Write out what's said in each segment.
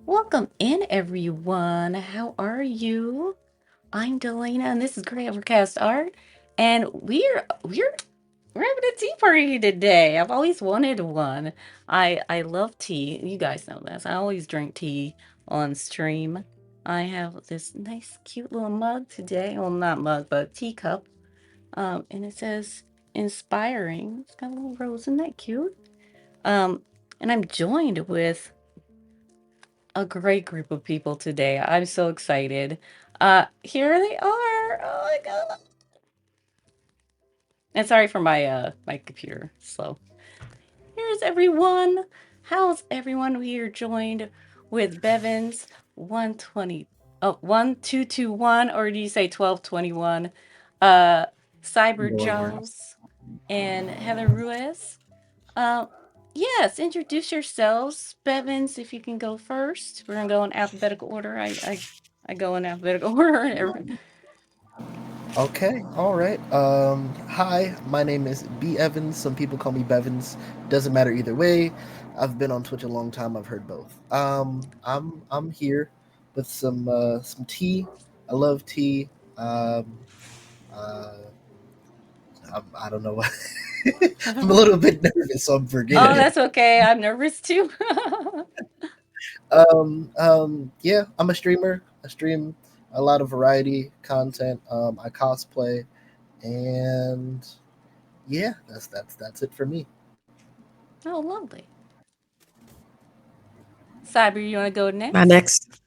Welcome in, everyone. How are you? I'm Delana, and this is Great Overcast Art, and we're having a tea party today. I've always wanted one. I love tea. You guys know this. I always drink tea on stream. I have this nice, cute little mug today. Well, not mug, but teacup. And it says inspiring. It's got a little rose. Isn't that cute? Um, and I'm joined with a great group of people today. I'm so excited. Here they are. Oh my god. And sorry for my computer slow. Here's everyone. How's everyone? We are joined with Bevins 120 1221, or do you say 1221? Uh Cyber Doing great. Jones, and Heather Ruiz. Uh, yes, introduce yourselves. Bevins, if you can go first. We're gonna go in alphabetical order. I go in alphabetical order. Okay, all right. Hi, my name is B Evans. Some people call me Bevins. Doesn't matter either way. I've been on Twitch a long time. I've heard both. I'm here with some tea. I love tea. Uh, I don't know why. I'm a little bit nervous, so I'm Oh, forgetting. that's okay. I'm nervous too. Yeah, I'm a streamer. I stream a lot of variety content. I cosplay, and yeah, that's it for me. Oh, lovely. Cyber, you want to go My next? next.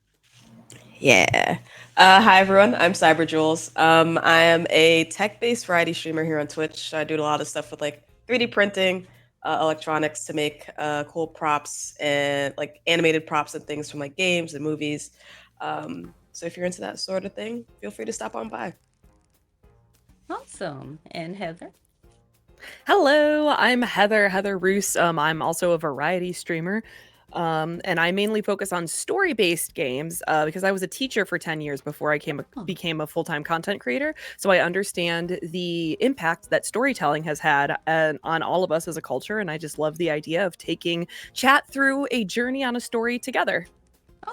Yeah. Hi, everyone. I'm Cyber Jules. I am a tech based variety streamer here on Twitch. I do a lot of stuff with like 3D printing, electronics to make cool props and like animated props and things from like games and movies. So if you're into that sort of thing, feel free to stop on by. Awesome. And Heather? Hello, I'm Heather Roos. I'm also a variety streamer. And I mainly focus on story-based games because I was a teacher for 10 years before Oh, became a full-time content creator. So I understand the impact that storytelling has had on all of us as a culture. And I just love the idea of taking chat through a journey on a story together.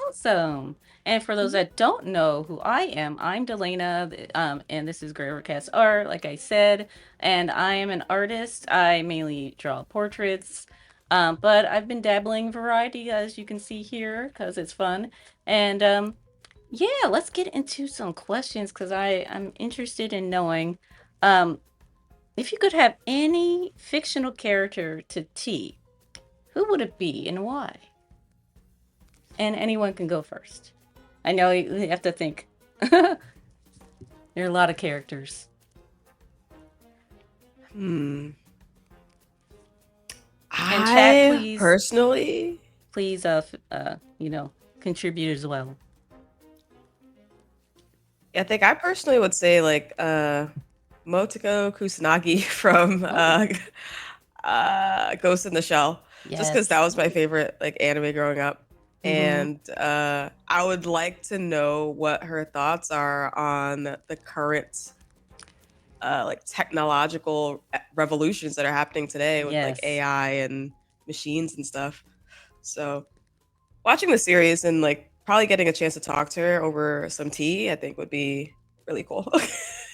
awesome. And for those Mhm. that don't know who I am, I'm Delana, and this is Grey Overcast Art, like I said, and I am an artist. I mainly draw portraits, but I've been dabbling in variety, as you can see here, because it's fun. And yeah, let's get into some questions because I'm interested in knowing, um, if you could have any fictional character to tea, who would it be and why? And anyone can go first. I know you have to think. There are a lot of characters. Hmm. And chat, I please, personally, please, contribute as well. I think I personally would say like Motoko Kusanagi from Oh, Ghost in the Shell, just because that yes. was my favorite like anime growing up, Mm-hmm. and I would like to know what her thoughts are on the current like technological revolutions that are happening today with like Yes. AI and machines and stuff. So watching the series and like probably getting a chance to talk to her over some tea, I think would be really cool.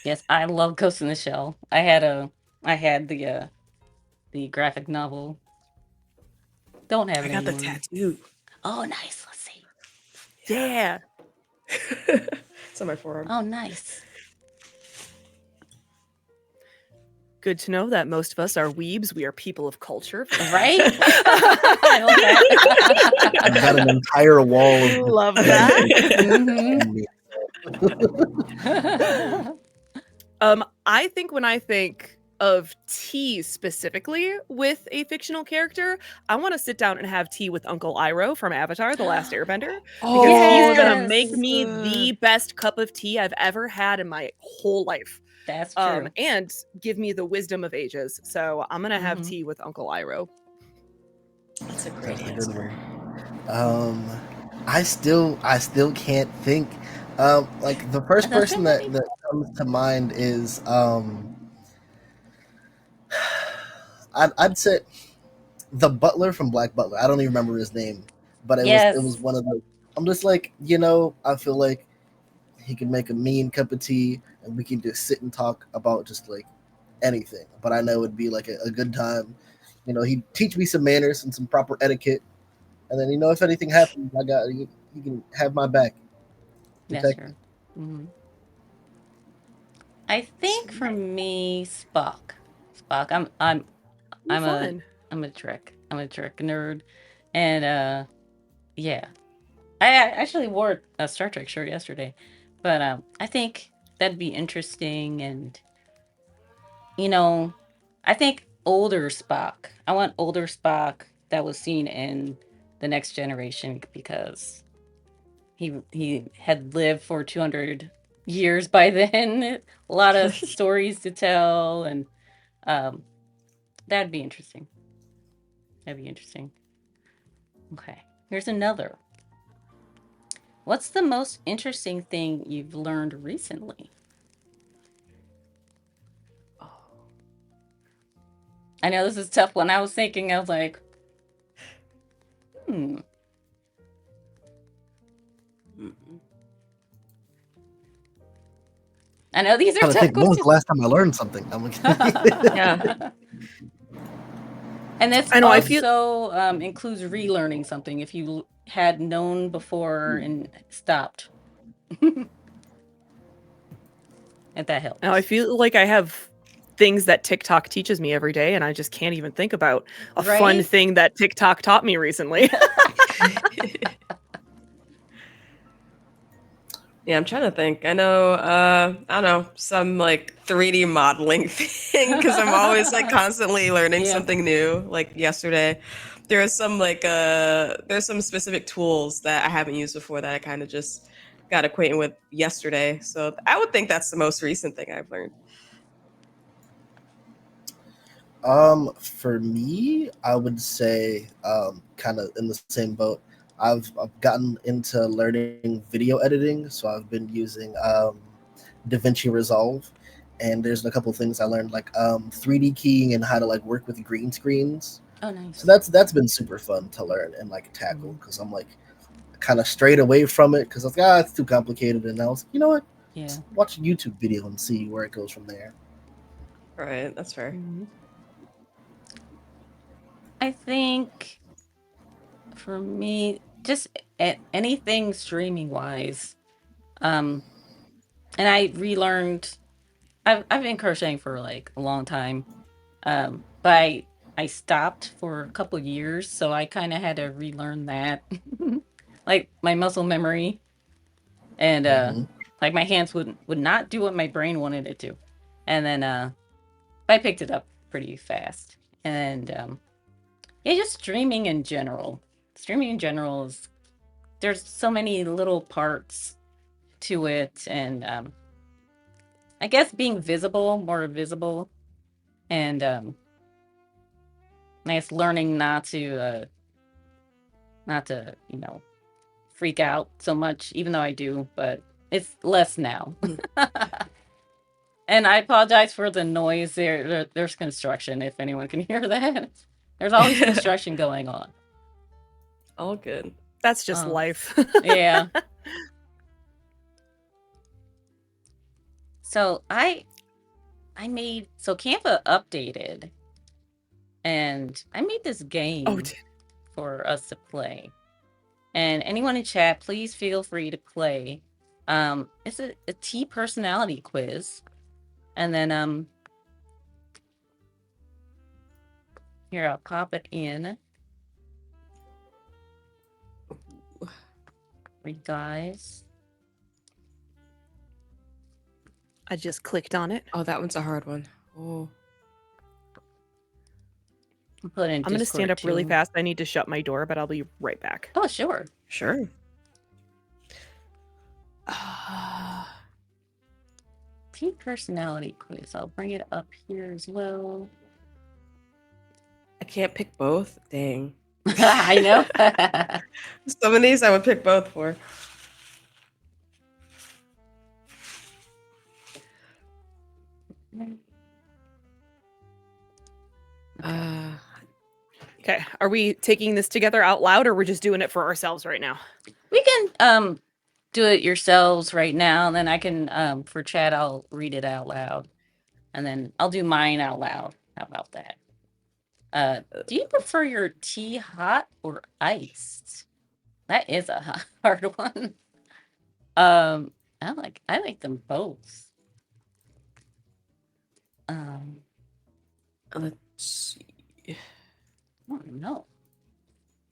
Yes, I love Ghost in the Shell. I had the graphic novel. Don't have I it got the anymore. tattoo. Oh, nice. Let's see. Yeah. It's on my forearm. Oh, nice. Good to know that most of us are weebs. We are people of culture. Right? Fantastic. I love I've got an that. entire wall of just Love that. Mm-hmm. anime. I think when I think of tea specifically with a fictional character, I want to sit down and have tea with Uncle Iroh from Avatar: The Last Airbender because he's Oh, gonna that's make so Yes, me the good. best cup of tea I've ever had in my whole life. that's true. And give me the wisdom of ages. So I'm gonna have Mm-hmm. tea with Uncle Iroh. That's a great That's a good answer. one. Um, I still can't think. Like the first That's person that okay. that comes to mind is I'd say the butler from Black Butler. I don't even remember his name, but it was Yes, one of the. I'm just like I feel like he can make a mean cup of tea, and we can just sit and talk about just like anything. But I know it'd be like a good time. He'd teach me some manners and some proper etiquette, and then if anything happens, you can have my back, that's protect me. true. Hmm. I think for Sweet. me, Spock. Spock. Ooh, I'm a fun. I'm a Trek nerd, and yeah, I actually wore a Star Trek shirt yesterday, but I think that'd be interesting, and you know, I think older Spock. I want older Spock that was seen in the Next Generation because he had lived for 200. years by then. A lot of stories to tell, and um, that'd be interesting. That'd be interesting. Okay, here's another. What's the most interesting thing you've learned recently? I know this is a tough one. I was thinking, I was like, hmm. I know these are Trying to tough think, when was the questions. last time I learned something? I'm like, Yeah. And this I know. I feel. also includes relearning something if you had known before and stopped. If that Now I helps. feel like I have things that TikTok teaches me every day, and I just can't even think about a fun Right? thing that TikTok taught me recently. Yeah, I'm trying to think. I know, I don't know, some like 3D modeling thing because I'm always like constantly learning Yeah. something new. Like yesterday, there's some specific tools that I haven't used before that I kind of just got acquainted with yesterday. So I would think that's the most recent thing I've learned. for me, I would say, kind of in the same boat. I've gotten into learning video editing, so I've been using DaVinci Resolve, and there's a couple things I learned, like 3D keying and how to like work with green screens. Oh, So nice. that's been super fun to learn and like tackle, Mhm. because I'm like kind of strayed away from it because I was like, it's too complicated, and I was like, you know what? Yeah. Let's watch a YouTube video and see where it goes from there. Right, that's fair. Mhm. I think for me, just anything streaming wise. Um, and I relearned. I've been crocheting for like a long time. But I stopped for a couple years, so I kind of had to relearn that, like my muscle memory, and Hmm. like my hands would not do what my brain wanted it to, and then I picked it up pretty fast, and yeah, just streaming in general. Streaming in general is there's so many little parts to it, and I guess being visible, more visible, and I guess learning not to freak out so much, even though I do, but it's less now. Mhm. And I apologize for the noise. There's construction. If anyone can hear that, there's always construction going on. All good. That's just Oh, life. yeah. So I made so Canva updated, and I made this Oh, game for us to play. And anyone in chat, please feel free to play. It's a T personality quiz, and then here I'll pop it in for you guys. I just clicked on it. Oh, that one's a hard one. Oh. I'll put it in I'm going to stand Discord up really too. fast. I need to shut my door, but I'll be right back. Oh, sure. Sure. T personality quiz. I'll bring it up here as well. I can't pick both. Dang. I know. Some of these I would pick both for. Okay. Are we taking this together out loud, or we're just doing it for ourselves right now? We can do it yourselves right now, and then I can for chat I'll read it out loud. And then I'll do mine out loud. How about that? Do you prefer your tea hot or iced? That is a hard one. Um, I like them both. Um, Let's see. I don't know.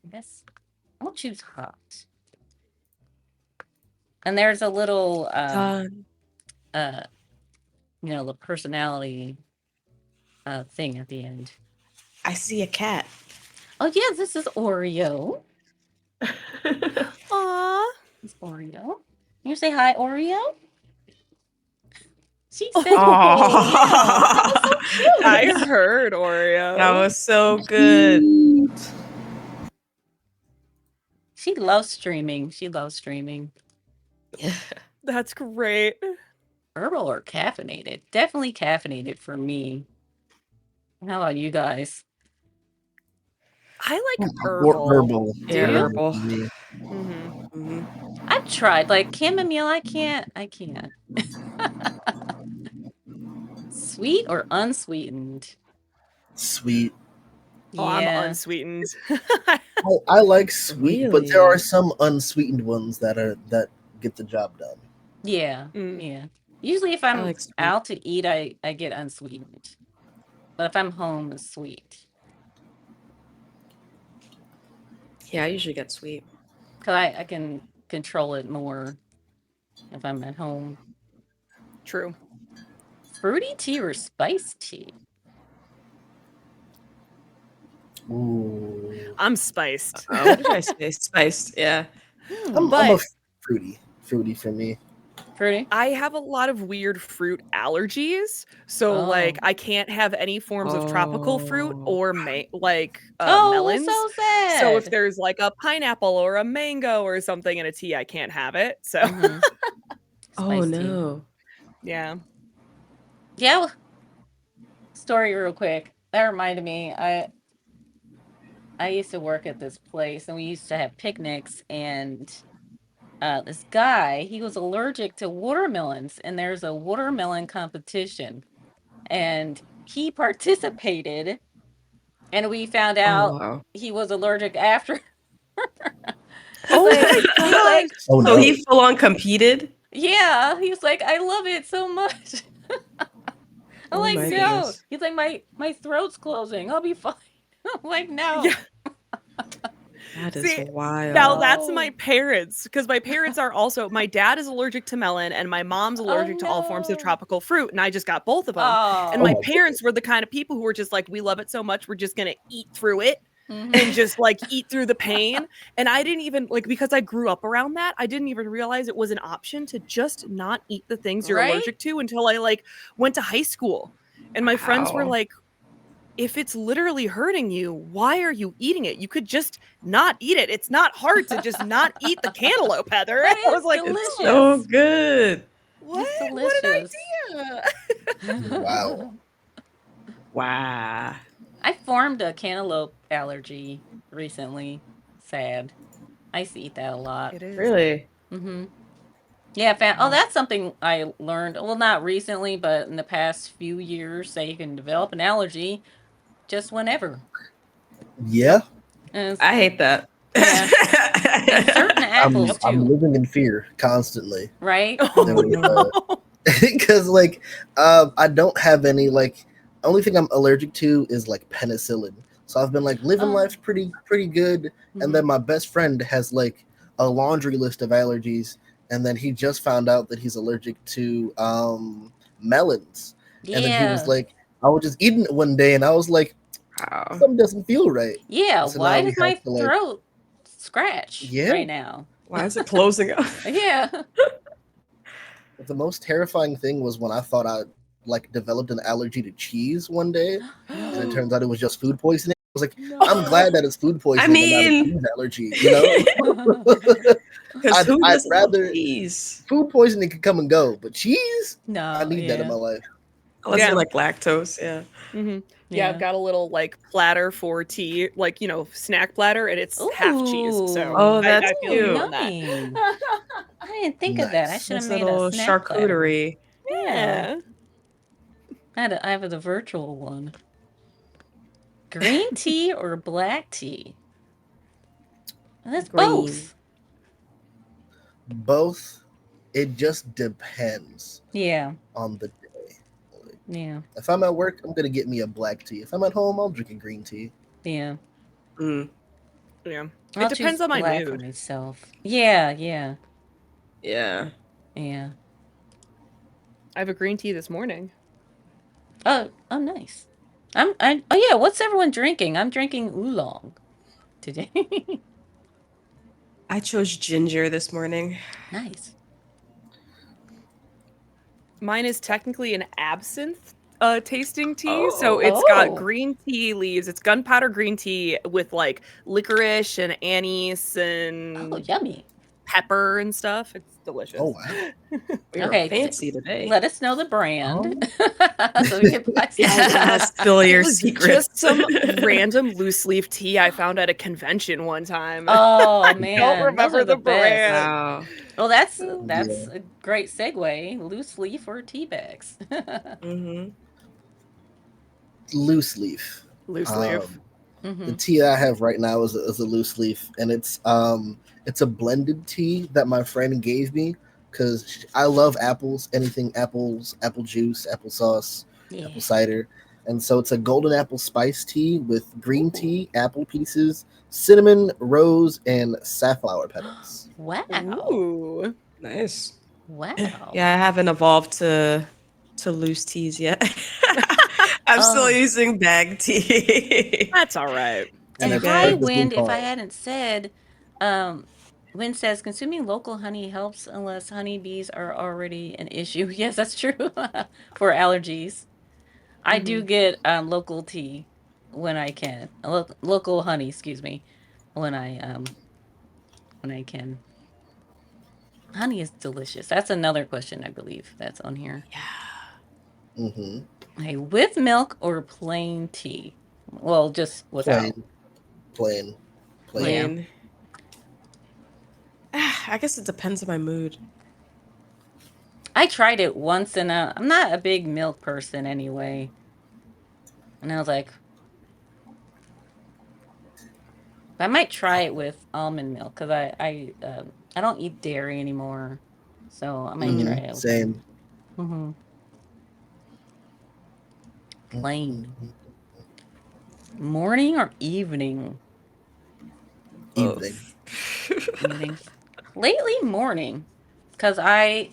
I guess I'll choose hot. And there's a little uh the personality thing at the end. I see a cat. Oh yeah, this is Oreo. Aw. It's Oreo. Can you say hi, Oreo? She said, yeah, that was Oh, so I cute. heard that Oreo. was so good. Cute. She loves streaming. She loves streaming. That's great. Herbal or caffeinated? Definitely caffeinated for me. How about you guys? I like Or herbal. herbal. Do Yeah, you? Herbal herbal. for me. Mm-hmm. Hmm. I've tried like chamomile. I can't. Sweet or unsweetened? Sweet. Oh, I'm Yeah. unsweetened. I like sweet, but there are Really? some unsweetened ones that get the job done. Yeah. Mm, Yeah. Usually if I I'm like sweet. out to eat, I get unsweetened. But if I'm home, it's sweet. Yeah, I usually get sweet. Cause I can control it more if I'm at home. true. Fruity tea or spiced tea? Ooh. I'm spiced. What did I say? Spiced. Yeah. I'm a But fruity for me. Fruity? I have a lot of weird fruit allergies. So like Oh. I can't have any forms of tropical fruit Oh. or Oh, that's melons. so So if sad. there's like a pineapple or a mango or something in a tea, I can't have it. So Mm-hmm. Oh Spiced tea. no. yeah. Yeah. Story real quick. That reminded me. I used to work at this place and we used to have picnics and this guy, he was allergic to watermelons and there's a watermelon competition and he participated and we found Oh out wow. he was allergic after. he's Oh like my he's gosh. like Oh So I he no. full on competed? yeah, he was like I love it so much. I'm Oh like my See? no. goodness. He's like my throat's closing. I'll be fine. I'm like Yeah. no. That is See, now wild. that's my Oh. parents because my parents are also my dad is allergic to melon and my mom's Oh allergic to all forms of no. tropical fruit and I just got both of them. And Oh my Oh. my parents goodness. were the kind of people who were just like we love it so much we're just going to eat through it and Mhm. just like eat through the pain. And I didn't even like because I grew up around that, I didn't even realize it was an option to just not eat the things you're Right? allergic to until I like went to high school. And my friends were Wow. like, if it's literally hurting you, why are you eating it? You could just not eat it. It's not hard to just not eat the cantaloupe, Heather. But I was it's like, It's so delicious. good. what? It's What delicious. an idea. Wow. Wow. I formed a cantaloupe allergy recently. Sad. I used to eat that a lot. It is. Really? Mhm. Yeah, oh, Wow. that's something I learned. Well, not recently, but in the past few years, that you can develop an allergy just whenever. Yeah. And I hate that. yeah, and certain I'm apples Yep. I'm too, living in fear constantly. right? There Oh Oh was no. no. because like I don't have any like only thing I'm allergic to is like penicillin. So I've been like living Oh, life pretty good, and mhm. then my best friend has like a laundry list of allergies, and then he just found out that he's allergic to melons, and then he was Yeah, like, I was just eating it one day, and I was like, Wow. something doesn't feel right, yeah. and so now Why we does have my to like, throat scratch yeah. right now? Why is it closing up? Yeah. But the most terrifying thing was when I thought I like developed an allergy to cheese one day, and it turns out it was just food poisoning. I was like, I'm No. glad that it's food I poisoning and not a mean, cheese allergy. You know, because who I'd doesn't love rather cheese? food poisoning can come and go, but cheese, I No, need that in yeah, my life. Unless you're Yeah. like lactose, yeah. hmm Yeah, I've yeah. got a little like platter for tea, like snack platter, and it's half cheese. So Oh, Ooh. that's I feel you Ooh, cute. on that. nice. I didn't think of that. I Nice. should have Nice made a little snack platter. charcuterie. Yeah. Yeah. I have the virtual one. Green tea or black tea? And that's Green. both. Both. It just depends Yeah. on the day. Like, Yeah. if I'm at work, I'm gonna get me a black tea. If I'm at home, I'll drink a green tea. Yeah. Mm, Yeah. It I'll depends choose on my black for mood. myself. Yeah, yeah, yeah. yeah. I have a green tea this morning. Oh, nice. Oh yeah, what's everyone drinking? I'm drinking oolong today. I chose ginger this morning. Nice. Mine is technically an absinthe tasting tea. So Oh. it's got Oh. green tea leaves. It's gunpowder green tea with like licorice and anise Oh, and yummy. pepper and stuff. It's Oh delicious. wow. We are Okay, fancy today. let us know the brand Um, so we can buy some. Yeah, spill It your was secrets. just some random loose leaf tea I found at a convention one time. Oh I don't man, those are remember the the best. brand. Wow. Well, that's yeah. a great segue. Loose leaf or tea bags. Mm-hmm. Loose leaf. Loose leaf. Um, the Hmm. tea that I have right now is a loose leaf, and it's a blended tea that my friend gave me because I love apples, anything apples, apple juice, applesauce, Yeah. apple cider, and so it's a golden apple spice tea with green Ooh. tea, apple pieces, cinnamon, rose, and safflower petals. Wow. Ooh. Nice. Wow. Yeah, I haven't evolved to loose teas yet. I'm still Oh, using bag tea. That's all right. and And Too it's hi, bad. purposely Wind. If I called. hadn't said, um, Wind says consuming local honey helps unless honeybees are already an issue. Yes, that's true for allergies. I do Hmm. get local tea when I can. Local honey, excuse me, when I can. Honey is delicious. That's another question I believe that's on here. Yeah. Mm-hmm. Hey, with milk or plain tea? Well, just without. Plain, plain, plain. Yeah. Plain. I guess it depends on my mood. I tried it once and I'm not a big milk person anyway. And I was like, I might try it with almond milk because I don't eat dairy anymore. So I might try Mm-hmm. Mm-hmm. it with that. Same. Hmm. Plain. Mm-hmm. Morning or evening? Evening. Both. Evening. Lately, morning. Because I'm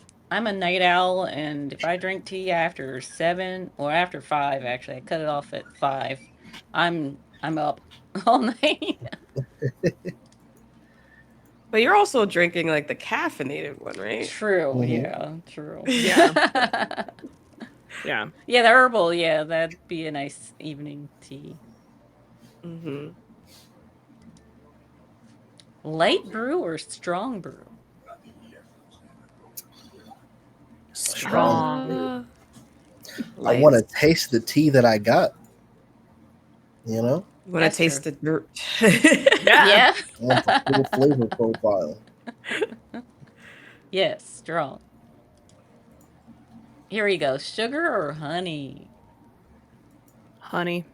a night owl, and if I drink tea after 7 or after 5, actually, I cut it off at 5. I'm up all night. But you're also drinking like the caffeinated one, right? True, Mm-hmm. yeah, true. Yeah. Yeah. Yeah, the herbal, yeah, that'd be a nice evening tea. Mm-hmm. Light brew or strong brew? Strong. Strong. Uh, I want Lights. to taste the tea that I got. You know, You want to That's true. taste the dirt. Yeah. Yeah. I want the full flavor profile. Yes, strong. Here we go. Sugar or honey? Honey.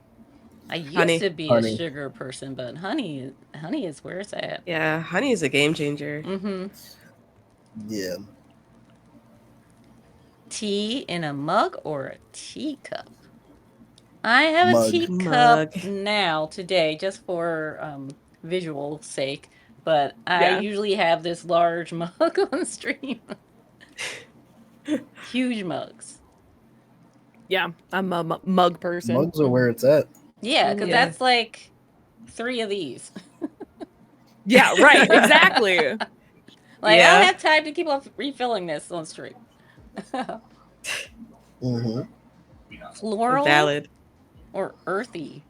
I used Honey. to be a Honey. sugar person, but honey is where it's at. Yeah, honey is a game changer. Mm-hmm. Yeah, Tea in a mug or a teacup? I have a mug. teacup Mug. now today just for visual sake, but I Yeah. usually have this large mug on stream. Huge mugs. Yeah. I'm a mug person. Mugs are where it's at. Yeah, because Mhm. Yeah. that's like 3 of these. Yeah, right. Exactly. Like, I don't Yeah. have time to keep on refilling this on stream. Mm-hmm. Floral Valid. or earthy?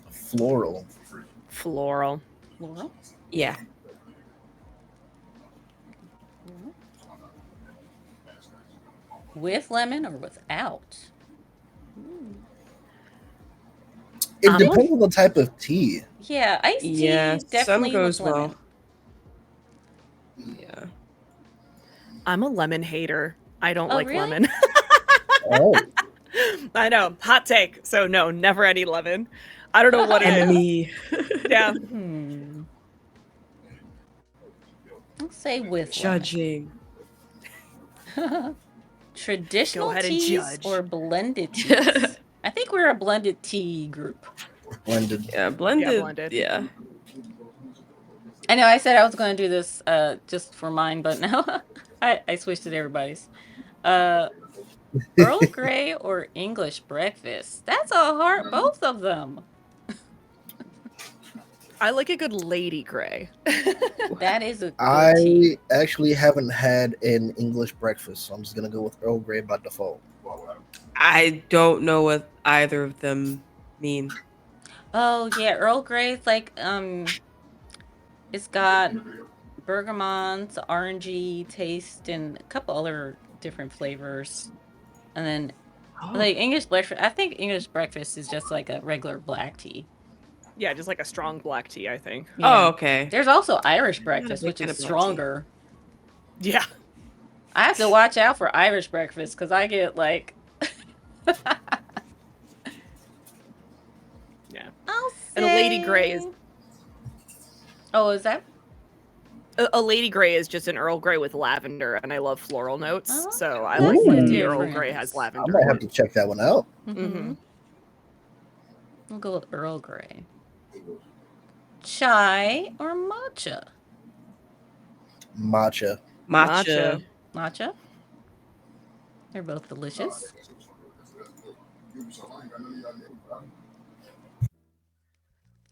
Floral. Floral. Floral? Yeah. Floral. With lemon or without? Ooh. It I'm a depends on the type of tea. Yeah, iced Yeah. tea Some definitely with goes well. lemon. Yeah. I'm a lemon hater. I don't Oh, like really? lemon. Oh, I know. Hot take. So no, never any lemon. I don't know what it is. Enemy. Yeah. Hmm. I'll say with lemon. Judging. Go Traditional ahead and teas judge. or blended teas? I think we're a blended tea group. blended. Yeah, Yeah, blended. blended. Yeah. I know I said I was going to do this just for mine, but now I switched to everybody's. Uh, Earl Grey or English breakfast? That's a hard, both of them. I like a good lady gray. That is a I good tea. actually haven't had an English breakfast, so I'm just gonna go with Earl Grey by default. I don't know what either of them mean. Oh yeah, Earl Grey is like it's got bergamot, orangey taste, and a couple other different flavors. And then Oh. like English breakfast, I think English breakfast is just like a regular black tea. Yeah, just like a strong black tea, I think. Oh, Yeah. okay. There's also Irish I'm not a breakfast, big which fan is of black tea. stronger. Yeah. I have to watch out for Irish breakfast because I get like Yeah. I'll And a lady gray is say. Oh, is that? a lady gray is just an Earl Grey with lavender, and I love floral notes, Oh, so I like that's a when the Earl Ooh, Grey has difference. I lavender might in have it. to check that one out. Mm-hmm. Mm-hmm. I'll go with Earl Grey. Chai or matcha? Matcha. Matcha. Matcha. They're both delicious.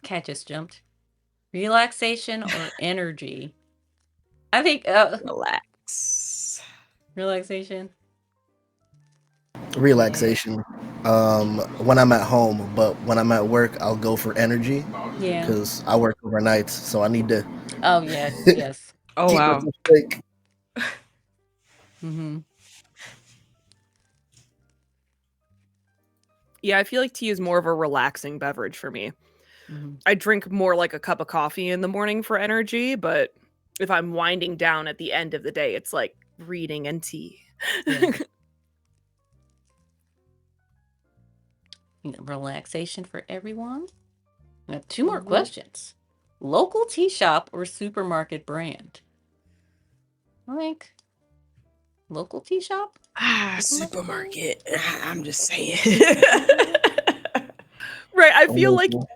Cat just jumped. Relaxation or energy? I think Relax. relaxation. Yeah. Relaxation. When I'm at home, but when I'm at work, I'll go for energy Yeah. because I work overnights, so I need to Oh yeah. Yes. Oh keep wow. myself awake. Mm-hmm. Yeah, I feel like tea is more of a relaxing beverage for me. Mm-hmm. I drink more like a cup of coffee in the morning for energy, but if I'm winding down at the end of the day, it's like reading and tea. Yeah. Relaxation for everyone. We have two more Mhm. questions. Local tea shop or supermarket brand? Like local tea shop? Supermarket brand? Supermarket. I'm just saying. Right. I feel like Oh,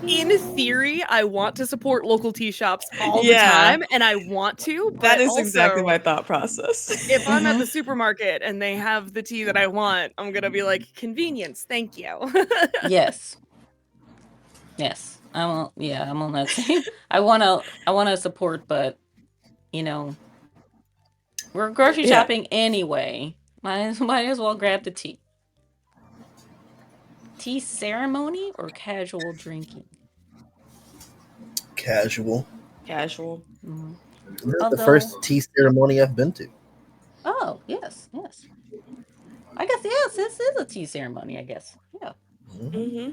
in theory, I want to support local tea shops all the Yeah, time, and I want to, that but is exactly also my thought process. if I'm at Mm-hmm. the supermarket and they have the tea that I want, I'm gonna be like, convenience, thank you. Yes. Yes. I'm on that same. I wanna support, but you know, we're grocery Yeah. shopping anyway. Might as well grab the tea. Tea ceremony or casual drinking? casual. Casual. Mm-hmm. This is the Although, first tea ceremony I've been to. oh yes, yes. I guess yes, this is a tea ceremony, I guess. Yeah. Mhm. Hmm.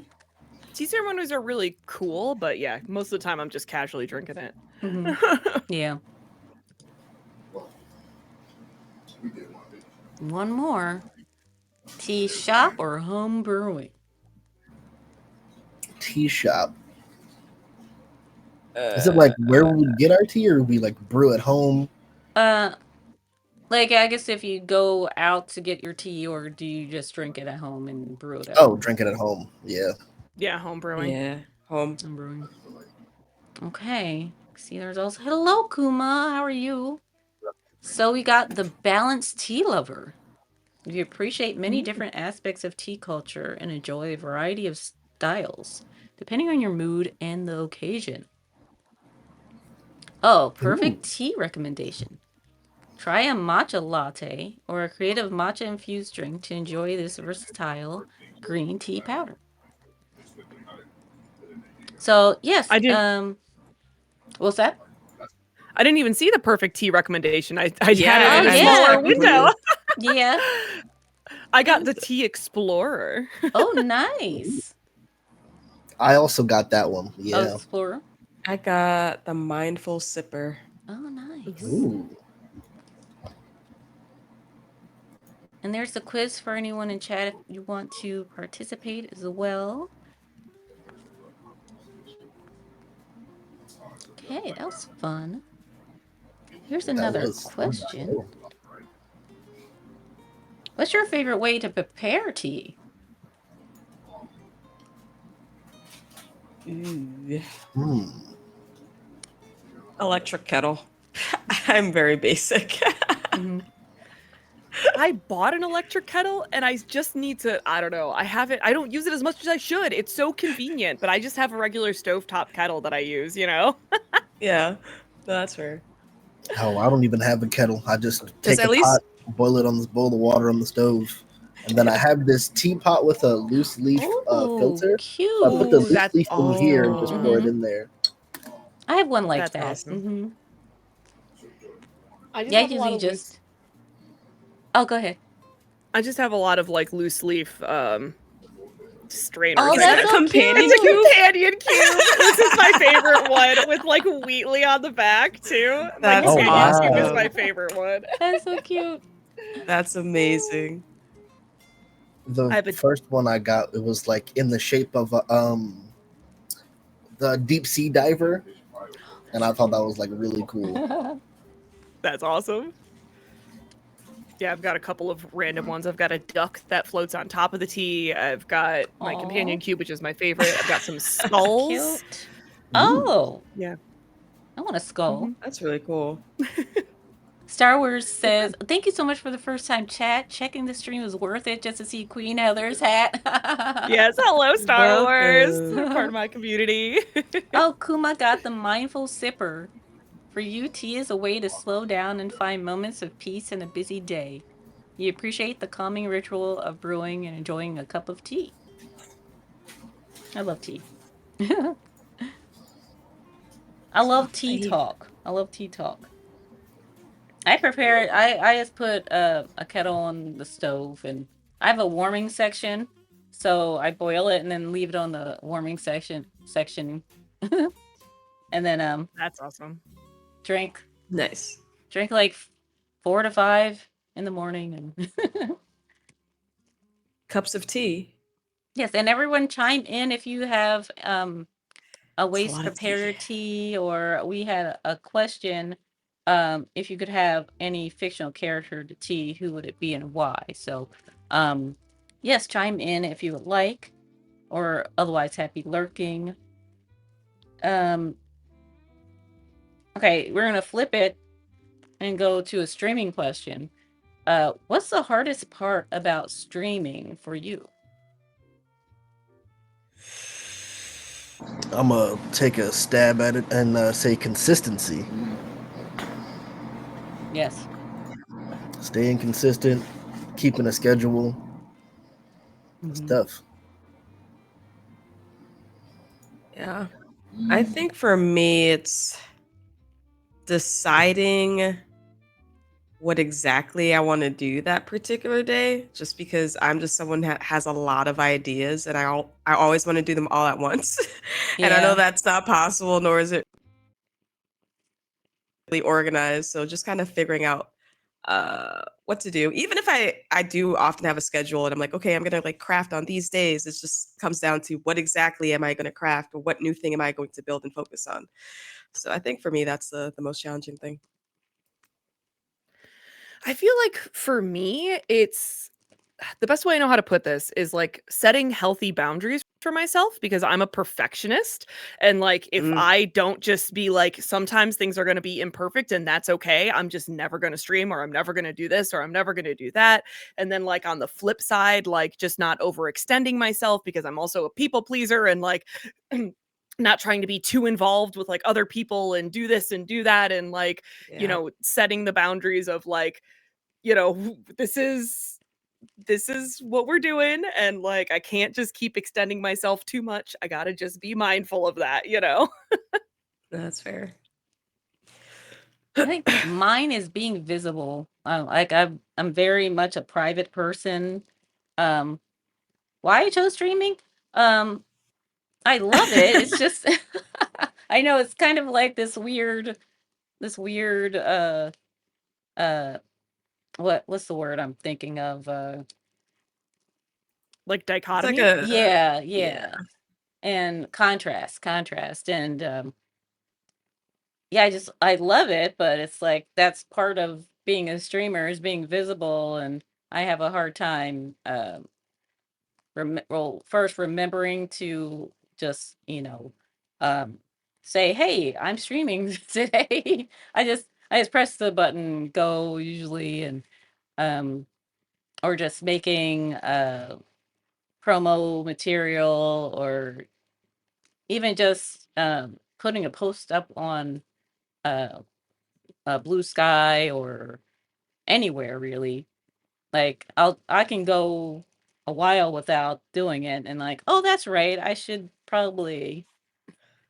Tea ceremonies are really cool, but yeah, most of the time I'm just casually drinking it. Mm-hmm. Yeah. One more. Tea shop or home brewing? Tea shop. Is it Uh, like where we get our tea, or we like brew at home? Uh like I guess if you go out to get your tea or do you just drink it at home and brew it at Oh, home? drink it at home. Yeah. Yeah, home brewing. yeah. Home. I'm brewing. Okay. See the results. Hello, Kuma. How are you? So we got the balanced tea lover. You appreciate many Mm. different aspects of tea culture and enjoy a variety of styles, depending on your mood and the occasion. Oh, Ooh. perfect tea recommendation. Try a matcha latte or a creative matcha infused drink to enjoy this versatile green tea powder. So, yes, I didn't what's that? I didn't even see the perfect tea recommendation. I had Yeah, it Oh, in a I'm just yeah. smaller checking Mm-hmm. window. too. Yeah. I It got was, the tea explorer. oh, nice. I also got that one. Oh, Yeah. Explorer. I got the mindful sipper. Oh, nice. Ooh. And there's the quiz for anyone in chat if you want to participate as well. Okay, that was fun. Here's That another was fun. question. What's your favorite way to prepare tea? Ooh. Hmm. Electric kettle. I'm very basic. Mm-hmm. I bought an electric kettle and I just need to, I don't know, I don't use it as much as I should. It's so convenient, but I just have a regular stovetop kettle that I use, you know? Yeah, no, that's fair. Hell, I don't even have a kettle. I just Because take a at pot, least, boil the water on the stove, and then I yeah. have this teapot with a loose leaf Oh, filter. So I put the cute. Ooh, loose that's leaf in here and just pour awesome. it Oh, in there. I have one like That's that. awesome. I just Yeah, I have a lot usually of loose just. Oh, go ahead. I just have a lot of like loose leaf Oh, strainers, is I that that's a so guess. It's companion cute. cube? a companion cube. This is my favorite one with like Wheatley on the back too. My That's Oh companion cube wow! is my awesome. favorite one. That's so cute. That's amazing. The I have a first one I got, it was like in the shape of a the deep sea diver, and I thought that was like really cool. That's awesome. Yeah, I've got a couple of random ones. I've got a duck that floats on top of the tea. I've got my Aw, companion cube, which is my favorite. I've got some skulls. cute. Ooh. Oh, Yeah. I want a skull. Hmm. That's really cool. Star Wars Yeah. says, "Thank you so much for the first time chat. Checking the stream was worth it just to see Queen Heather's hat." Yes. Hello, Star Wars. Welcome. Part of my community. Oh, Kuma got the mindful sipper. For you, tea is a way to slow down and find moments of peace in a busy day. You appreciate the calming ritual of brewing and enjoying a cup of tea. I love tea. I love tea I, talk. I love tea talk. I prepare it. I just put a kettle on the stove, and I have a warming section, so I boil it and then leave it on the warming section, and then That's awesome. drink nice. drink like 4 to 5 in the morning, and Cups of tea. yes, and everyone chime in if you have a It's a waste lot of tea. prepared tea, or we had a question. If you could have any fictional character to tea, who would it be and why? So, um, yes, chime in if you would like, or otherwise happy lurking. Um, okay, we're gonna flip it and go to a streaming question. What's the hardest part about streaming for you? I'm gonna take a stab at it and say consistency. Yes. Staying consistent, keeping a schedule, Hmm. stuff. Yeah. I think for me, it's deciding what exactly I want to do that particular day, just because I'm just someone that has a lot of ideas and I always want to do them all at once. And I know Yeah. that's not possible, nor is it really organized. So just kind of figuring out what to do. Even if I do often have a schedule and I'm like, okay, I'm gonna like craft on these days. It just comes down to what exactly am I gonna craft, or what new thing am I going to build and focus on. So I think for me that's the most challenging thing. I feel like for me, it's the best way I know how to put this is like setting healthy boundaries for myself because I'm a perfectionist. And like, if Mm, I don't just be like, sometimes things are going to be imperfect and that's okay. I'm just never going to stream, or I'm never going to do this, or I'm never going to do that. And then, like, on the flip side, like, just not overextending myself because I'm also a people pleaser and like, not trying to be too involved with like other people and do this and do that. And like, yeah, setting the boundaries of like, this is what we're doing, and like I can't just keep extending myself too much. I got to just be mindful of that. that's fair. I think mine is being visible. Like I'm very much a private person. Um, why I chose streaming? Um, I love it. It's just I know it's kind of like this weird uh what's the word I'm thinking of? Like It's like dichotomy. a Yeah, yeah, yeah. And contrast. And yeah, I love it, but it's like that's part of being a streamer is being visible, and I have a hard time well, first remembering to just, um say, "Hey, I'm streaming today." I just press the button go usually, and um or just making promo material, or even just putting a post up on uh, Blue Sky or anywhere really. Like I can go a while without doing it, and like, oh, that's right, I should probably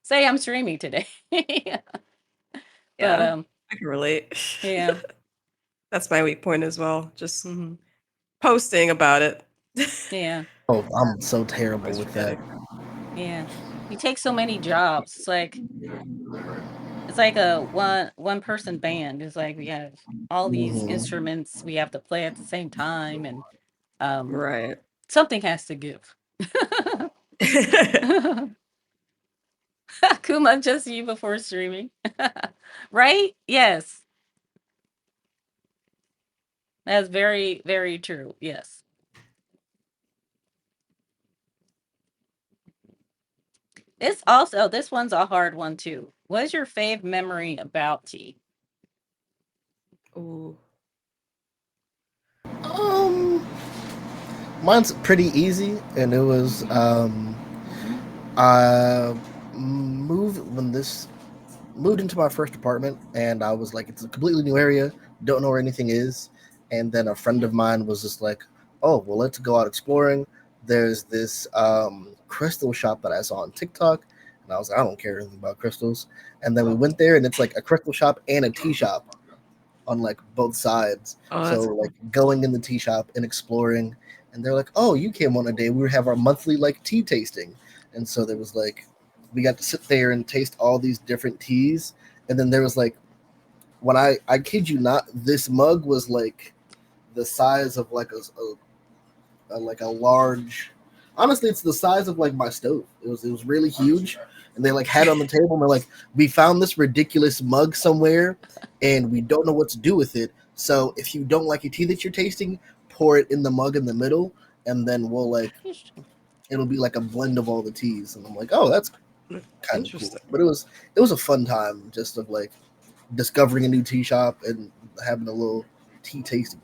say I'm streaming today. But Yeah, I can relate. yeah. That's my weak point as well. Just Hmm. posting about it. Yeah. Oh, I'm so terrible Always with that. forgetting. Yeah. We take so many jobs. It's like a one person band. It's like we have all these Hmm. instruments we have to play at the same time, and um Right. something has to give. Kuma, just you before streaming. Right? Yes. That's very, very true. Yes. This one's a hard one too. What is your fave memory about tea? Ooh. Um, Mine's pretty easy, and it was I moved into my first apartment, and I was like, it's a completely new area, don't know where anything is, and then a friend of mine was just like, oh well, let's go out exploring. There's this crystal shop that I saw on TikTok, and I was like, I don't care anything about crystals, and then we went there, and it's like a crystal shop and a tea shop on like both sides. Oh, So that's like cool. going in the tea shop and exploring, and they're like, "Oh, you came on a day. We would have our monthly like tea tasting," and so there was like we got to sit there and taste all these different teas, and then there was like when I kid you not, this mug was like the size of like like a large. Honestly, it's the size of like my stove. It was really huge, and they like had it on the table. And they're like, we found this ridiculous mug somewhere, and we don't know what to do with it. So if you don't like a tea that you're tasting, pour it in the mug in the middle, and then we'll like Interesting. it'll be like a blend of all the teas. And I'm like, oh, that's kind of cool. Interesting. But it was a fun time just of like discovering a new tea shop and having a little tea tasting.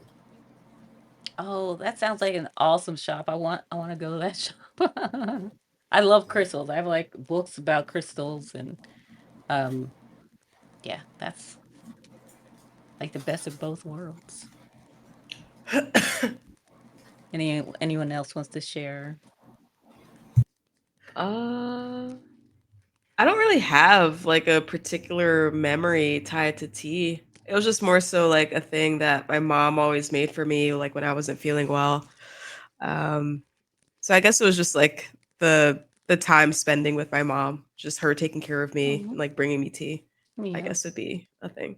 Oh, that sounds like an awesome shop. I want to go to that shop. I love crystals. I have like books about crystals, and um yeah, that's like the best of both worlds. Anyone else wants to share? uh I don't really have like a particular memory tied to tea. It was just more so like a thing that my mom always made for me, like when I wasn't feeling well. Um, so I guess it was just like the time spending with my mom, just her taking care of me Oh, and like bringing me tea. I yeah. guess would be a thing.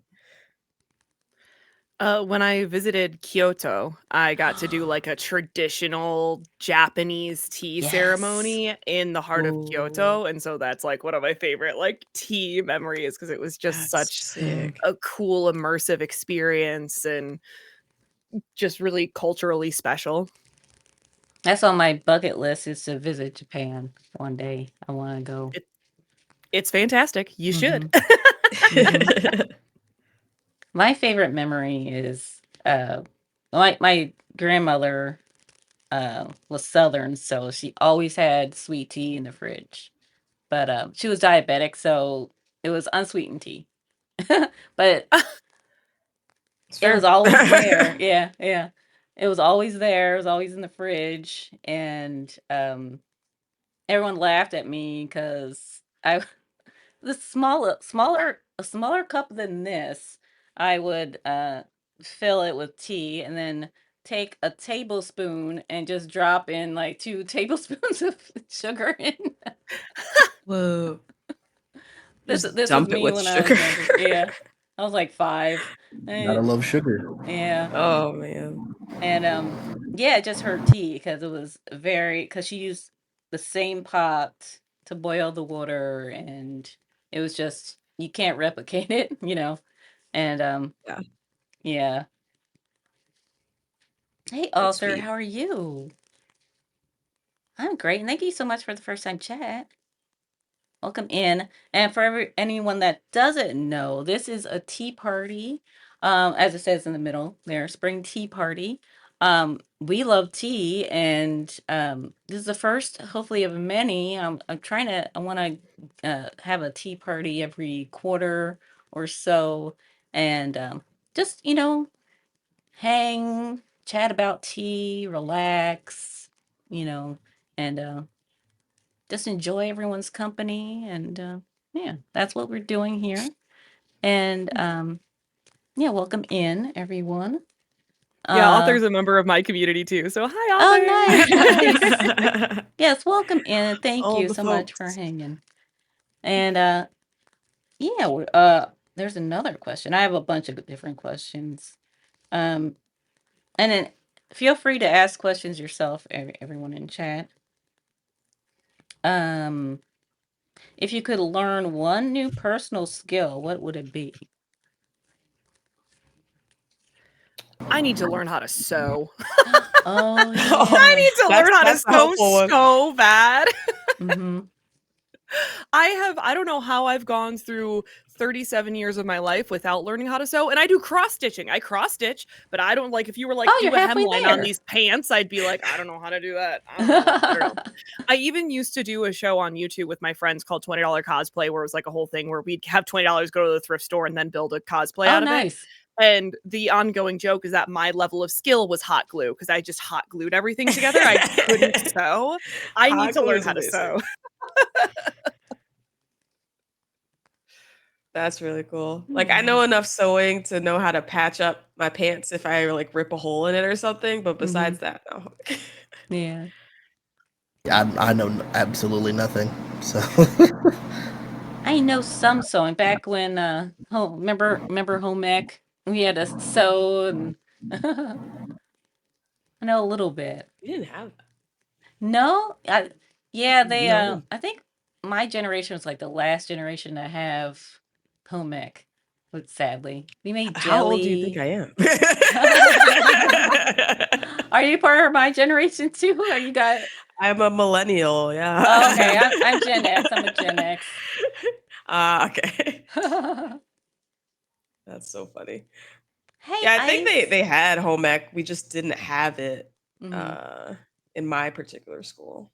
When I visited Kyoto, I got to do like a traditional Japanese tea Yes. ceremony in the heart of Ooh, Kyoto, and so that's like one of my favorite like tea memories because it was just that's such sick. a cool immersive experience and just really culturally special. That's on my bucket list, is to visit Japan one day. I want to go. It it's fantastic. You should. Hmm. Hmm. My favorite memory is my grandmother was Southern, so she always had sweet tea in the fridge. But she was diabetic, so it was unsweetened tea. But It's it was fair. always there. Yeah, yeah. It was always there. It was always in the fridge, and everyone laughed at me because I the a smaller cup than this, I would fill it with tea and then take a tablespoon and just drop in like 2 tablespoons of sugar in. Whoa. Just This was dump it me with when I was sugar. younger. Yeah. I was like 5. Gotta Eh, love sugar. yeah. Oh man. And yeah, just her tea, because it was very, because she used the same pot to boil the water, and it was just, you can't replicate it, you know. And Yeah, yeah. Hey that's Arthur, sweet. how are you? I'm great. And thank you so much for the first time chat. Welcome in. And for anyone that doesn't know, this is a tea party. As it says in the middle there, spring tea party. We love tea, and this is the first, hopefully, of many. I want to have a tea party every quarter or so, and just hang, chat about tea, relax, you know, and just enjoy everyone's company. And yeah, that's what we're doing here. And yeah, welcome in, everyone. Yeah, Uh, Author's a member of my community too. So hi, oh, nice, nice. All Yes, welcome in, and thank you the so much for folks. hanging. And yeah, there's another question. I have a bunch of different questions. Um, and then feel free to ask questions yourself, everyone in chat. Um, if you could learn one new personal skill, what would it be? I need to learn how to sew. Oh Oh, I yeah. need to learn how to that's a sew helpful one. so bad. Mm-hmm. I don't know how I've gone through 37 years of my life without learning how to sew. And I do cross stitching. I cross stitch, but I don't like if you were like Oh, you're do a halfway hemline on there. these pants, I'd be like, I don't know how to do that. I don't know. I even used to do a show on YouTube with my friends called $20 cosplay where it was like a whole thing where we'd have $20 go to the thrift store and then build a cosplay Oh, out of it. nice. And the ongoing joke is that my level of skill was hot glue because I just hot glued everything together. I couldn't sew. I need Hot to glue learn is how to amazing. sew. That's really cool. Like I know enough sewing to know how to patch up my pants if I like rip a hole in it or something, but Mm-hmm. besides that, no. Yeah. I know absolutely nothing. So I know some sewing back when remember home ec? We had to sew and I know a little bit. We didn't have that. No, yeah, they No. I think my generation was like the last generation to have home ec. But sadly, we made How old do you think jelly. I am? Are you part of my generation too? Are you got? I'm a millennial, Oh, okay, yeah. I'm Gen X. I'm a Gen X. Okay. That's so funny. Hey, Yeah, I think Ice. they had home ec. We just didn't have it Hmm. uh in my particular school.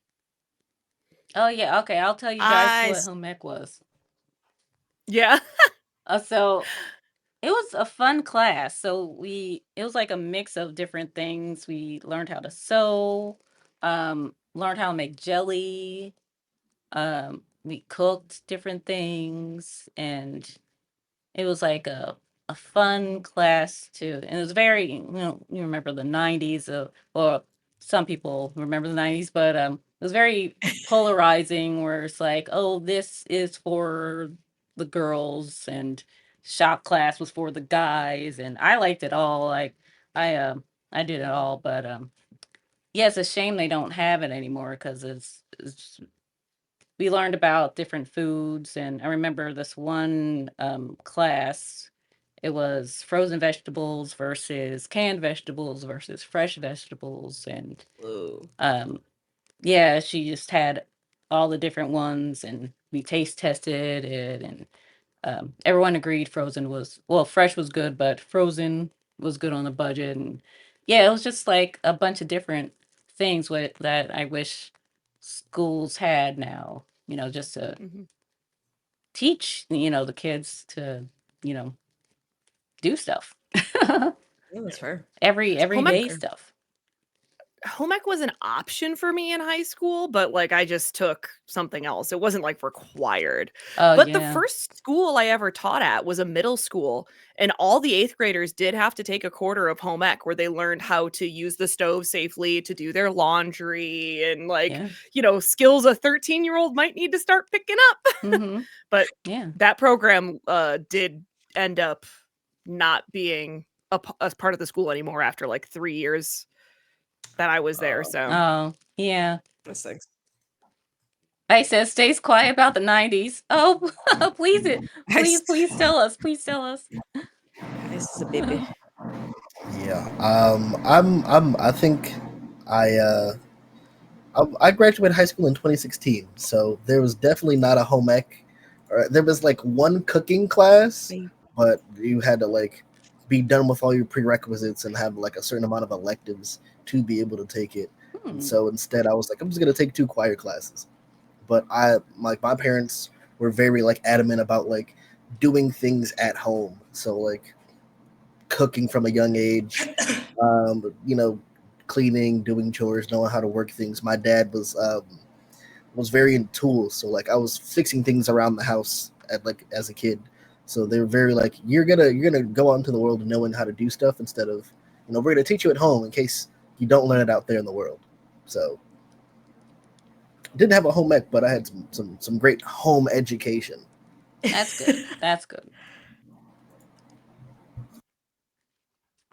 Oh yeah, okay. I'll tell you guys I what s- home ec was. Yeah. So it was a fun class. It was like a mix of different things. We learned how to sew, learned how to make jelly, we cooked different things, and it was like a fun class too. And it was very, you remember the 90s, or some people remember the 90s, but it was very polarizing where it's like, oh, this is for the girls and shop class was for the guys, and I liked it all. Like I did it all, but yeah, it's a shame they don't have it anymore because we learned about different foods. And I remember this one class. It was frozen vegetables versus canned vegetables versus fresh vegetables. And Ooh. um, yeah, she just had all the different ones, and we taste tested it. And everyone agreed fresh was good, but frozen was good on a budget. And yeah, it was just like a bunch of different things that I wish schools had now, just to Mhm. teach, the kids to, you know, do stuff. Yeah, that's fair. Home ec Everyday Fair. stuff. home ec was an option for me in high school, but like I just took something else. It wasn't like required. Oh But the yeah. first school I ever taught at was a middle school, and all the 8th graders did have to take a quarter of home ec where they learned how to use the stove safely, to do their laundry, and like, Yeah. skills a 13-year-old might need to start picking up. Mm-hmm. But Yeah. that program did end up not being a part of the school anymore after like 3 years that I was there. So Oh yeah. That's like I said stays quiet about the 90s. Oh, please Ice. please tell us. Please tell us. Ice is a baby. yeah, I think I uh I graduated high school in 2016, so there was definitely not a home ec. Or there was like one cooking class, but you had to like be done with all your prerequisites and have like a certain amount of electives to be able to take it. And Hmm. so instead, I was like, I'm just gonna take two choir classes. But I like my parents were very like adamant about like doing things at home. So like cooking from a young age, you know, cleaning, doing chores, knowing how to work things. My dad was very in tools, so like I was fixing things around the house at like as a kid. So they were very like you're gonna go out into the world knowing how to do stuff instead of we're gonna teach you at home in case you don't learn it out there in the world. So didn't have a home ec, but I had some great home education. That's good. That's good.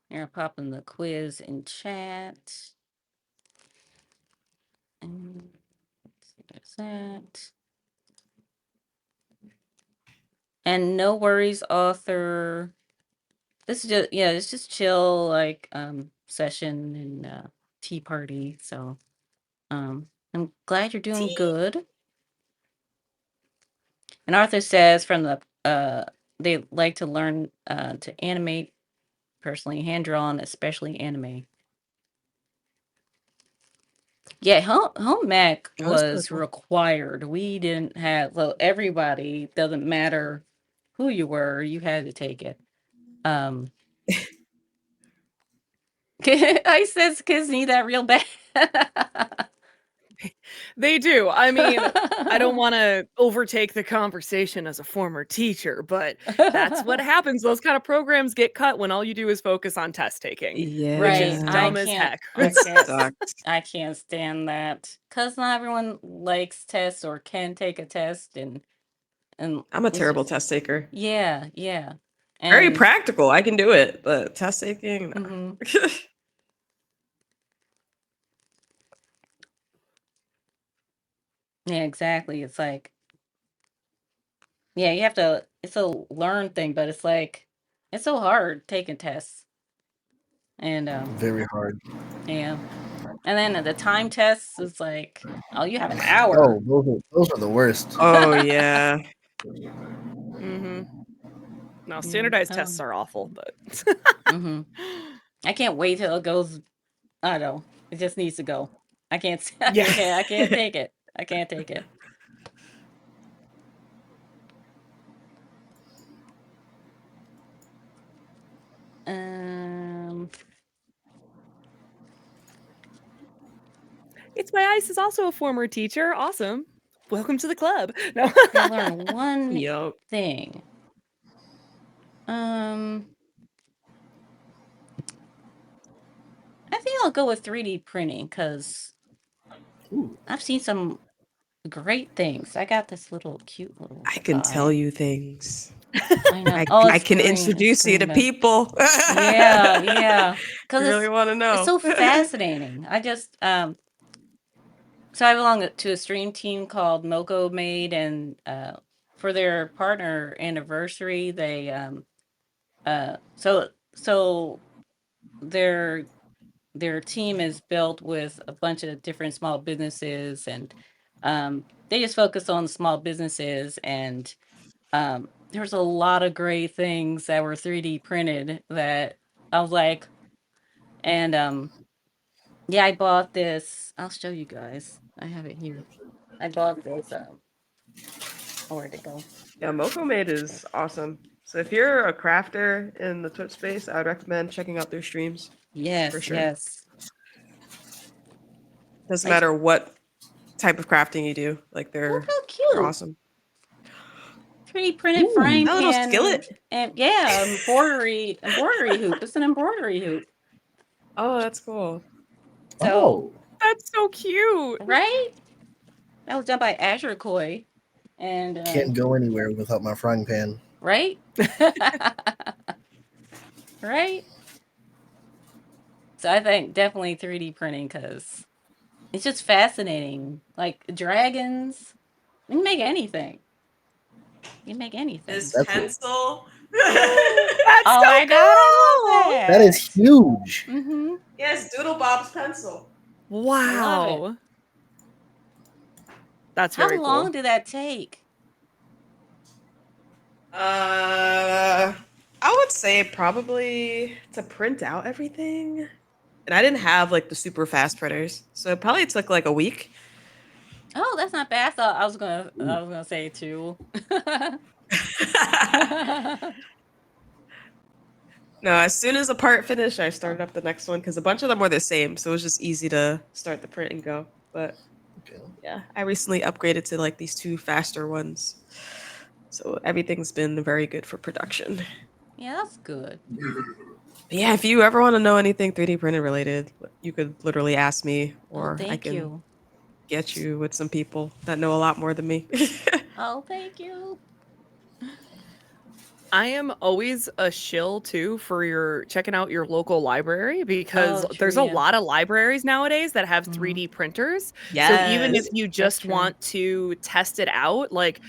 Here, popping the quiz in chat. And there's that. And no worries, author. This is just it's just chill like session and tea party. So I'm glad you're doing Tea. good. And Arthur says from the they like to learn to animate personally, hand drawn, especially anime. Yeah, home ec Oh, that's really was cool. required. We didn't have well everybody doesn't matter who you were, you had to take it. Um I says kids need that real bad. They do. I mean, I don't want to overtake the conversation as a former teacher, but that's what happens. Those kind of programs get cut when all you do is focus on test taking, which is Right. Yeah, dumb as heck. that sucks. I can't stand that. Cause not everyone likes tests or can take a test and I'm a it's terrible just test taker. yeah. Very And practical. I can do it, but test taking, mhm. nah. Yeah, exactly. It's like yeah, you have to it's a learn thing, but it's like it's so hard taking tests. And Very hard. yeah. And then the time tests is like, oh, you have an hour. Oh, those are the worst. Oh yeah. Mm-hmm. Now, Yeah. standardized tests are awful, but Mm-hmm. I can't wait till it goes. I don't know. It just needs to go. I can't. yeah. I can't take it. I can't take it. Um, It's My Ice is also a former teacher. Awesome. Welcome to the club. No. gotta learn one Yup. thing. Um, I think I'll go with 3D printing because Ooh, I've seen some great things. I got this little cute little I can tell guy. you things. I know. I Oh, I it's can green. It's introduce you green, to but people. yeah, You because really want to it's know? so fascinating. I just so I belong to a stream team called Moko Made, and for their partner anniversary, they so their their team is built with a bunch of different small businesses, and they just focus on small businesses, and there's a lot of great things that were 3D printed that I was like, and yeah, I bought this. I'll show you guys. I have it here. I bought this. Oh, where'd it go? Yeah, Moko Made is awesome. So if you're a crafter in the Twitch space, I would recommend checking out their streams for Yes, sure. yes. Doesn't Like, matter what type of crafting you do, like look how they're cute. awesome. 3D printed ooh, frying That little pan skillet. and yeah, embroidery hoop. It's an embroidery hoop. Oh, that's cool. So, oh, That's so cute. right? That was done by Azure Koi. And can't go anywhere without my frying pan. right? Right? So I think definitely 3D printing because it's just fascinating. Like dragons, you can make anything. You can make anything. This That's pencil. That's Oh so my god, I love cool. that is that. huge. Mm-hmm. Yes, Doodle Bob's pencil. I love it. Wow. That's How very cool. long did that take? Uh, I would say probably to print out everything. And I didn't have like the super fast printers. So it probably took like a week. Oh, that's not bad. I thought I Ooh, was gonna say two. No, as soon as the part finished, I started up the next one because a bunch of them were the same. So it was just easy to start the print and go. But okay. yeah, I recently upgraded to like these two faster ones. So everything's been very good for production. Yeah, that's good. But yeah, if you ever want to know anything 3D printed related, you could literally ask me, Oh, or I thank can you. get you with some people that know a lot more than me. Oh, thank you. I am always a shill too for your checking out your local library because Oh, true. there's a Yeah. lot of libraries nowadays that have Hmm. 3D printers. So even if Yes. you That's just true. want to test it out, like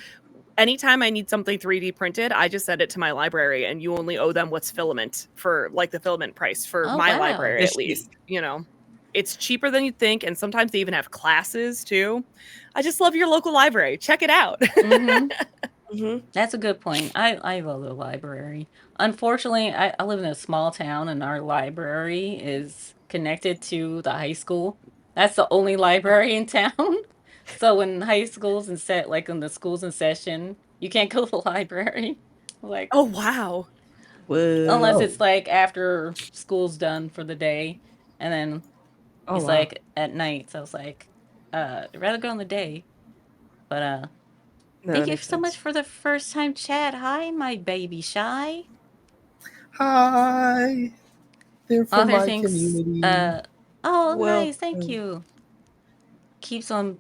anytime I need something 3D printed, I just send it to my library and you only owe them what's filament for like the filament price for Oh, my wow. library The at sheet. least, you know. It's cheaper than you'd think and sometimes they even have classes too. I just love your local library. Check it out. Hmm. Hmm. That's a good point. I love the library. Unfortunately, I live in a small town and our library is connected to the high school. That's the only library in town. So when high schools and set like in the schools in session, you can't go to the library. Like Oh wow. unless Whoa. Oh, it's like after school's done for the day and then Oh it's wow. like at night. So I was like, I'd rather go in the day. But No, thank that you makes so much sense. for the first time chat. Hi, my baby shy. hi. They're from Author my thinks, community. oh, nice, thank Welcome. you. Keeps on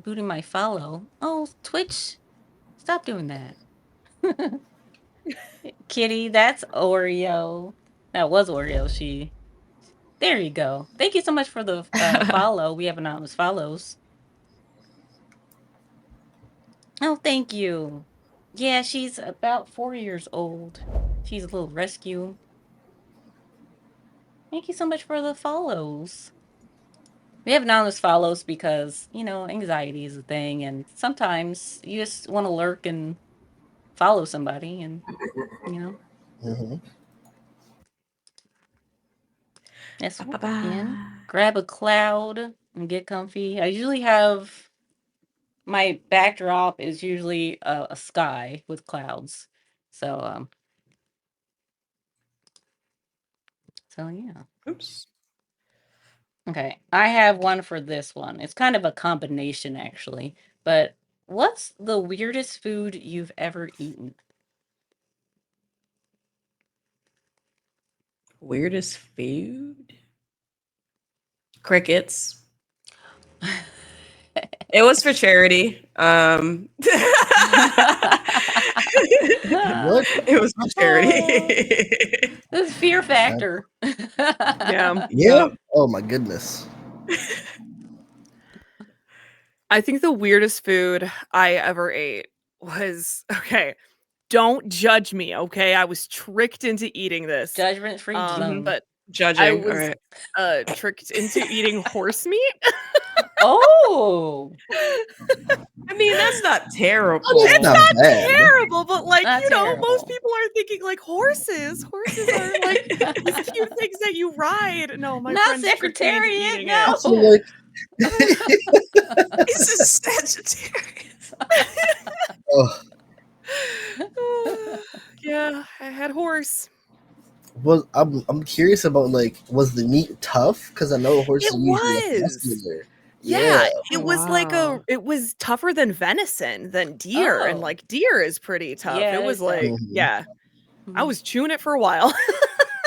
booting my follow. Oh, Twitch, stop doing that. Kitty, that's Oreo. That was Oreo. There you go. Thank you so much for the follow. We have anonymous follows. Oh, thank you. Yeah, she's about 4 years old. She's a little rescue. Thank you so much for the follows. We have anonymous follows because, anxiety is a thing, and sometimes you just want to lurk and follow somebody, and, you know, Hmm. let's Ba, ba, walk ba. in, grab a cloud, and get comfy. I usually have my backdrop is usually a sky with clouds. So, yeah. Oops. Okay, I have one for this one. It's kind of a combination, actually. But what's the weirdest food you've ever eaten? Weirdest food? Crickets. It was for charity. What? It was for charity. This fear Uh, factor. Yeah. yeah. Oh my goodness. I think the weirdest food I ever ate was okay. Don't judge me, okay? I was tricked into eating this. Judgment-free Hmm. zone. But I Judging. All was right. tricked into eating horse meat. Oh, I mean, that's not Oh, that's It's not terrible. not bad. terrible, but like, not most terrible. people are thinking like horses. Horses are like these cute things that you ride. No, my Not friends tricked me into secretariat, eating it. Also, no. like, He's a Sagittarius. oh, Yeah, I had horse. I'm curious about like, was the meat tough? Because I know horses It are usually like was. muscular. Yeah. Yeah, Oh, it was like wow. it was tougher than venison, than deer, and Oh, like deer is pretty tough. yeah, It it was is tough. like, Hmm. yeah, I Mhm. was chewing it for a while.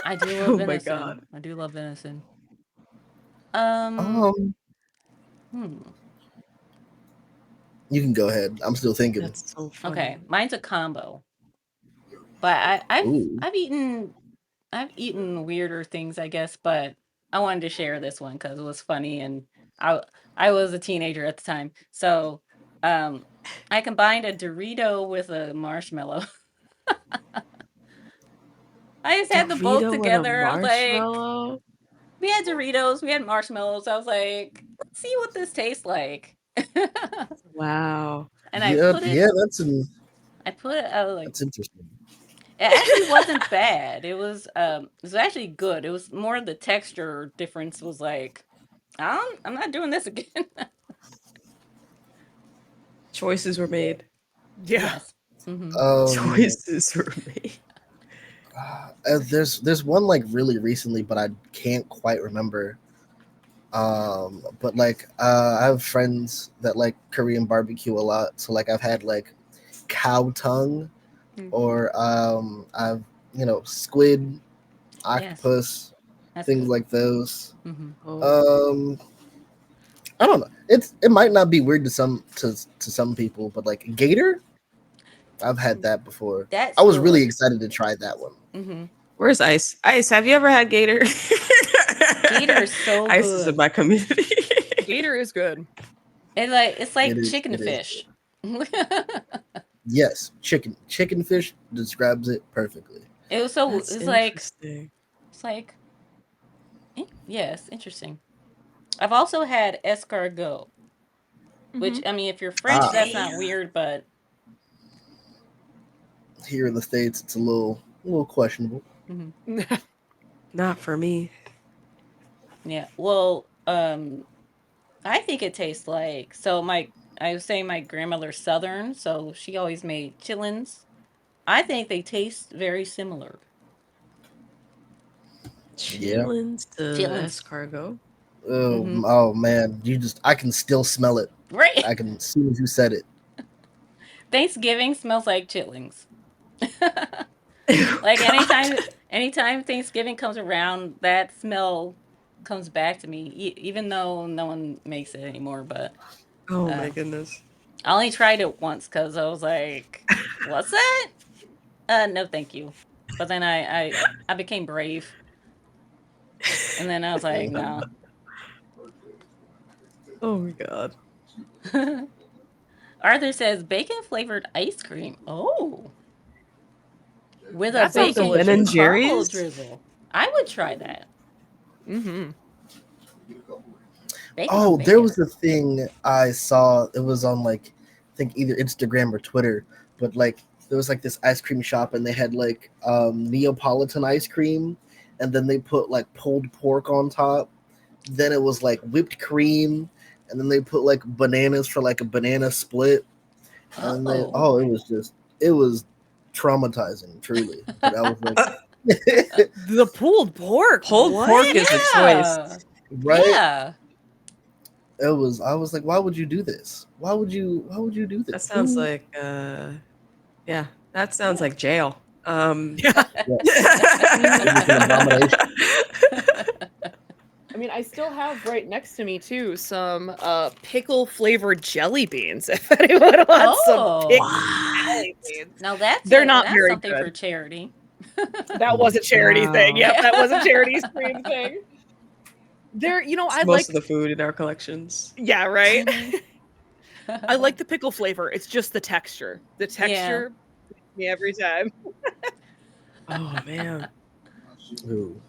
I do love Oh my venison. god. I do love venison. Um, Um, hmm. you can go ahead. I'm still thinking. That's so Okay, funny. mine's a combo. But Ooh. I've eaten weirder things, I guess, but I wanted to share this one because it was funny and I I was a teenager at the time. So um I combined a Dorito with a marshmallow. I just had them both Dorito with a together. I was like, marshmallow? we had Doritos, we had marshmallows. I was like, let's see what this tastes like. Wow. And Yeah. Yeah. I put it, I was like, That's interesting. It actually wasn't bad. It was actually good. It was more the texture difference was like, I'm not doing this again. Choices were made. Yeah. Yes. Hmm. Um, Choices were made. there's one like really recently, but I can't quite remember. But like I have friends that like Korean barbecue a lot, so like I've had like cow tongue Hmm. or I've squid, Yes, octopus, that's things good. like those. Hmm. Oh, Um, I don't know. It might not be weird to some people, but like gator, I've had that before. I That's was really good. excited to try that one. Hmm. where's Ice? Ice, have you ever had gator? Gator is so Ice is in good. my community. Gator is good. It's It like is chicken it is good. fish. Yes, chicken fish describes it perfectly. It was so That's it's like interesting. it's like yes, interesting. I've also had escargot, which Hmm. I mean, if you're French, Ah, that's not Damn. weird, but here in the states, it's a little questionable. mhm. Not for me. Yeah. Well, I think it tastes like so my I was saying my grandmother's southern, so she always made chillins. I think they taste very similar. Yeah. Chillins to Chillins. escargot. Oh, Mm-hmm. oh man, I can still smell it. Right. I can as soon as you said it. Thanksgiving smells like chillings. Oh, Like God. anytime Thanksgiving comes around, that smell comes back to me, even though no one makes it anymore. But Oh my uh, goodness. I only tried it once because I was like, "What's that?" No, thank you. But then I became brave, and then I was like, Mhm. "No." Oh my god. Arthur says bacon flavored ice cream. Oh, with a That sounds Like the bacon Ben and delicious. caramel Jerry's? drizzle. I would try that. Hmm. Bacon on Oh, there was bacon. a thing I saw. It was on like I think either Instagram or Twitter, but like there was like this ice cream shop and they had like Neapolitan ice cream, and then they put like pulled pork on top. Then it was like whipped cream, and then they put like bananas for like a banana split, and then Oh. it was traumatizing, truly. But I was like, The pulled pork. Pulled pork is a What? choice. Yeah. right? Yeah. It was. I was like, why would you do this? Why would you do That this? sounds Who? like yeah, that sounds Yeah. like jail. Yeah. Yes, it was an abomination. I mean, I still have right next to me too some pickle flavored jelly beans. If anyone wants some pickle Oh. What? jelly beans, Now they're not that's very something good. for charity. That was a charity thing. Wow. Yep, Yeah. that was a charity stream thing. It's I most like. of the food in our collections. Yeah, right. Mhm. I like the pickle flavor. It's just the texture. The Yeah. texture me every time. Oh man. Ooh.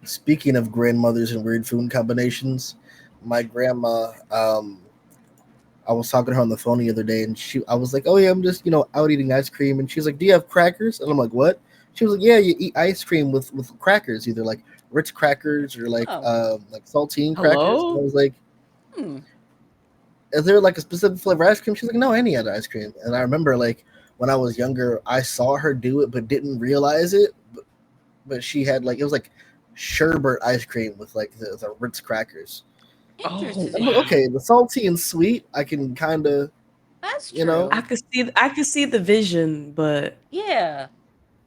Speaking of grandmothers and weird food combinations, my grandma, I was talking to her on the phone the other day, and I was like, "Oh yeah, I'm just out eating ice cream," and she's like, "Do you have crackers?" And I'm like, "What?" She was like, "Yeah, you eat ice cream with crackers, either like Ritz crackers or Oh. like saltine crackers." And I Hello? was like, Hmm. "Is there like a specific flavor ice cream?" She's like, "No, any other ice cream." And I remember like when I was younger, I saw her do it but didn't realize it. But she had like it was like sherbet ice cream with like the Ritz crackers. Oh I'm like, Interesting. wow. okay, the salty and sweet, I can kind of, That's you know, I true. could see the vision, but yeah.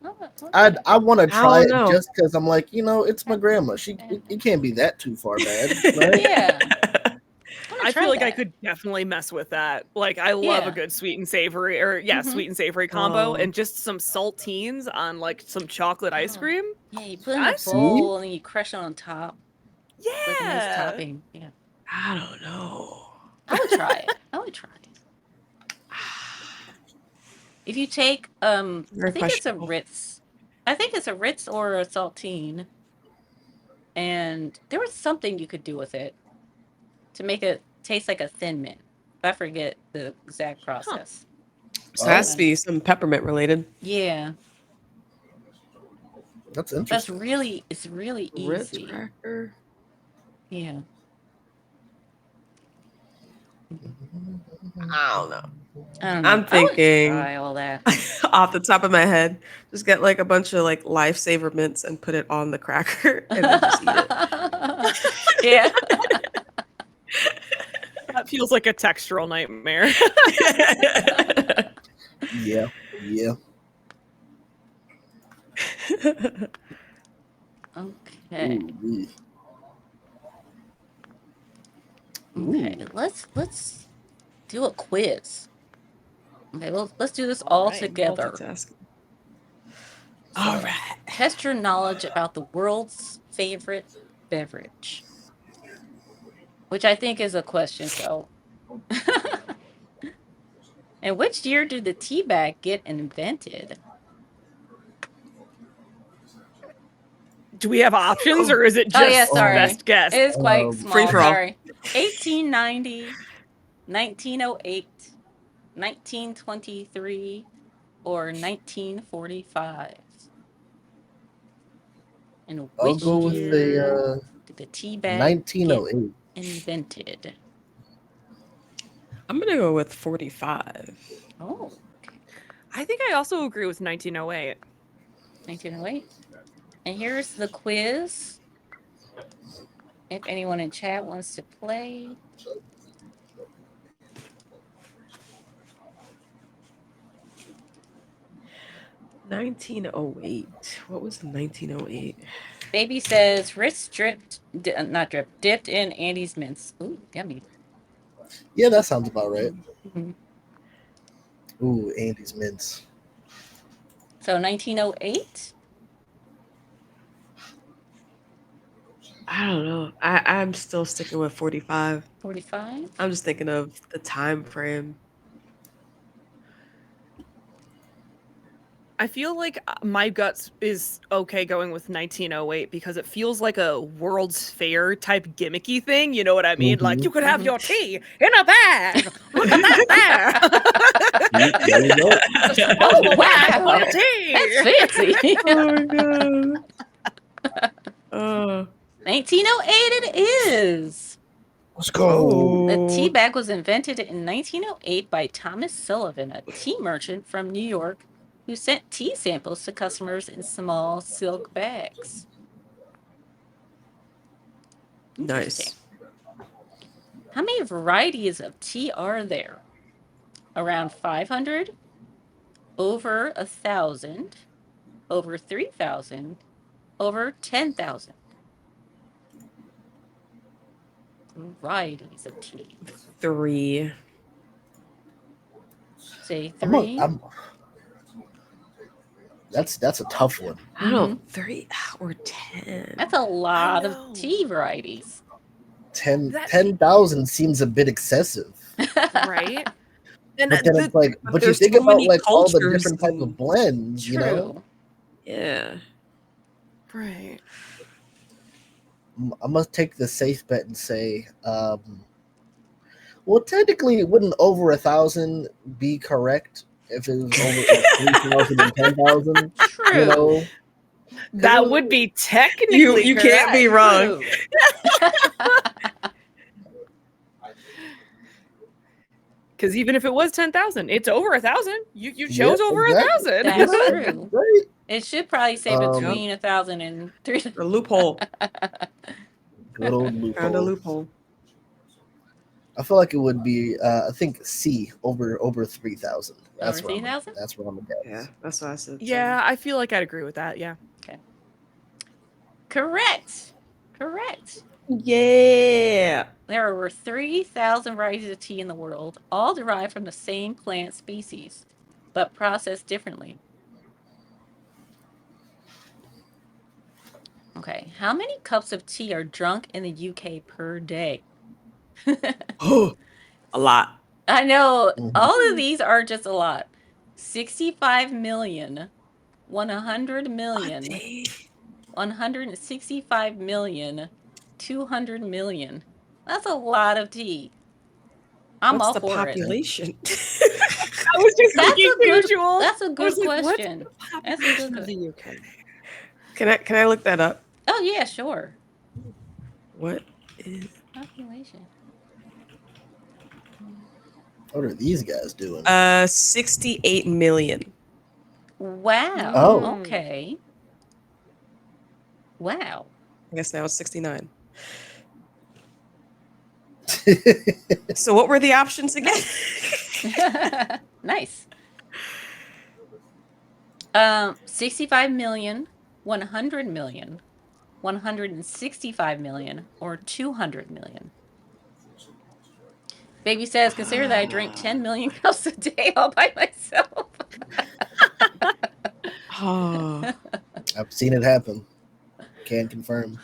Oh, I okay. I want to I try don't it know. just because I'm like, it's my grandma. It can't be that too far bad, right? Yeah. I want I to feel try like I that. could definitely mess with that. Like I love a Yeah. good sweet and savory or yeah, Mm-hmm. sweet and savory combo Oh, and just some saltines on like some chocolate ice Oh. cream. Yeah, you put it in a I'm See, bowl and then you crush it on top. It's like a nice yeah. topping. Yeah. I don't know. I would try it. I would try it. If you take I Very think it's a questionable. Ritz. I think it's a Ritz or a saltine. And there was something you could do with it to make it taste like a thin mint. I forget the exact Huh. process. So it has to oh, But be some peppermint related. yeah. That's That's interesting. really, it's really Ritz easy. cracker. Yeah. I don't know. I don't know. I'm I wouldn't thinking try all that. off the top of my head, just get like a bunch of like lifesaver mints and put it on the cracker and then just eat it. Yeah. That feels like a textural nightmare. Yeah, yeah. Okay. Ooh, wee. Okay. Ooh. Let's do a quiz. Okay, let's do this All all right. together. Multitasking. All So, right. test your knowledge about the world's favorite beverage, which I think is a question. So, in which year did the tea bag get invented? Do we have options Oh, or is it Oh, yeah, just Um, sorry. best guess? It is quite free small. for all. Sorry. 1890, 1908, 1923, or 1945? In I'll which go with a year did the tea bag get 1908. invented? I'm gonna go with 45. Oh, I think I also agree with 1908. 1908. And here's the quiz. If anyone in chat wants to play. 1908. What was 1908? Baby says wrist not dripped, dipped in Andy's mints. Ooh, yummy. Yeah, that sounds about right. Mhm. Ooh, Andy's mints. So 1908. I don't know. I'm still sticking with 45. 45. I'm just thinking of the time frame. I feel like my guts is okay going with 1908 because it feels like a World's Fair type gimmicky thing. You know what I mean? Like, Mm-hmm. you could have Mhm. your tea in a bag. Look at that there. There you go. Oh, Disposable bag wow. for That's tea. fancy. Oh my god. 1908 it is. Let's go. The tea Oh. bag was invented in 1908 by Thomas Sullivan, a tea merchant from New York who sent tea samples to customers in small silk bags. Interesting. Nice. How many varieties of tea are there? Around 500, over 1,000, over 3,000, over 10,000 varieties of tea. 3. Say I'm a, 3. I'm that's a tough one. I Mm-hmm. don't 3 or 10. That's a I lot of know. tea varieties. 10,000 seems a bit excessive. Right? And But then it's like, But but you there's think so about many like all the cultures different type of and blends, you know? True. yeah. right. I'm gonna take the safe bet and say, well, technically, wouldn't over 1,000 be correct if it was over like 3,000 and 10,000? You True. know, That would be You technically you can't be correct. wrong. True. Because even if it was 10,000, it's over 1,000. You yeah, chose over exactly. 1,000. That's Yeah, true. right. It should probably say Um, between 1,000 and 3,000. A loophole. good old Found a loophole. loophole. I feel like it would be. I think C over 3,000. Over That's where 3,000? That's where I'm gonna Yeah, guess. that's what I said. Yeah, I feel like I'd agree with that. Yeah. Okay. Correct. Correct. Yeah. There are over 3,000 varieties of tea in the world, all derived from the same plant species, but processed differently. Okay. How many cups of tea are drunk in the UK per day? A lot. I know Mhm. all of these are just a lot. 65 million, 100 A million, day. 165 million, 200 million. That's a lot of tea. I'm What's all the for it. population? I was just That's thinking a good visual. that's a I was good like, what's question. the That's a population good of the UK? Can I look that up? Oh yeah, sure. What is Population. What are these guys doing? 68 million? Wow. Oh. Okay. Wow. I guess now it's 69. So what were the options again? Nice. 65 million, 100 million, 165 million, or 200 million. Baby says, consider that I drink 10 million cups a day all by myself. Oh. I've seen it happen. Can confirm.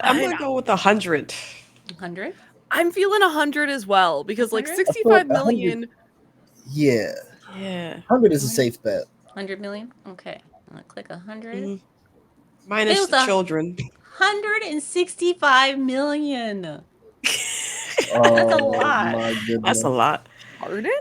I'm gonna go with 100. 100? I'm feeling 100 as well because like 100? I feel like 65 100. million. Yeah, Yeah. 100 is a safe bet. 100 million? Okay. I'm going to click 100. Mhm. It Minus was the a children. 165 million. That's a Oh lot. my That's a goodness. lot. Pardon?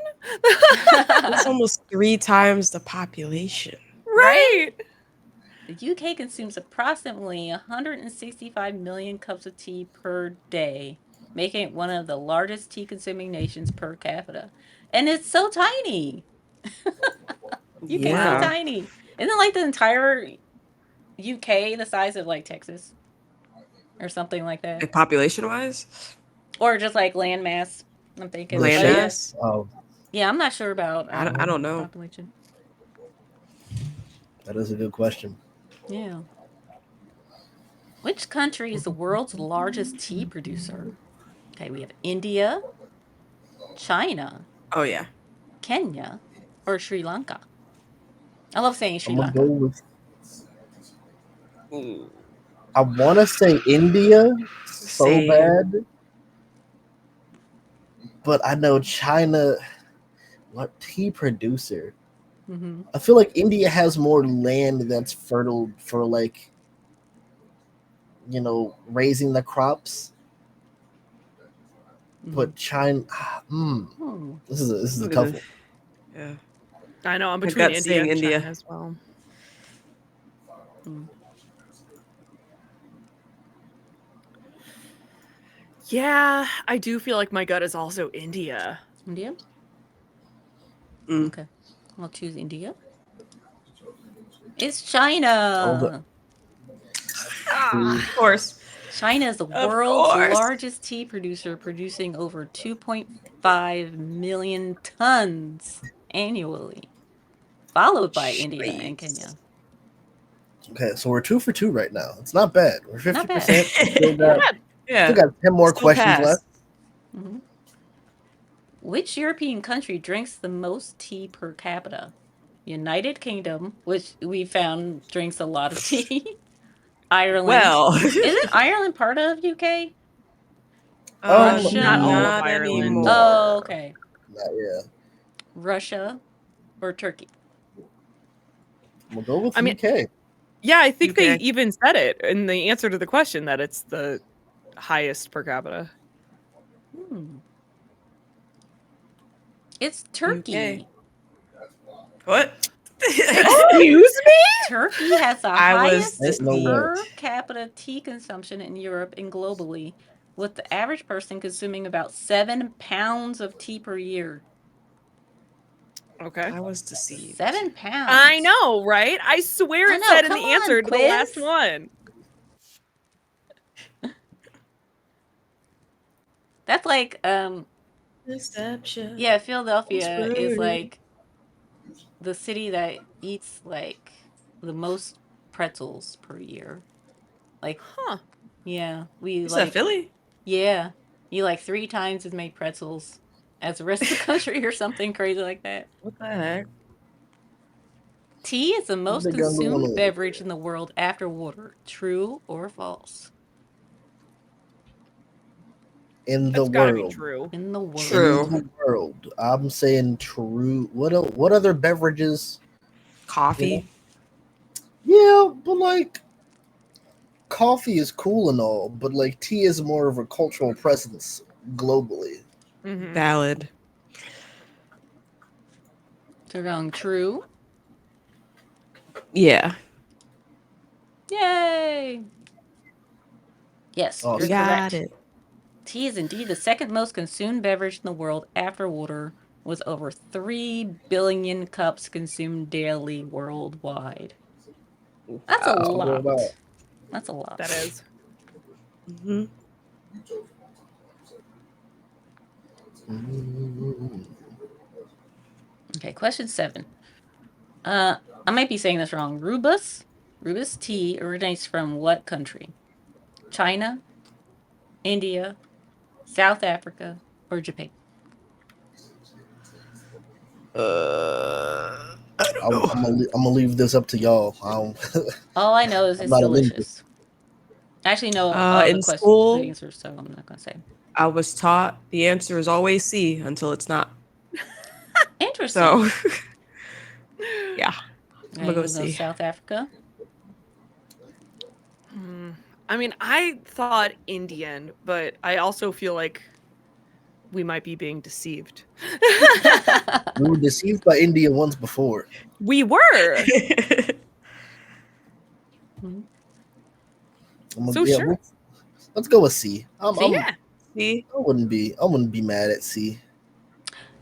That's almost 3 times the population. Right? Right. The UK consumes approximately 165 million cups of tea per day, making it one of the largest tea consuming nations per capita. And it's so tiny. UK is so Yeah. tiny. Isn't like the entire UK the size of like Texas or something like that? Like population wise, Or just like landmass, I'm thinking. The But shape? yeah. landmass. Oh, Yeah, I'm not sure about I don't know. population. that is a good question. Yeah. Which country is the world's largest tea producer? Okay, we have India, China, Oh yeah. Kenya, or Sri Lanka. I love saying I'm Sri gonna go Lanka. with. Ooh, I want to say India so same. bad, but I know China. What tea producer? Mm-hmm. I feel like India has more land that's fertile for like raising the crops, Mm-hmm. but China. Hmm. This is a Look at tough this. one. Yeah. I know. I'm My between gut's India saying and India. China as well. Hmm. Yeah, I do feel like my gut is also India. India? Mm. Okay. I'll choose India. It's Oh, the China. see, Of course. China is the Of world's course. largest tea producer, producing over 2.5 million tons annually, followed by India and Jeez. Kenya. okay, so we're 2 for 2 right now. It's not bad. We're Not bad. 50%. Still Yeah. got still Yeah. got 10 more Still questions left. pass. Hmm. Which European country drinks the most tea per capita? United Kingdom, which we found drinks a lot of tea. Ireland. Well, Isn't Ireland part of UK? Not all Russia. of not Ireland. Oh, anymore. okay. Yeah, Russia or Turkey? we'll go with I mean, UK. yeah, I think they UK. even said it in the answer to the question that it's the highest per capita. Hmm. It's UK. Turkey. What? Excuse me? Turkey has the I was highest Ain't no way. per deceived. capita tea consumption in Europe and globally, with the average person consuming about 7 pounds of tea per year. Okay. I was deceived. 7 pounds. I know, right? I swear I it know. said in Come the on, answer to the last quiz. one. That's like, Deception yeah, is Philadelphia is burning. like the city that eats like the most pretzels per year. Like, Huh. yeah, we You said like, Philly? yeah, you like 3 times as many pretzels as the rest of the country or something crazy like that. What the heck? Tea is the most They got going consumed on beverage in the world after water. True or false? in the That's got to be world. true. In the In world. True. the world, I'm saying true. What other beverages? You know, Coffee. yeah, but like coffee is cool and all, but like tea is more of a cultural presence globally. Mm-hmm. Valid. So wrong. True. Yeah. Yay! Yes, Oh, you're We got correct. it. Tea is indeed the second most consumed beverage in the world after water, with over 3 billion cups consumed daily worldwide. That's a Wow. all about. lot. That's a lot. That is. Hmm. Mm. Okay, question 7. I might be saying this wrong. Rubus tea originates from what country? China, India, South Africa, or Japan? I don't know. I'm gonna leave this up to y'all. I don't, All I know is I'm it's not a linguist. delicious. I actually know all the In questions, the school, answers, so I'm not gonna say. I was taught the answer is always C until it's not. Interesting. So, yeah, I'm Okay, gonna go you know C. South Africa. Hmm. I mean, I thought Indian, but I also feel like we might be being deceived. We were deceived by India once before. We were. So Yeah, sure. let's go with C. See, Yeah. See? I wouldn't be mad at C.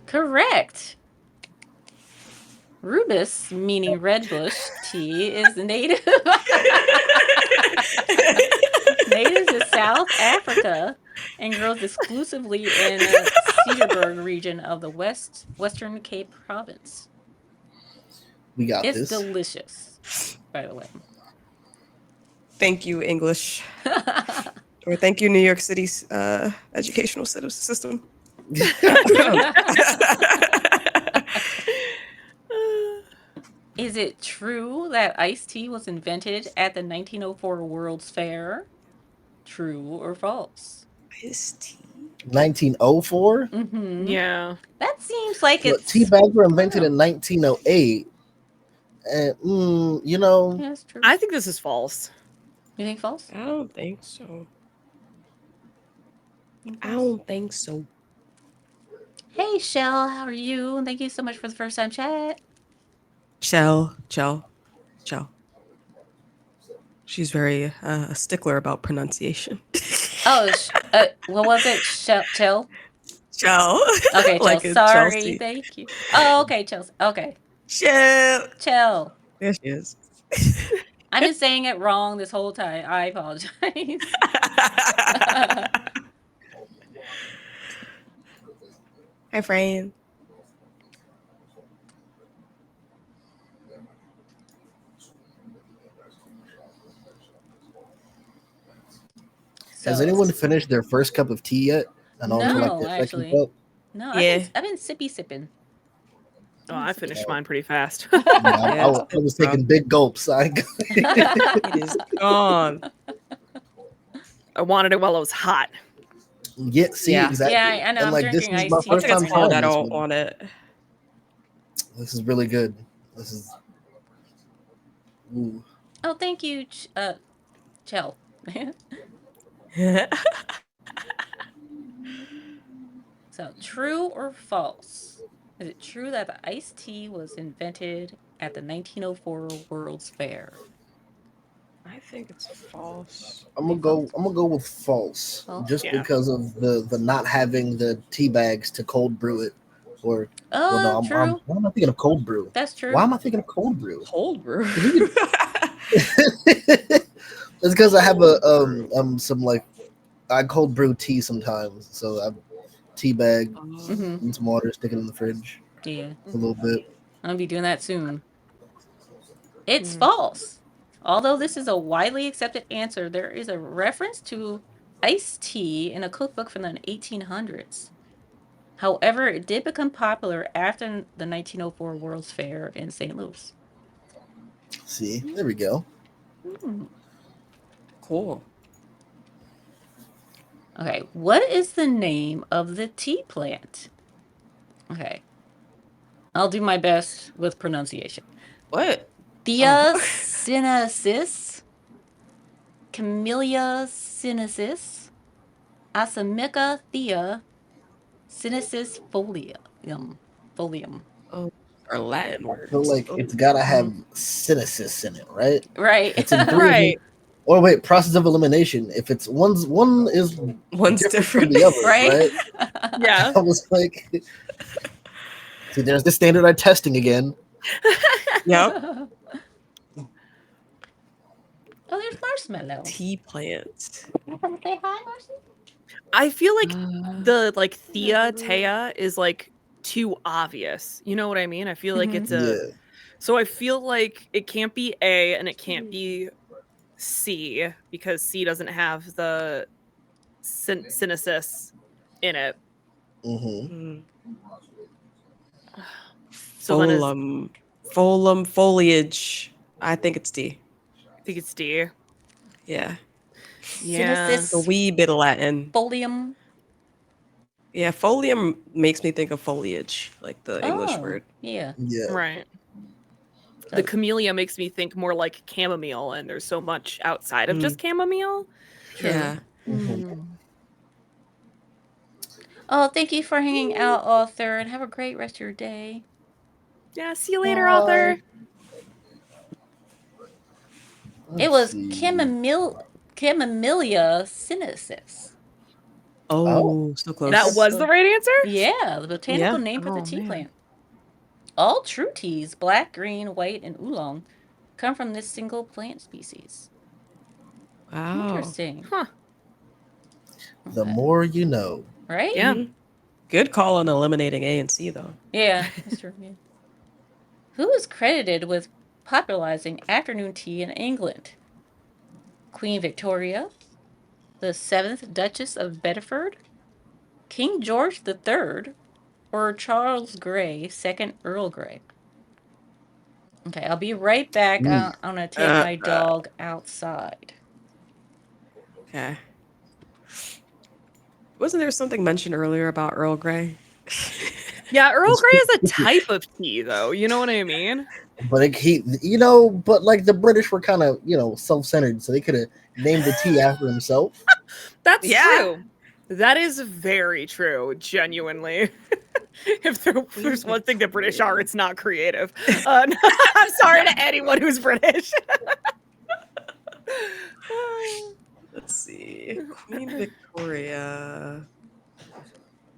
correct. Rubus, meaning red bush tea, is native native to South Africa and grows exclusively in Cedarburg region of the Western Cape province. We got It's this. delicious, by the way. Thank you, English. Or thank you, New York City's educational system. Is it true that iced tea was invented at the 1904 World's Fair? True or false? Iced tea. 1904. Mm-hmm. Yeah. That seems like Look, tea it's. bags were I don't invented know. in 1908, and you know, Yeah, it's true. I think this is false. You think false? I don't think so. You think I false? don't think so. Hey, Shell, how are you? Thank you so much for the first time chat. Chell, Chell, Chell. She's very a stickler about pronunciation. Oh, what was it? Chell? Chell, Okay, Chell. like in Sorry. Chelsea. Thank you. Oh, okay, Chelsea. Okay. Chell. Chell. There she is. I've been saying it wrong this whole time. I apologize. Hi, friend. has So, anyone finished their first cup of tea yet, and on to like no, their second actually. cup? No, Yeah, I've been sippy sipping. Oh, I've been I sippy finished Oh, mine pretty fast. yeah, yeah, it's I been was rough. taking big gulps. It is gone. I wanted it while it was hot. Yeah, see Yeah. Yeah, exactly, I know. and I'm like this drinking is my iced tea Once it first right gets time cold, trying I now. this don't one. want it. This is really good. This is ooh. Oh, thank you, Chell. So, true or false? Is it true that the iced tea was invented at the 1904 World's Fair? I think it's false. Think false? I'm gonna go with false, False? just Yeah. because of the not having the tea bags to cold brew it. Or well, no, I'm True. why am I thinking of cold brew? That's Why true. am I thinking of cold brew? Cold brew. 'Cause you could- it's because I have a Cold brew. some like I cold brew tea sometimes, so I tea bag Mm-hmm. and some water, stick it in the fridge Yeah. a little bit. I'm gonna be doing that soon. It's Mhm. false. Although this is a widely accepted answer, there is a reference to iced tea in a cookbook from the 1800s. However, it did become popular after the 1904 World's Fair in St. Louis. See, there we go. Hmm. Cool. Okay, what is the name of the tea plant? Okay, I'll do my best with pronunciation. What? Oh. Thea sinensis, Camellia sinensis, Asamica thea, sinensis folium. Folium. Oh. Are Latin I feel words. like Oh. it's gotta have synesis in it, right? Right. If it's in three of them, Right. or wait, process of elimination. If it's one is One's different from different. the other, Right. right? Yeah. I was like, see, there's the standardized testing again. Yep. Oh, there's Marshmallow. Tea plants. You want to say hi, Marshmallow? I feel like Uh, the like Thea Taya is like too obvious. You know what I mean? I feel like Mhm. it's a Yeah. so I feel like it can't be A and it can't be C because C doesn't have the synesis in it. Mm-hmm. hmm. So then is Foliage. I think it's D. I think it's D. Yeah. Yeah. A Synesis wee bit of Latin. folium. Yeah, folium makes me think of foliage, like the English Oh, word. yeah. Yeah. Right. The So, camellia makes me think more like chamomile, and there's so much outside of just chamomile. true. Yeah. Mm-hmm. Oh, thank you for hanging out, author, and have a great rest of your day. Yeah, see you later, author. It Let's was see. Camellia sinensis. Oh, Oh, so That close. was the right answer? Yeah, the botanical Yeah. name for the Oh tea man. plant. All true teas, black, green, white, and oolong, come from this single plant species. Wow. Interesting. Huh. the Okay. more you know. Right? Yeah. Good call on eliminating A and C though. Yeah, that's true. Yeah. Who is credited with popularizing afternoon tea in England? Queen Victoria, the seventh Duchess of Bedford, King George III, or Charles Grey, second Earl Grey? Okay, I'll be right back. Mm. I'm gonna take Uh, my uh, dog outside. okay. Wasn't there something mentioned earlier about Earl Grey? Yeah, Earl Grey is a type of tea, though. You know what I mean? But but like the British were kind of, self-centered, so they could have named the tea after himself. That's Yeah. true. That is very true, genuinely. If there's one thing the British are, it's not creative. I'm sorry to anyone who's British. Let's see. Queen Victoria.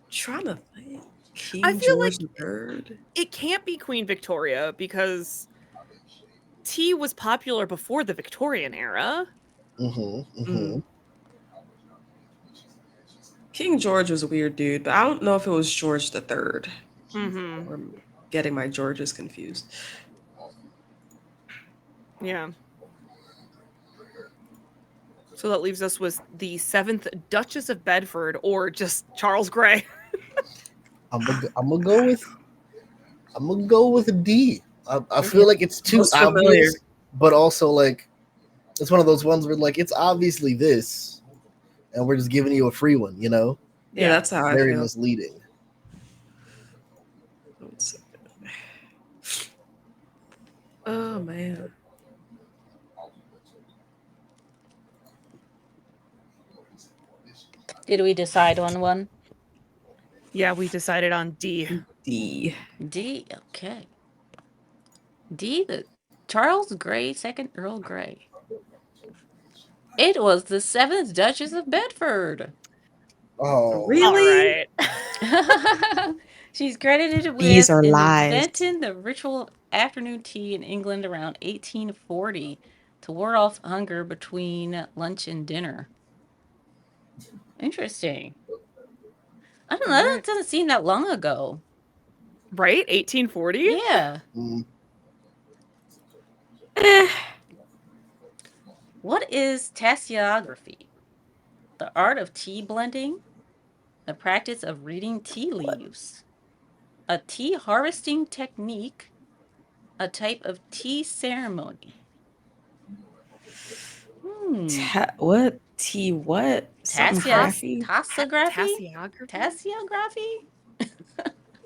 Trying to think. I King feel George like III. it can't be Queen Victoria because tea was popular before the Victorian era. Mm-hmm. Mm-hmm. Mm. King George was a weird dude, but I don't know if it was George III. Mm-hmm. Or I'm getting my Georges confused. Yeah. So that leaves us with the seventh Duchess of Bedford, or just Charles Grey. I'm gonna go with a D. I feel like it's too Most familiar. obvious, but also like it's one of those ones where like it's obviously this, and we're just giving you a free one. Yeah, that's how I Very feel. misleading. One second. Oh man. Did we decide on one? Yeah, we decided on D. D. D. Okay. D. The Charles Grey, second Earl Grey. It was the seventh Duchess of Bedford. Oh, All Really? right. She's credited These with are lies. inventing the ritual afternoon tea in England around 1840 to ward off hunger between lunch and dinner. Interesting. I don't know. All That right. doesn't seem that long ago. Right? 1840? Yeah. mm, Eh. What is tasseography? The art of tea blending, the practice of reading tea leaves, a tea harvesting technique, a type of tea ceremony. Hmm. What? T what? Something graphy? Tassography? Tasseography? Tassiography?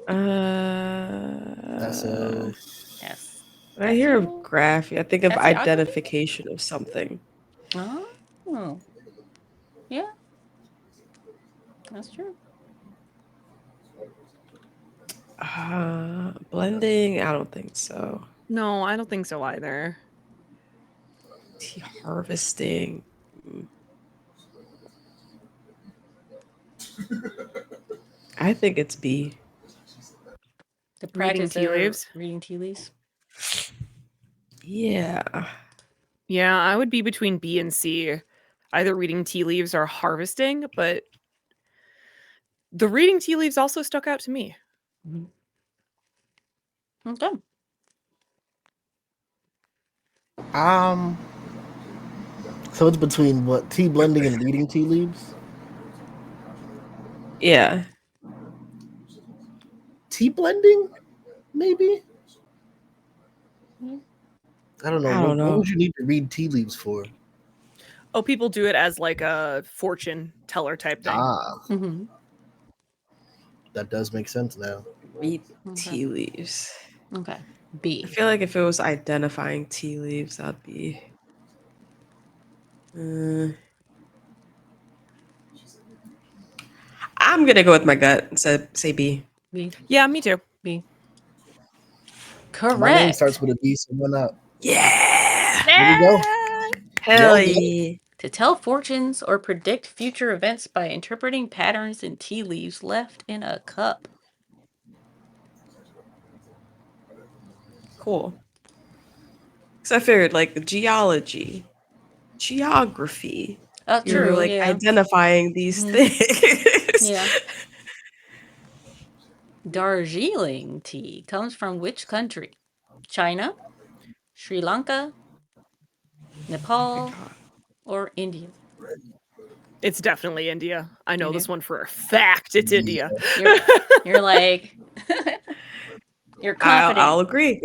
that's Uh, a Yes. when I hear of Tassio? graphy, I think of Tassiography? identification of something. Oh. Yeah, that's true. Blending? I don't think so. No, I don't think so either. Tea harvesting. I think it's B. The Reading practice tea of leaves. reading tea leaves. Yeah. Yeah, I would be between B and C, either reading tea leaves or harvesting, but the reading tea leaves also stuck out to me. Mhm. Okay. Um, so it's between what, tea blending and reading tea leaves? Yeah. Tea blending, maybe. Mhm. I don't know. I don't What know. would you need to read tea leaves for? Oh, people do it as like a fortune teller type thing. Ah, Mhm. that does make sense now. Read Okay. tea leaves. Okay. I B. feel like if it was identifying tea leaves, that'd be. Uh, I'm gonna go with my gut and say B. B. Yeah, me too. B. My name Correct. starts with a B, so why not? Yeah. Here we go. Yeah. We Hell all get it. yeah. To tell fortunes or predict future events by interpreting patterns in tea leaves left in a cup. Cool. So I figured like geology, geography. Oh, You're true. like Yeah. identifying these Hmm. things. Yeah. Darjeeling tea comes from which country? China, Sri Lanka, Oh my Nepal, god. or India? It's definitely India. I know India. this one for a fact. It's Yeah. India. You're like you're I'll confident. agree.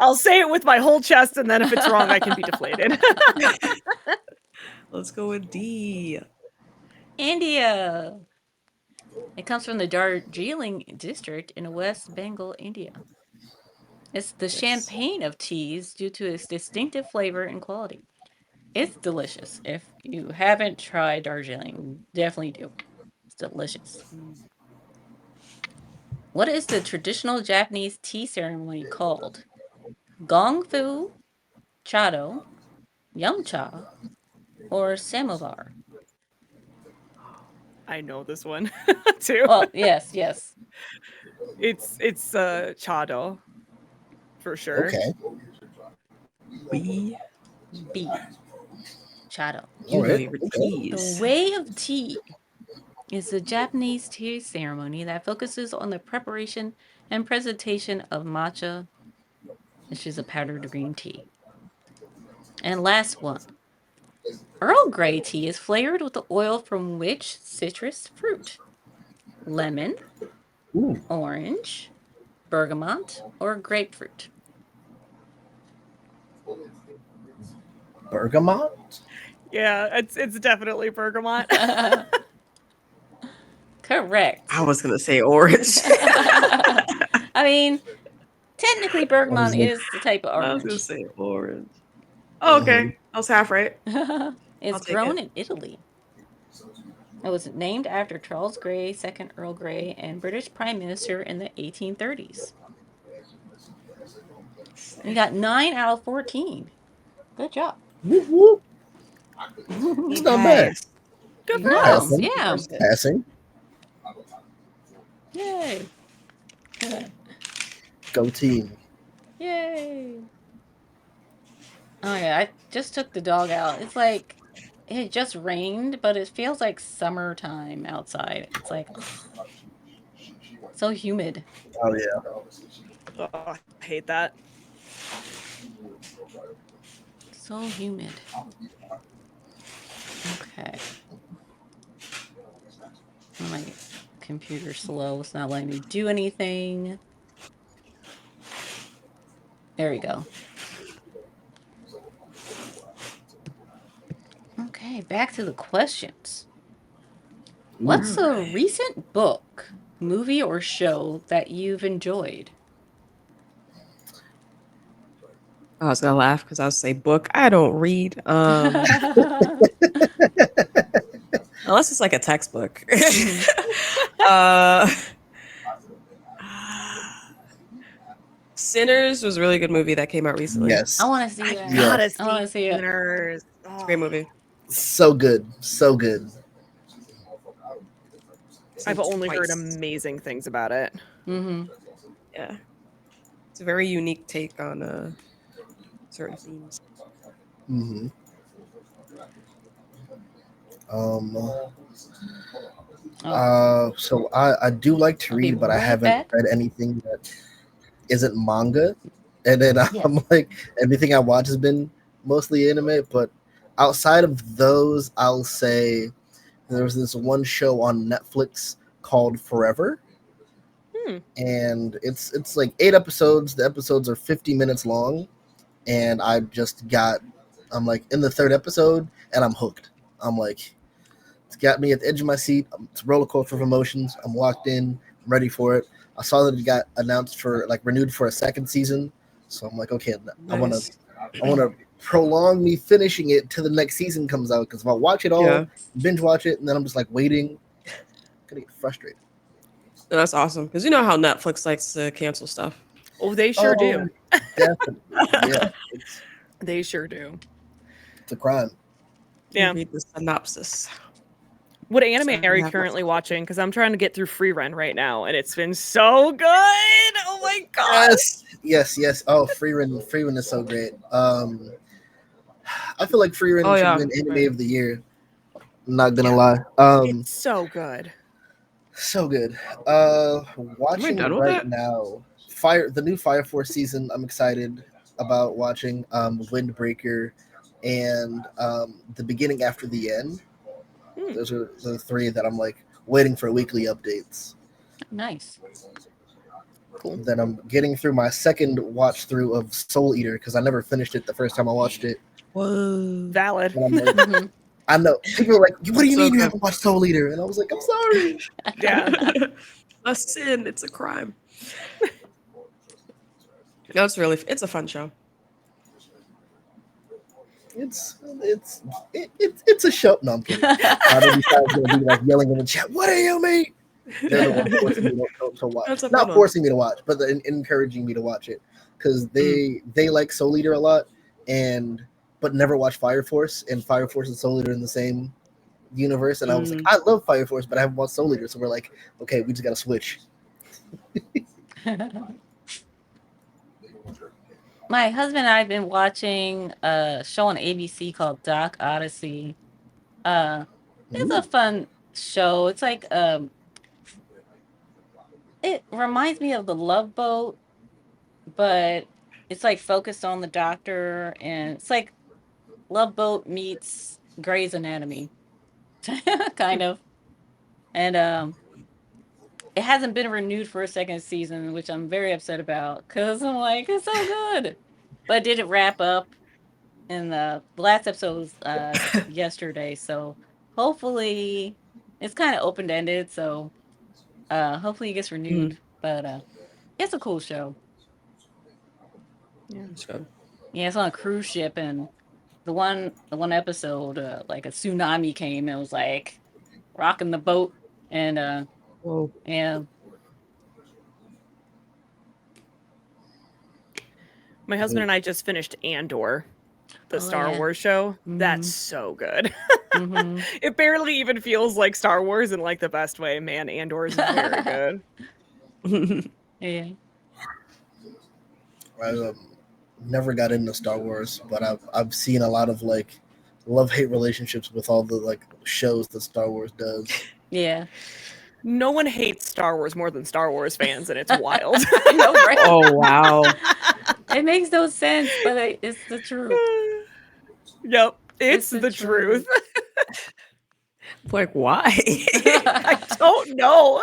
I'll say it with my whole chest, and then if it's wrong, I can be deflated. Let's go with D. India. It comes from the Darjeeling district in West Bengal, India. It's the Nice. champagne of teas due to its distinctive flavor and quality. It's delicious. If you haven't tried Darjeeling, definitely do. It's delicious. What is the traditional Japanese tea ceremony called? Gong fu, chado, yum cha, or samovar? I know this one too. Well, yes, yes. It's chado for sure. Okay. B. B. Chado. You All know right. your Okay. The T's. way of tea is a Japanese tea ceremony that focuses on the preparation and presentation of matcha, which is a powdered green tea. And last one. Earl Grey tea is flavored with the oil from which citrus fruit? Lemon, Ooh, orange, bergamot, or grapefruit? bergamot. Yeah, it's definitely bergamot. I Correct. was gonna say orange. I mean, technically, I was bergamot like, is the type of I was gonna orange. say orange. Oh, mhm. okay. I was half right. It's I'll take grown it. in Italy. It was named after Charles Grey, second Earl Grey, and British Prime Minister in the 1830s. You got 9 out of 14. Good job. Whoop, whoop. We It's not bad. passed. Good We for No, us. passed Passing. yeah. 50%. Passing. Yay. Go team. Yay. Oh yeah, I just took the dog out. It's like it just rained, but it feels like summertime outside. It's like so humid. Oh yeah. Oh, I hate that. So humid. Okay. My computer's slow. It's not letting me do anything. There we go. Okay, back to the questions. Ooh. What's All a right. recent book, movie, or show that you've enjoyed? I was gonna laugh because I was say book. I don't read. Unless it's like a textbook. Mhm. uh, Sinners was a really good movie that came out recently. Yes. I want to see I that. gotta Yes. I want see to see it. Sinners. It's a great movie. So good. So good. Seen I've it only heard twice. amazing things about it. Mm-hmm. Yeah, it's a very unique take on certain themes. Hmm. Um, Oh, so I do like to I'll be read, but I right haven't back. read anything that isn't manga. And then I'm Yes. like, everything I watch has been mostly anime. But outside of those, I'll say there was this one show on Netflix called Forever, Hmm. and it's like 8 episodes. The episodes are 50 minutes long, and I'm like in the third episode, and I'm hooked. I'm like, it's got me at the edge of my seat. It's a roller coaster of emotions. I'm locked in. I'm ready for it. I saw that it got announced for like renewed for a second season, so I'm like, okay, I want to Nice. I want to prolong me finishing it till the next season comes out. Because if I watch it all, Yeah, binge watch it, and then I'm just like waiting, I'm gonna get frustrated. that's awesome because you know how Netflix likes to cancel stuff. Oh, they sure Oh, do. definitely, yeah. It's They sure do. it's a crime. Let me Yeah. read the synopsis. What anime So are we you have like, currently watching? Because I'm trying to get through Free Run right now, and it's been so good. Oh my god. Yes, yes, yes. Oh, Free Run is so great. I feel like Free oh Run should yeah, win Anime right. of the Year. I'm not gonna Yeah. lie. It's so good. So good. Am I Watching done with right that? now, the new Fire Force season. I'm excited about watching. Windbreaker, and the beginning after the end. Hmm. Those are the three that I'm like waiting for weekly updates. Nice. Cool. Then I'm getting through my second watch through of Soul Eater because I never finished it the first time I watched it. Whoa, Valid. And I'm like, Mm-hmm. I know people are like, "What do you so mean you good. haven't watched Soul Eater?" And I was like, "I'm sorry." Yeah. A sin. It's a crime. That's really. It's a fun show. It's a show. No, I'm kidding. Maybe Kyle's gonna be like yelling in the chat. What do you mean? They're the ones forcing me to watch. That's a fun Not one. forcing me to watch, but encouraging me to watch it because Mm. they like Soul Eater a lot and but never watch Fire Force, and Fire Force and Soul Eater in the same universe. And I was like, Mm. I love Fire Force, but I haven't watched Soul Eater, so we're like, okay, we just gotta switch. My husband and I have been watching a show on ABC called Doc Odyssey. Uh, it's a Ooh. fun show. It's like it reminds me of The Love Boat, but it's like focused on the doctor, and it's like Love Boat meets Grey's Anatomy, kind of. And it hasn't been renewed for a second season, which I'm very upset about because I'm like, it's so good. But did it wrap up? And the last episode was yesterday, so hopefully it's kind of open ended. So hopefully it gets Mm. renewed. But it's a cool show. Yeah. That's good. Yeah, it's on a cruise ship, and the one episode, like a tsunami came and was like rocking the boat, and Whoa. yeah, My husband and I just finished Andor, the oh Star yeah, Wars show. That's mm-hmm, so good. mm-hmm, It barely even feels like Star Wars in like the best way. Man, Andor is very good. yeah. I never got into Star Wars, but I've seen a lot of like love hate relationships with all the like shows that Star Wars does. Yeah. No one hates Star Wars more than Star Wars fans, and it's wild. I know, right? Oh wow. It makes no sense, but it's the truth. Yep, It's it's the the truth. truth. Like why? I don't know.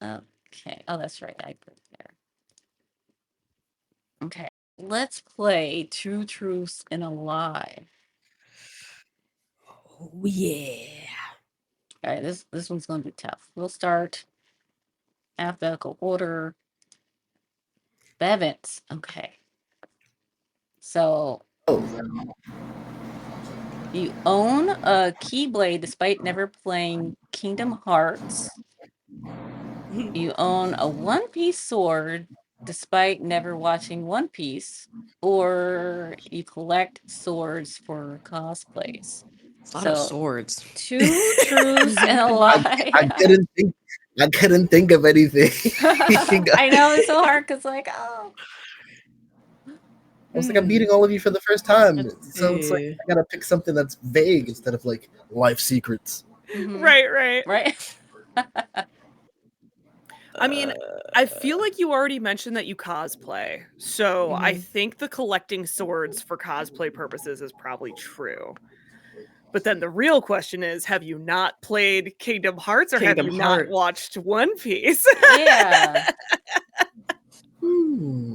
Okay. Oh, that's right. I put it there. Okay. Let's play Two Truths and a Lie. Oh yeah. All right, this one's gonna be tough. We'll start alphabetical order. Bevins. Okay. So Oh, You own a Keyblade despite never playing Kingdom Hearts. You own a One Piece sword despite never watching One Piece. Or you collect swords for cosplays. It's a lot of So swords. 2 truths and a I, I lie. couldn't think. I couldn't think of anything. I know it's so hard because, like, oh, I was like, I'm beating all of you for the first time, Let's so it's like see. I gotta pick something that's vague instead of like life secrets. Right, right. right. I mean, I feel like you already mentioned that you cosplay. So I Mhm. think the collecting swords for cosplay purposes is probably true. But then the real question is, have you not played Kingdom Hearts or have Kingdom you not Hearts. watched One Piece? Yeah.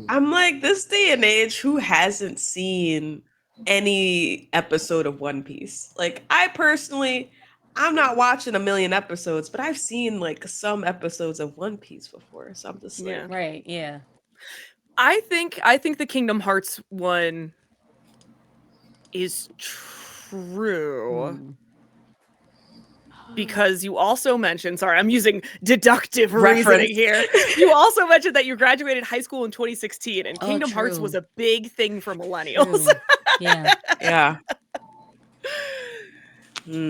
I'm like, this day and age, who hasn't seen any episode of One Piece? Like, I personally, I'm not watching a million episodes, but I've seen like some episodes of One Piece before. So I'm just Yeah. like, Right. Yeah. I think the Kingdom Hearts one is true. Hmm. Because you also mentioned, sorry, I'm using deductive reference. reasoning here. You also mentioned that you graduated high school in 2016 and Oh, Kingdom Hearts was true. a big thing for millennials. True. Yeah. Yeah.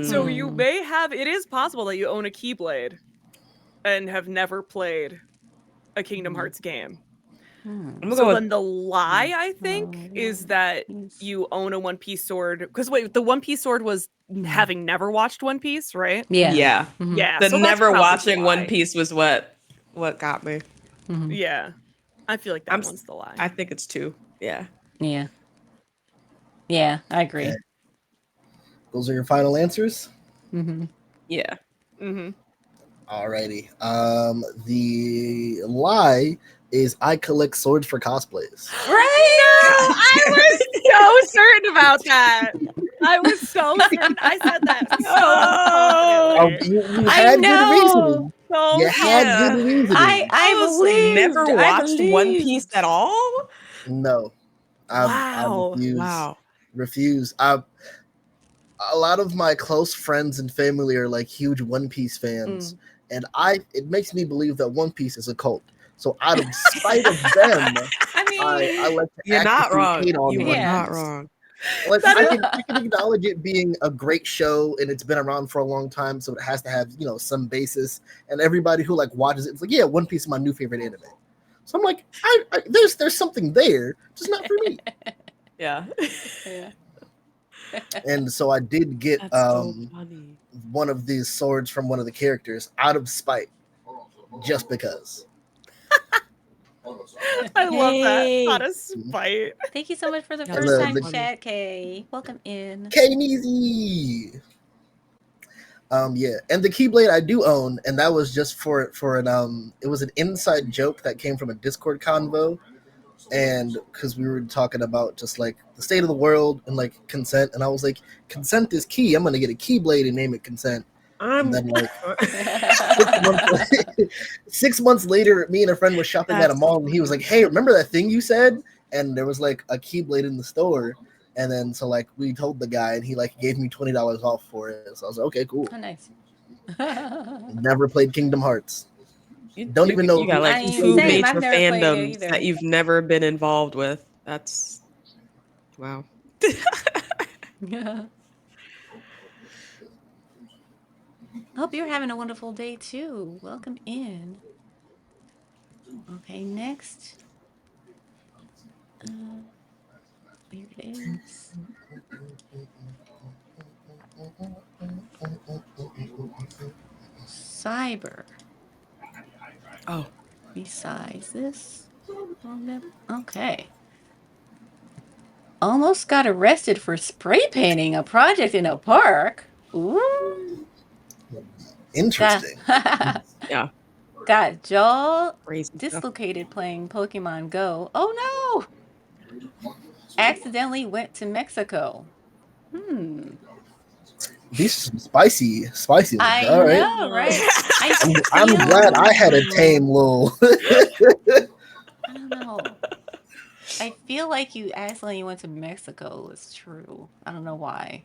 So you Hmm. may have, it is possible that you own a Keyblade and have never played a Kingdom Hmm. Hearts game. Hmm. I'm gonna So go with then the lie, I think, is that you own a One Piece sword. Because wait, the One Piece sword was having never watched One Piece, right? Yeah. yeah. Mhm. Yeah, The so that's never probably the watching One lie. Piece was what got me. Mhm. Yeah, I feel like I'm that one's the lie. I think it's 2. Yeah. Yeah. Yeah. I Okay, agree. those are your final answers. Mhm. Yeah. Mm-hmm. Alrighty. The lie is I collect swords for cosplays. Right. I was so certain about that. I was so certain. I said that so Oh, confidently. You I had good know. reasoning. You So had good yeah. reasoning. I I was like, never believed. I watched One Piece believed. at all. No, I wow. refuse. Wow. Refuse. A lot of my close friends and family are like huge One Piece fans, and it makes me believe that One Piece is a cult. So out of spite of them, I I mean, like to You're not actively wrong. hate on You are One yeah. not Piece. wrong. Like That is I can acknowledge it being a great show and it's been around for a long time, so it has to have some basis. And everybody who like watches it's like, yeah, One Piece is my new favorite anime. So I'm like, there's something there, just not for me. Yeah. Yeah. And so I did get That's so funny. one of these swords from one of the characters out of spite, just because. I love that. Out Hey. of spite. Thank you so much for the That's first so time The funny. chat, Kay. Welcome in. K-Neezy. Yeah, and the Keyblade I do own, and that was just for an it was an inside joke that came from a Discord convo, and because we were talking about just like the state of the world and like consent, and I was like, consent is key. I'm gonna get a Keyblade and name it consent, and I'm then like 6 months 6 months later, me and a friend was shopping at a That's so mall, and he was funny. like, "Hey, remember that thing you said?" And there was like a Keyblade in the store, and then so like we told the guy, and he like gave me $20 off for it. So I was like, "Okay, cool." Oh, nice. Never played Kingdom Hearts. You, Don't you even know you got who I like mean, two same. plays I've major never played it fandoms that either. you've never been involved with. That's wow. I hope you're having a wonderful day too. Welcome in. Okay, next. Here it is. Cyber. Oh. Besides this. Okay. Almost got arrested for spray painting a project in a park. Ooh. Got, Interesting. Yeah. got jaw Crazy stuff. dislocated playing Pokemon Go. Oh no! Accidentally went to Mexico. These are some spicy ones. I All right. know, right? I I'm glad I had a feel. tame little. I don't know. I feel like you accidentally went to Mexico. It's true. I don't know why.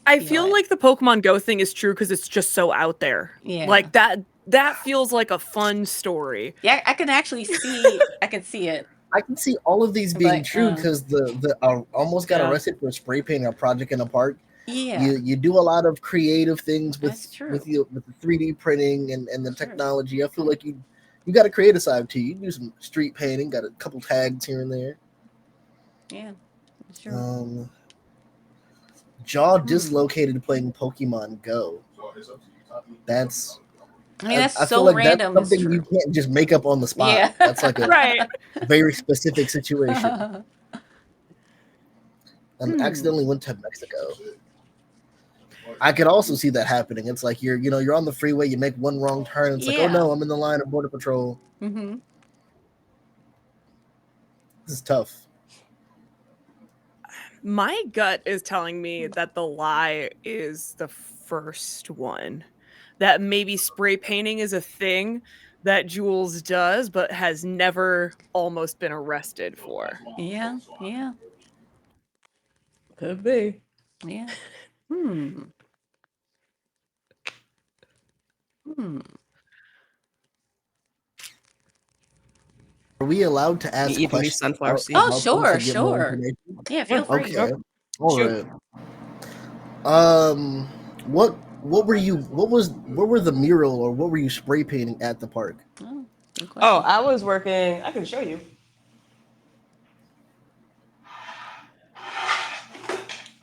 I feel like the Pokemon Go thing is true because it's just so out there. Yeah. Like that feels like a fun story. Yeah, I can actually see. I can see it. I can see all of these being But, true because the almost got Yeah. arrested for spray painting a project in a park. Yeah, You do a lot of creative things that's true. with the 3D printing and the True. technology. I feel like you got a creative side too. You do some street painting, got a couple tags here and there. Yeah, that's true. Jaw dislocated playing Pokemon Go. That's I mean, that's I feel so like that's random. It's something you true. can't just make up on the spot. Yeah. That's like a Right. very specific situation. And accidentally went to Mexico. I could also see that happening. It's like you're on the freeway, you make one wrong turn, and it's like, oh no, I'm in the line of border patrol. Mm-hmm. This is tough. My gut is telling me that the lie is the first one. That maybe spray painting is a thing that Jules does, but has never almost been arrested for. Yeah, yeah, Could be. yeah. Hmm. Hmm. Are we allowed to ask Eating these questions sunflower seeds. Oh, about this sure, to get more sure. information? Yeah, feel Yeah, free. Okay. All Shoot. right. What were the mural or what were you spray painting at the park? Oh, good question. Oh, I was working. I can show you.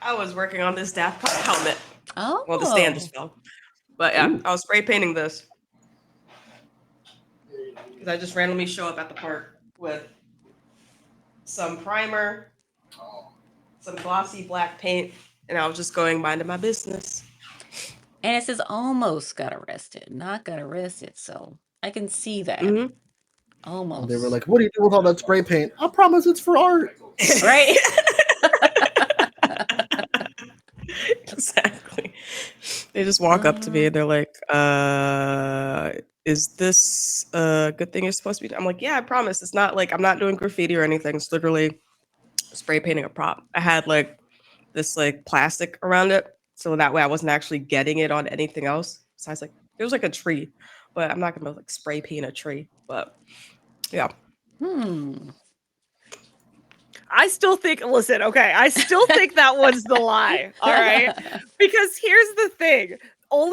I was working on this Daft Punk helmet. Oh. Well, the stand just fell. But yeah, I was spray painting this. Because I just randomly show up at the park with some primer, some glossy black paint, and I was just going minding my business. And it says almost got arrested, not got arrested. So I can see that. Mm-hmm. Almost. They were like, what do you do with all that spray paint? I promise it's for art. Right. Exactly. They just walk up to me and they're like, is this a good thing you're supposed to be doing? I'm like, yeah, I promise. It's not like I'm not doing graffiti or anything. It's literally spray painting a prop. I had like this like plastic around it. So that way I wasn't actually getting it on anything else. Besides like it was like a tree, but I'm not gonna like spray paint a tree. But yeah. I still think, listen, okay, I still think that one's the lie. All right. Because here's the thing.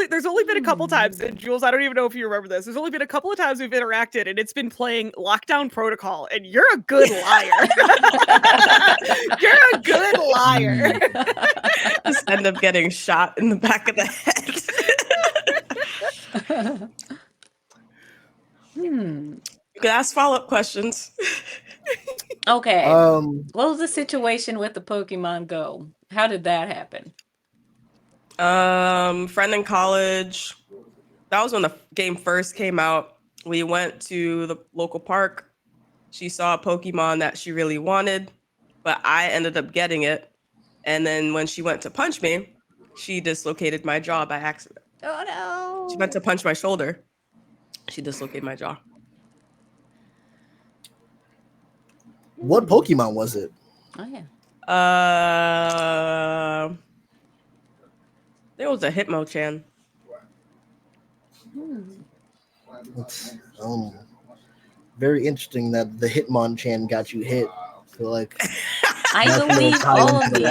There's only been a couple times, and Jules, I don't even know if you remember this. There's only been a couple of times we've interacted, and it's been playing Lockdown Protocol, and you're a good liar. You're a good liar. Just end up getting shot in the back of the head. You can ask follow-up questions. Okay. What was the situation with the Pokemon Go? How did that happen? Friend in college. That was when the game first came out. We went to the local park. She saw a Pokemon that she really wanted, but I ended up getting it. And then when she went to punch me, she dislocated my jaw by accident. Oh no. She went to punch my shoulder. She dislocated my jaw. What Pokemon was it? Oh yeah. There was a Hitmonchan. It's very interesting that the Hitmonchan got you hit. I feel like I believe all of these.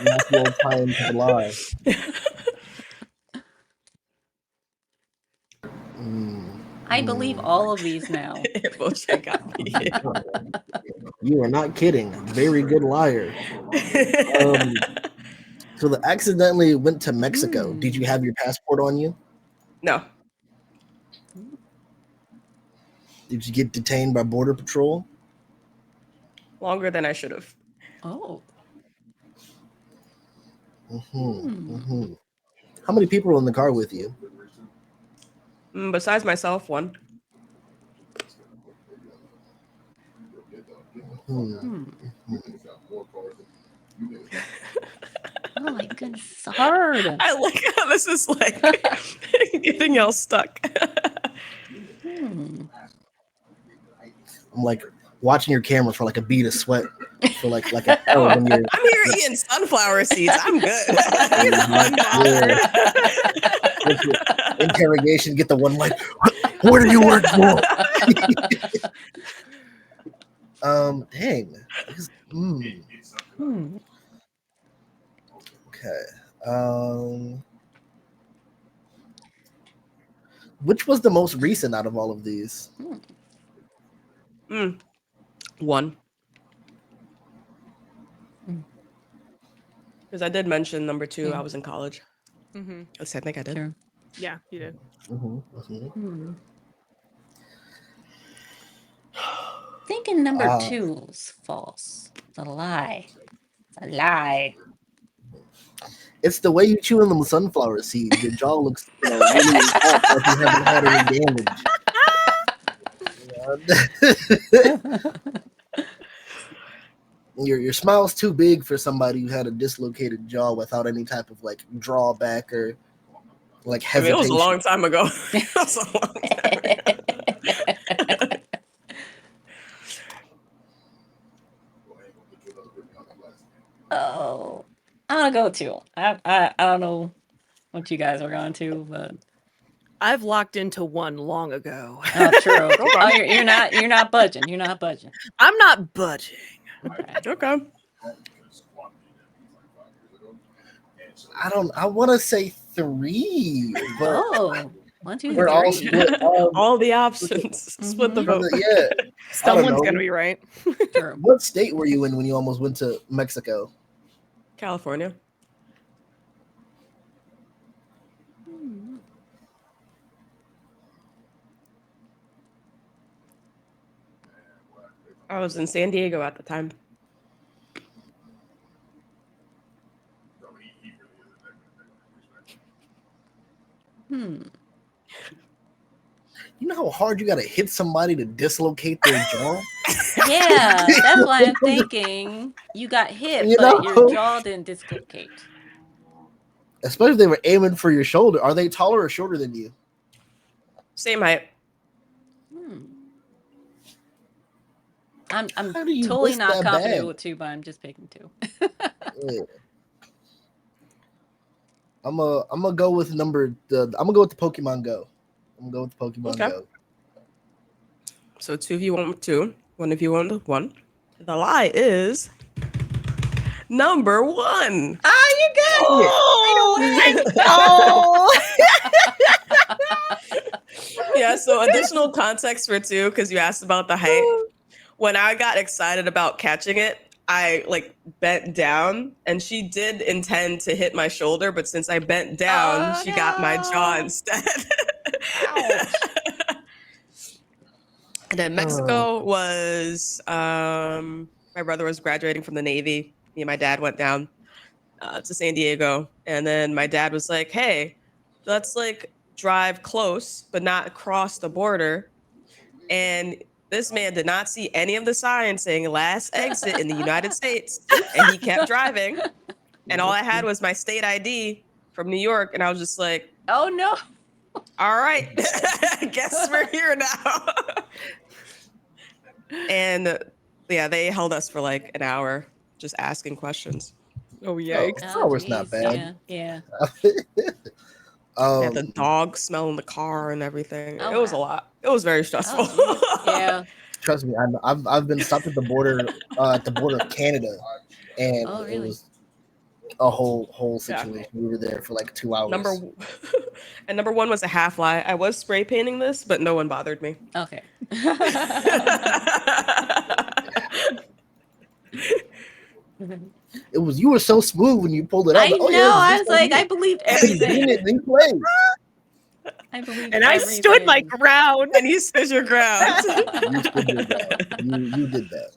That's a little tie into the lie. I believe all of these now. Hitmonchan got me hit. You are not kidding. Very good liar. So they accidentally went to Mexico. Did you have your passport on you? No. Did you get detained by Border Patrol? Longer than I should have. Oh. How many people were in the car with you? Besides myself, one. Oh my goodness, it's hard. I like how this is like getting y'all stuck. I'm like watching your camera for like a bead of sweat. for like an hour when you're I'm here eating sunflower seeds. I'm good. He's yeah, unbothered. with your interrogation. Get the one like, what do you work for? Dang. Hmm. Okay. Which was the most recent out of all of these? One. Mm. Because I did mention number 2. Yeah. I was in college. Mm-hmm. At least I think I did. Sure. Yeah, you did. Hmm. Thinking number Uh, 2's false. It's a lie. It's a lie. it's the way you chew on them sunflower seeds. Your jaw looks, really intact, like you haven't had any damage. Your smile's too big for somebody who had a dislocated jaw without any type of like drawback or like I mean, it was hesitation. a long time ago. It was a long time ago. Oh, I'm gonna go 2. I don't know what you guys are going to, but I've locked into 1 long ago. oh, true. Oh, you're not budging. You're not budging. I'm not budging. Okay. Okay. I want to say 3, but Oh, 1, 2, we're all 3. split. All the options. Split the Mhm. vote. Yeah, I don't Someone's know. gonna be right. True. What state were you in when you almost went to Mexico? California. Hmm. I was in San Diego at the time. Hmm. You know how hard you got to hit somebody to dislocate their jaw? Yeah, that's why I'm thinking you got hit, You but your know? jaw didn't dislocate. Especially if they were aiming for your shoulder. Are they taller or shorter than you? Same height. Hmm. I'm How do you totally miss not that confident bad? with 2, but I'm just picking 2. Yeah. I'm gonna go with I'm gonna go with the Pokemon Go. I'm gonna go with the Pokemon Okay. Go. So 2 of you went 2. 1 of you went 1. The lie is number 1. Ah, you got it. Oh! Yeah, so additional context for 2, because you asked about the height. When I got excited about catching it, I like bent down, and she did intend to hit my shoulder, but since I bent down, Oh, she got my jaw no. instead. Ouch. And then Mexico was my brother was graduating from the Navy. Me and my dad went down to San Diego, and then my dad was like, "Hey, let's like drive close, but not cross the border." And this man did not see any of the signs saying "last exit in the United States," and he kept driving. And all I had was my state ID from New York, and I was just like, Oh, no. "All right, I guess we're here now." And yeah, they held us for like an hour just asking questions. Oh Oh, yikes! Oh, hour's not geez. bad. Yeah. They had the Um, dog smell in the car and everything. Oh, It was a wow. lot. It was very stressful. Oh, geez. Yeah. trust me, I've been stopped at the border of Canada, and Oh, it really? was a whole Yeah. situation. We were there for like 2 hours. Number 1 was a half lie. I was spray painting this, but no one bothered me. Okay. It was, you were so smooth when you pulled it out. I Like, oh know. yeah, it's I this was right like, I here. believed And he did everything. it and he played. I believed And I stood my everything. ground. And you stood your ground. You stood your ground. You did that.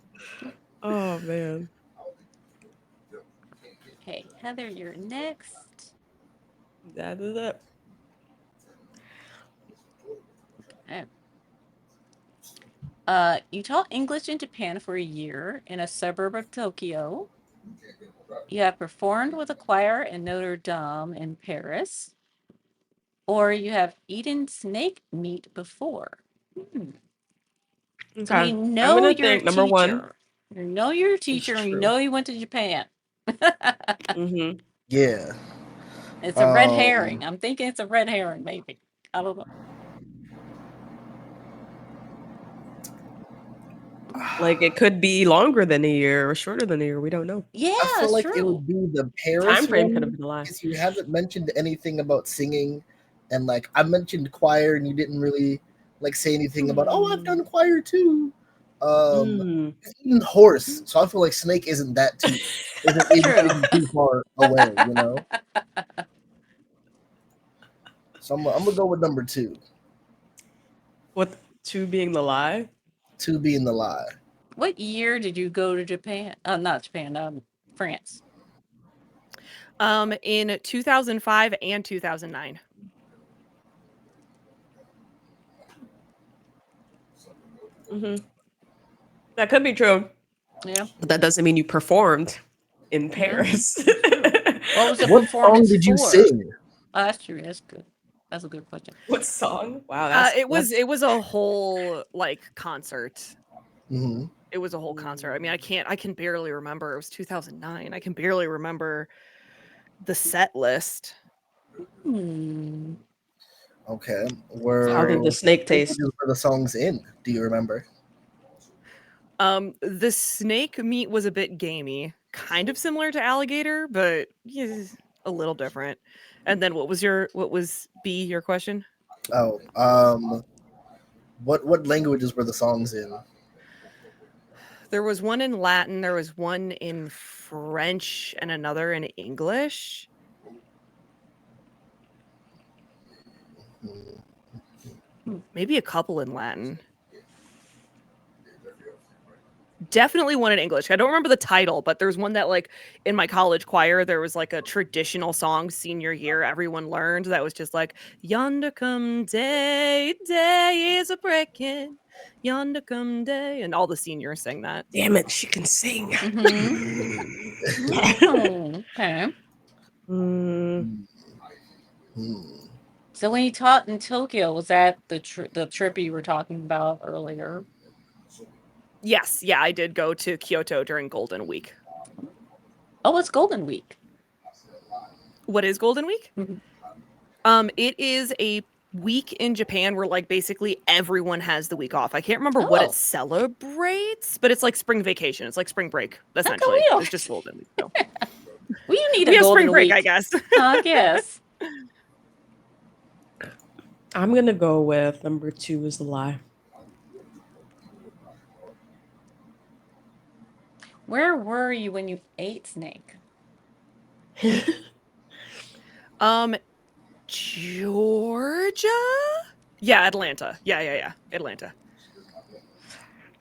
Oh man. Okay, Heather, you're next. That is it. Okay. You taught English in Japan for a year in a suburb of Tokyo. You have performed with a choir in Notre Dame in Paris. Or you have eaten snake meat before. Hmm. So Okay. we I'm know gonna you're a think number 1. teacher. You know you're a It's teacher and you true. know you went to Japan. Mm-hmm. Yeah. It's a red Um, herring. I'm thinking it's a red herring, maybe. I don't know. Like it could be longer than a year or shorter than a year. We don't know. Yeah, I feel it's like it true. would be the Time Paris frame could have one been a lie. because you haven't mentioned anything about singing, and like I mentioned choir, and you didn't really like say anything about. Oh, I've done choir too. Um, Mm. even horse. So I feel like snake True. isn't too far away. You know. So I'm gonna go with number two. With two being the lie. Two being the lie. What year did you go to Japan? Not Japan, France. In 2005 and 2009. Mm-hmm. That could be true, Yeah. but that doesn't mean you performed in Yeah. Paris. What was the What song performance did you for? sing? Oh, that's true. That's good. That's a good question. What song? Wow, It was that's it was a whole like concert. Mm-hmm. It was a whole concert. I mean, I can barely remember. It was 2009. I can barely remember the set list. Hmm. Okay. how Were did the what snake taste? languages were the songs in? Do you remember? The snake meat was a bit gamey, kind of similar to alligator, but yeah, a little different. And then what was B your question? Oh, what languages were the songs in? There was one in Latin, there was one in French, and another in English. Hmm. Maybe a couple in Latin. Definitely one in English. I don't remember the title, but there's one that like in my college choir, there was like a traditional song senior year everyone learned that was just like yonder come day, day is a breaking, yonder come day, and all the seniors sang that. Damn it, she can sing. Mm-hmm. Oh, okay. Mm, Hmm. So when you taught in Tokyo, was that the trip you were talking about earlier? Yes, yeah, I did go to Kyoto during Golden Week. Oh, it's Golden Week. What is Golden Week? Mhm. It is a week in Japan where like basically everyone has the week off. I can't remember what it Oh, celebrates, but it's like spring vacation. It's like spring break, how come essentially. we It's just don't? Golden Week. So We need we a have spring Golden break, I Week. guess. I guess. I'm gonna go with number two is the lie. Where were you when you ate snake? um, Georgia? Yeah, Atlanta. Yeah. Atlanta.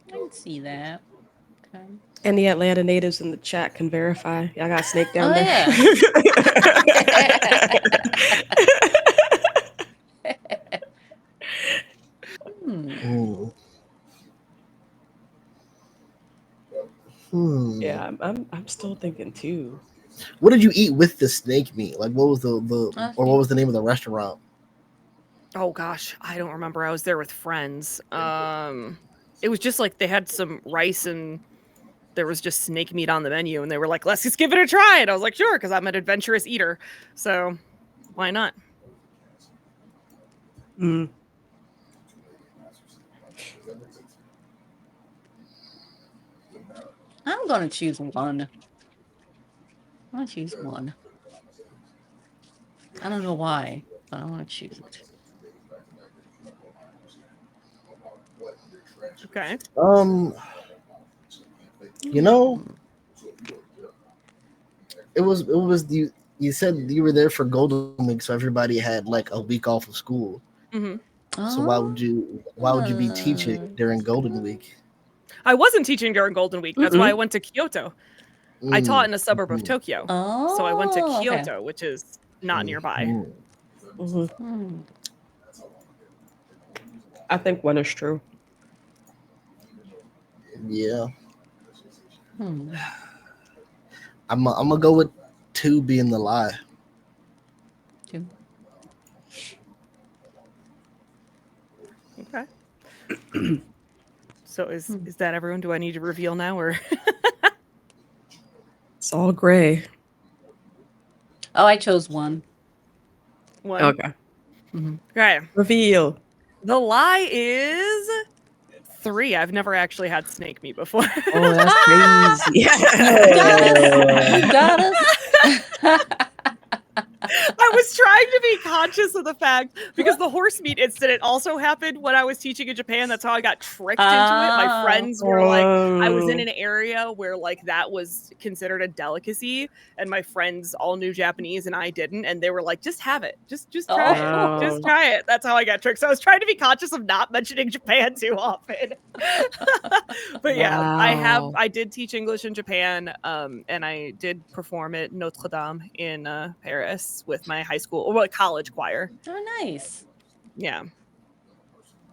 I can see that. Okay. And the Atlanta natives in the chat can verify. Y'all got snake down Oh there. yeah. Hmm. Hmm. Hmm. Yeah, I'm still thinking too. What did you eat with the snake meat? Like, what was or what See. was the name of the restaurant? Oh gosh, I don't remember. I was there with friends. It was just like they had some rice and there was just snake meat on the menu, and they were like, "Let's just give it a try." And I was like, "Sure," because I'm an adventurous eater, so why not? Mm. I'm gonna choose one. I'm gonna choose one. I don't know why, but I want to choose it. Okay. Um, you know, Hmm. it was you said you were there for Golden Week, so everybody had like a week off of school. Hmm. So Oh. why would you be teaching during Golden Week? I wasn't teaching during Golden Week. That's why I Mm-mm. went to Kyoto. I taught Mm, in a suburb of mhm, Tokyo, so I went to Oh. Okay. Kyoto, which is not nearby. mhm. Hmm. Hmm. I think one is true. Yeah, Hmm. I'm gonna go with two being the lie. Two. Okay. So is that everyone? Do I need to reveal now or? It's all gray. Oh, I chose one. One. Okay. Okay. Reveal. The lie is 3. I've never actually had snake meat before. Oh, that's crazy. You got us. You got us. I was trying to be conscious of the fact because the horse meat incident also happened when I was teaching in Japan. That's how I got tricked into it. My friends were like, I was in an area where like that was considered a delicacy, and my friends all knew Japanese and I didn't, and they were like, just have it, just try it, Oh. just try it. That's how I got tricked. So I was trying to be conscious of not mentioning Japan too often. But yeah, I did teach English in Japan, and I did perform at Notre Dame in Paris with my high school or college choir. Oh, nice. Yeah.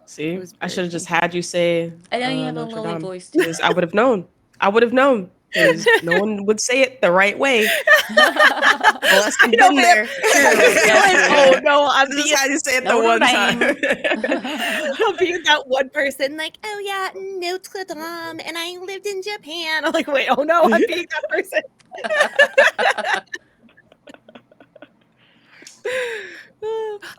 See, was I very should have just cool. had you say I know you have a Notre lily Dame. voice too. I would have known. I would have known because no one would say it the right way unless I you've know, been man. there. Oh no, I'm This is being, how you say it the Notre one Dame. time. I'm being that one person like, oh yeah, Notre Dame, and I lived in Japan. I'm like, wait, oh no, I'm being that person.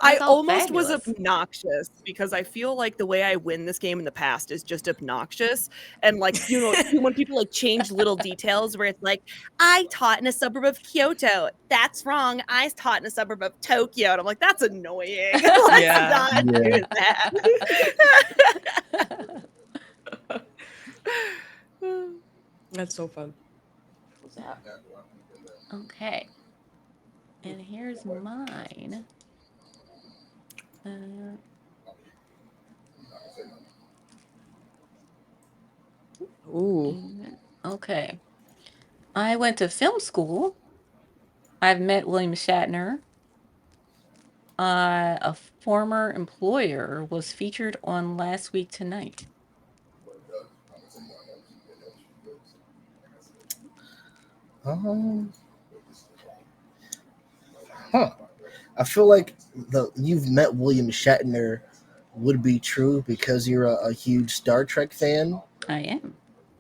I all almost was fabulous. obnoxious because I feel like the way I win this game in the past is just obnoxious. And like, you know, when people like change little details where it's like, I taught in a suburb of Kyoto. That's wrong. I taught in a suburb of Tokyo. And I'm like, that's annoying. Let's Yeah. not do that. That's so fun. Okay. And here's mine. Ooh. Okay. I went to film school. I've met William Shatner. A former employer was featured on Last Week Tonight. I feel like you've met William Shatner would be true because you're a huge Star Trek fan. I am.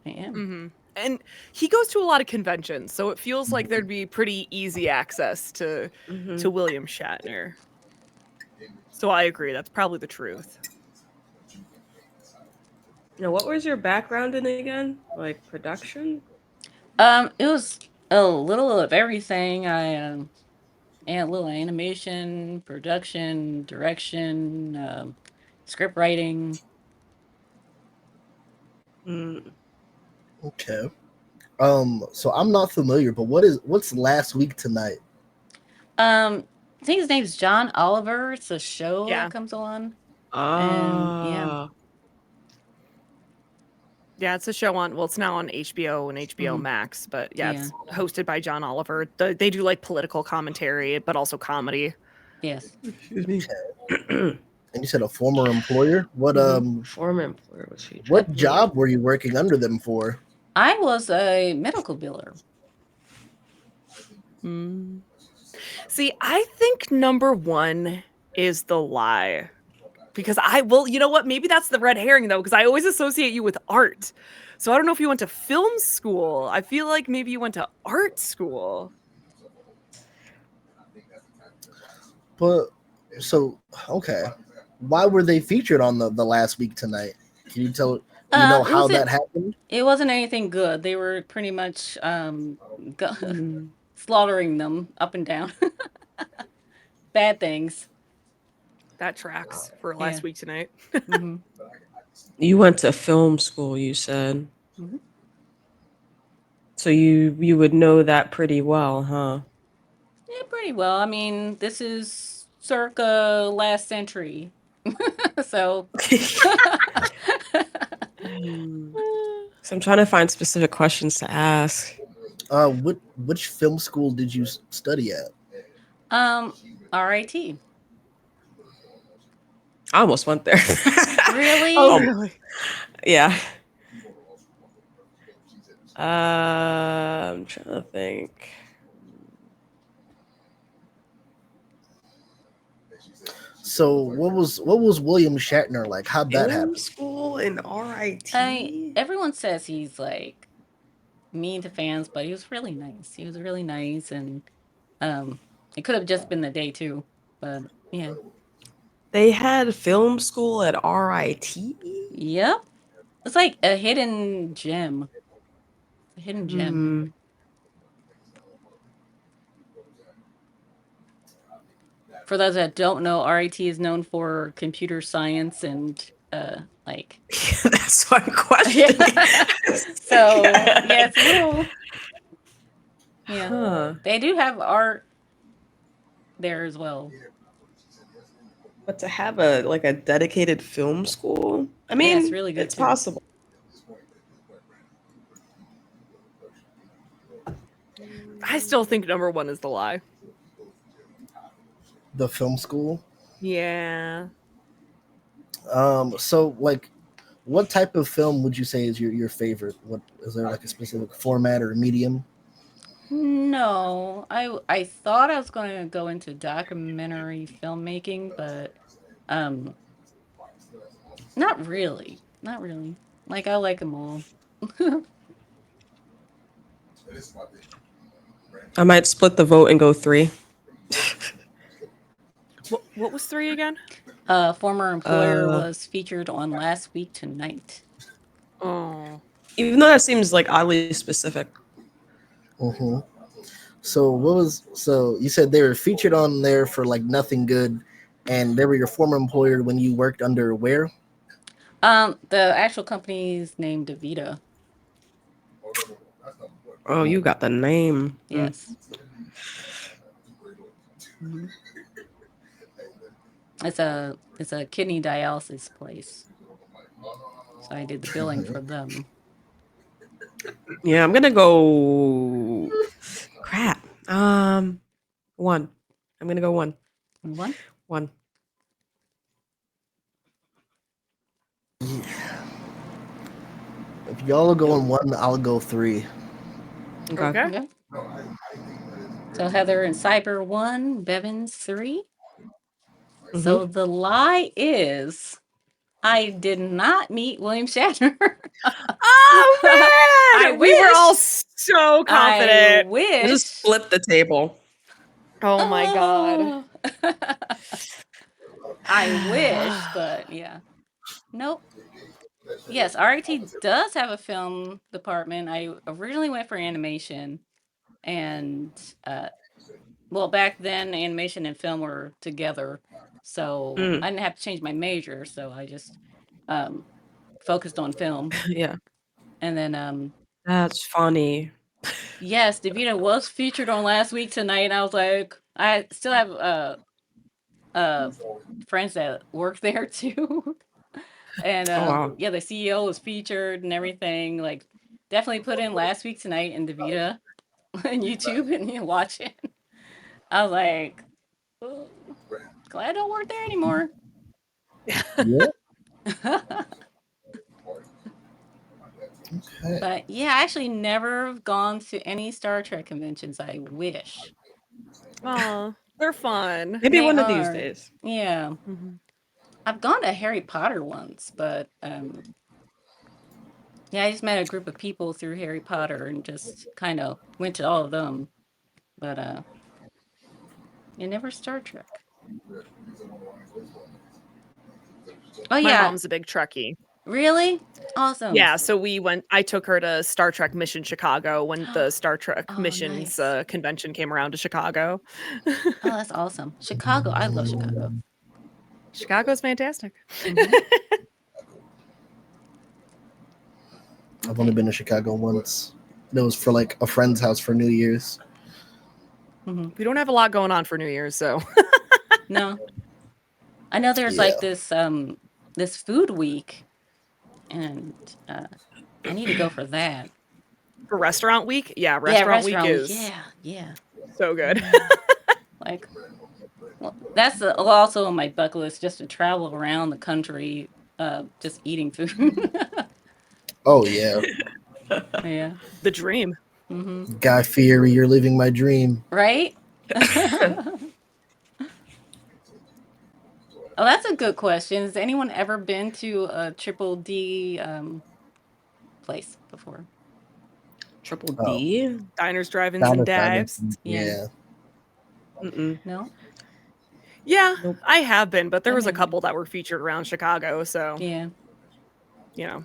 Mm-hmm. And he goes to a lot of conventions, so it feels like there'd be pretty easy access to William Shatner. So I agree. That's probably the truth. Now, what was your background in again? Like production? It was a little of everything. I and a little animation, production, direction, script writing. Okay. So I'm not familiar, but what's Last Week Tonight? I think his name's John Oliver. It's a show Yeah. that comes on. And Ah. Yeah, it's a show on, well, it's now on HBO and HBO Max, but yeah, it's hosted by John Oliver. They do like political commentary, but also comedy. Yes. Excuse me. And you said a former employer. What Former employer was featured. what job were you working under them for? I was a medical biller. See, I think number 1 is the lie. Because you know what? Maybe that's the red herring though, because I always associate you with art. So I don't know if you went to film school. I feel like maybe you went to art school. But so okay, why were they featured on the Last Week Tonight? Can you tell? You know how that happened? It wasn't anything good. They were pretty much slaughtering them up and down. Bad things. That tracks for Last Week Tonight. You went to film school, you said. So you would know that pretty well, huh? Yeah, pretty well. I mean, this is circa last century. So So I'm trying to find specific questions to ask. Which film school did you study at? RIT. I almost went there. Really? Oh, really? Yeah. I'm trying to think. So what was William Shatner like? How'd that Film happen? school in RIT? Everyone says he's like mean to fans, but he was really nice. He was really nice, and um, it could have just been the day too, but yeah, They had film school at RIT? yep. It's like a hidden gem. A hidden gem. Hmm. For those that don't know, RIT is known for computer science and like That's why I'm questioning. yeah. So yeah, it's a little yeah. Huh. They do have art there as well. But to have a like a dedicated film school, I Yeah, it's mean, really good it's too. possible. I still think number one is The Lie. The film school. Yeah. So like, what type of film would you say is your favorite? What is there like a specific format or medium? No, I thought I was going to go into documentary filmmaking, but um, not really. Not really. Like I like them all. I might split the vote and go 3. What was 3 again? Former employer Uh, was featured on Last Week Tonight. Oh. Even though that seems like oddly specific. Mm-hmm. So you said they were featured on there for like nothing good, and they were your former employer when you worked under where? The actual company's named DaVita. Oh, you got the name. Mm. Yes. Hmm. It's a kidney dialysis place. So I did the billing for them. Yeah, I'm gonna go. Crap. 1. I'm gonna go 1. One. 1. If y'all are going one, I'll go 3. Okay. Okay. Okay. So Heather and Cyber 1, Bevins 3. Mm-hmm. So the lie is I did not meet William Shatner. Oh I man, we were all wish. so I confident. I just wish. flipped the table. Oh my god. Oh. I wish, but yeah. Nope. Yes, RIT does have a film department. I originally went for animation, and well, back then animation and film were together, so Mm. I didn't have to change my major. So I just um, focused on film, Yeah, and then that's funny. yes, DeVito was featured on Last Week Tonight. And I was like, I still have uh friends that work there too. And Oh wow. yeah, the CEO was featured and everything. Like, definitely put in Last Week Tonight and Davita on YouTube and you watch it. I was like, oh, glad I don't work there anymore. Yeah. Okay. But yeah, I actually never gone to any Star Trek conventions. I wish. Oh, they're fun. Maybe They one of these are. days. Yeah. Mhm. I've gone to Harry Potter once, but yeah, I just met a group of people through Harry Potter and just kind of went to all of them. But you never Star Trek. Oh My yeah, mom's a big Trekkie. really? Awesome. Yeah, so I took her to Star Trek Mission Chicago when the Star Trek Oh, Missions nice. convention came around to Chicago. Oh, that's awesome. Chicago. I love Chicago. Chicago's fantastic. Hmm. I've only Okay. been to Chicago once. It was for like a friend's house for New Year's. Hmm. We don't have a lot going on for New Year's, so No, I know there's Yeah. like this food week, and I need to go for that. for Restaurant Week, yeah, Yeah, Restaurant Week restaurant week. is Yeah, yeah. so good. Like, well, that's also on my bucket list, just to travel around the country, just eating food. Oh yeah. Yeah. The dream. Hmm. Guy Fieri, you're living my dream. Right. Oh, that's a good question. Has anyone ever been to a triple D place before? Triple Oh, D? Diners, drive-ins, down and with diamonds. dives. Yeah. Yeah. Mm-mm. No? Yeah, Nope. I have been, but there I've was a never been. couple that were featured around Chicago, so Yeah. you know.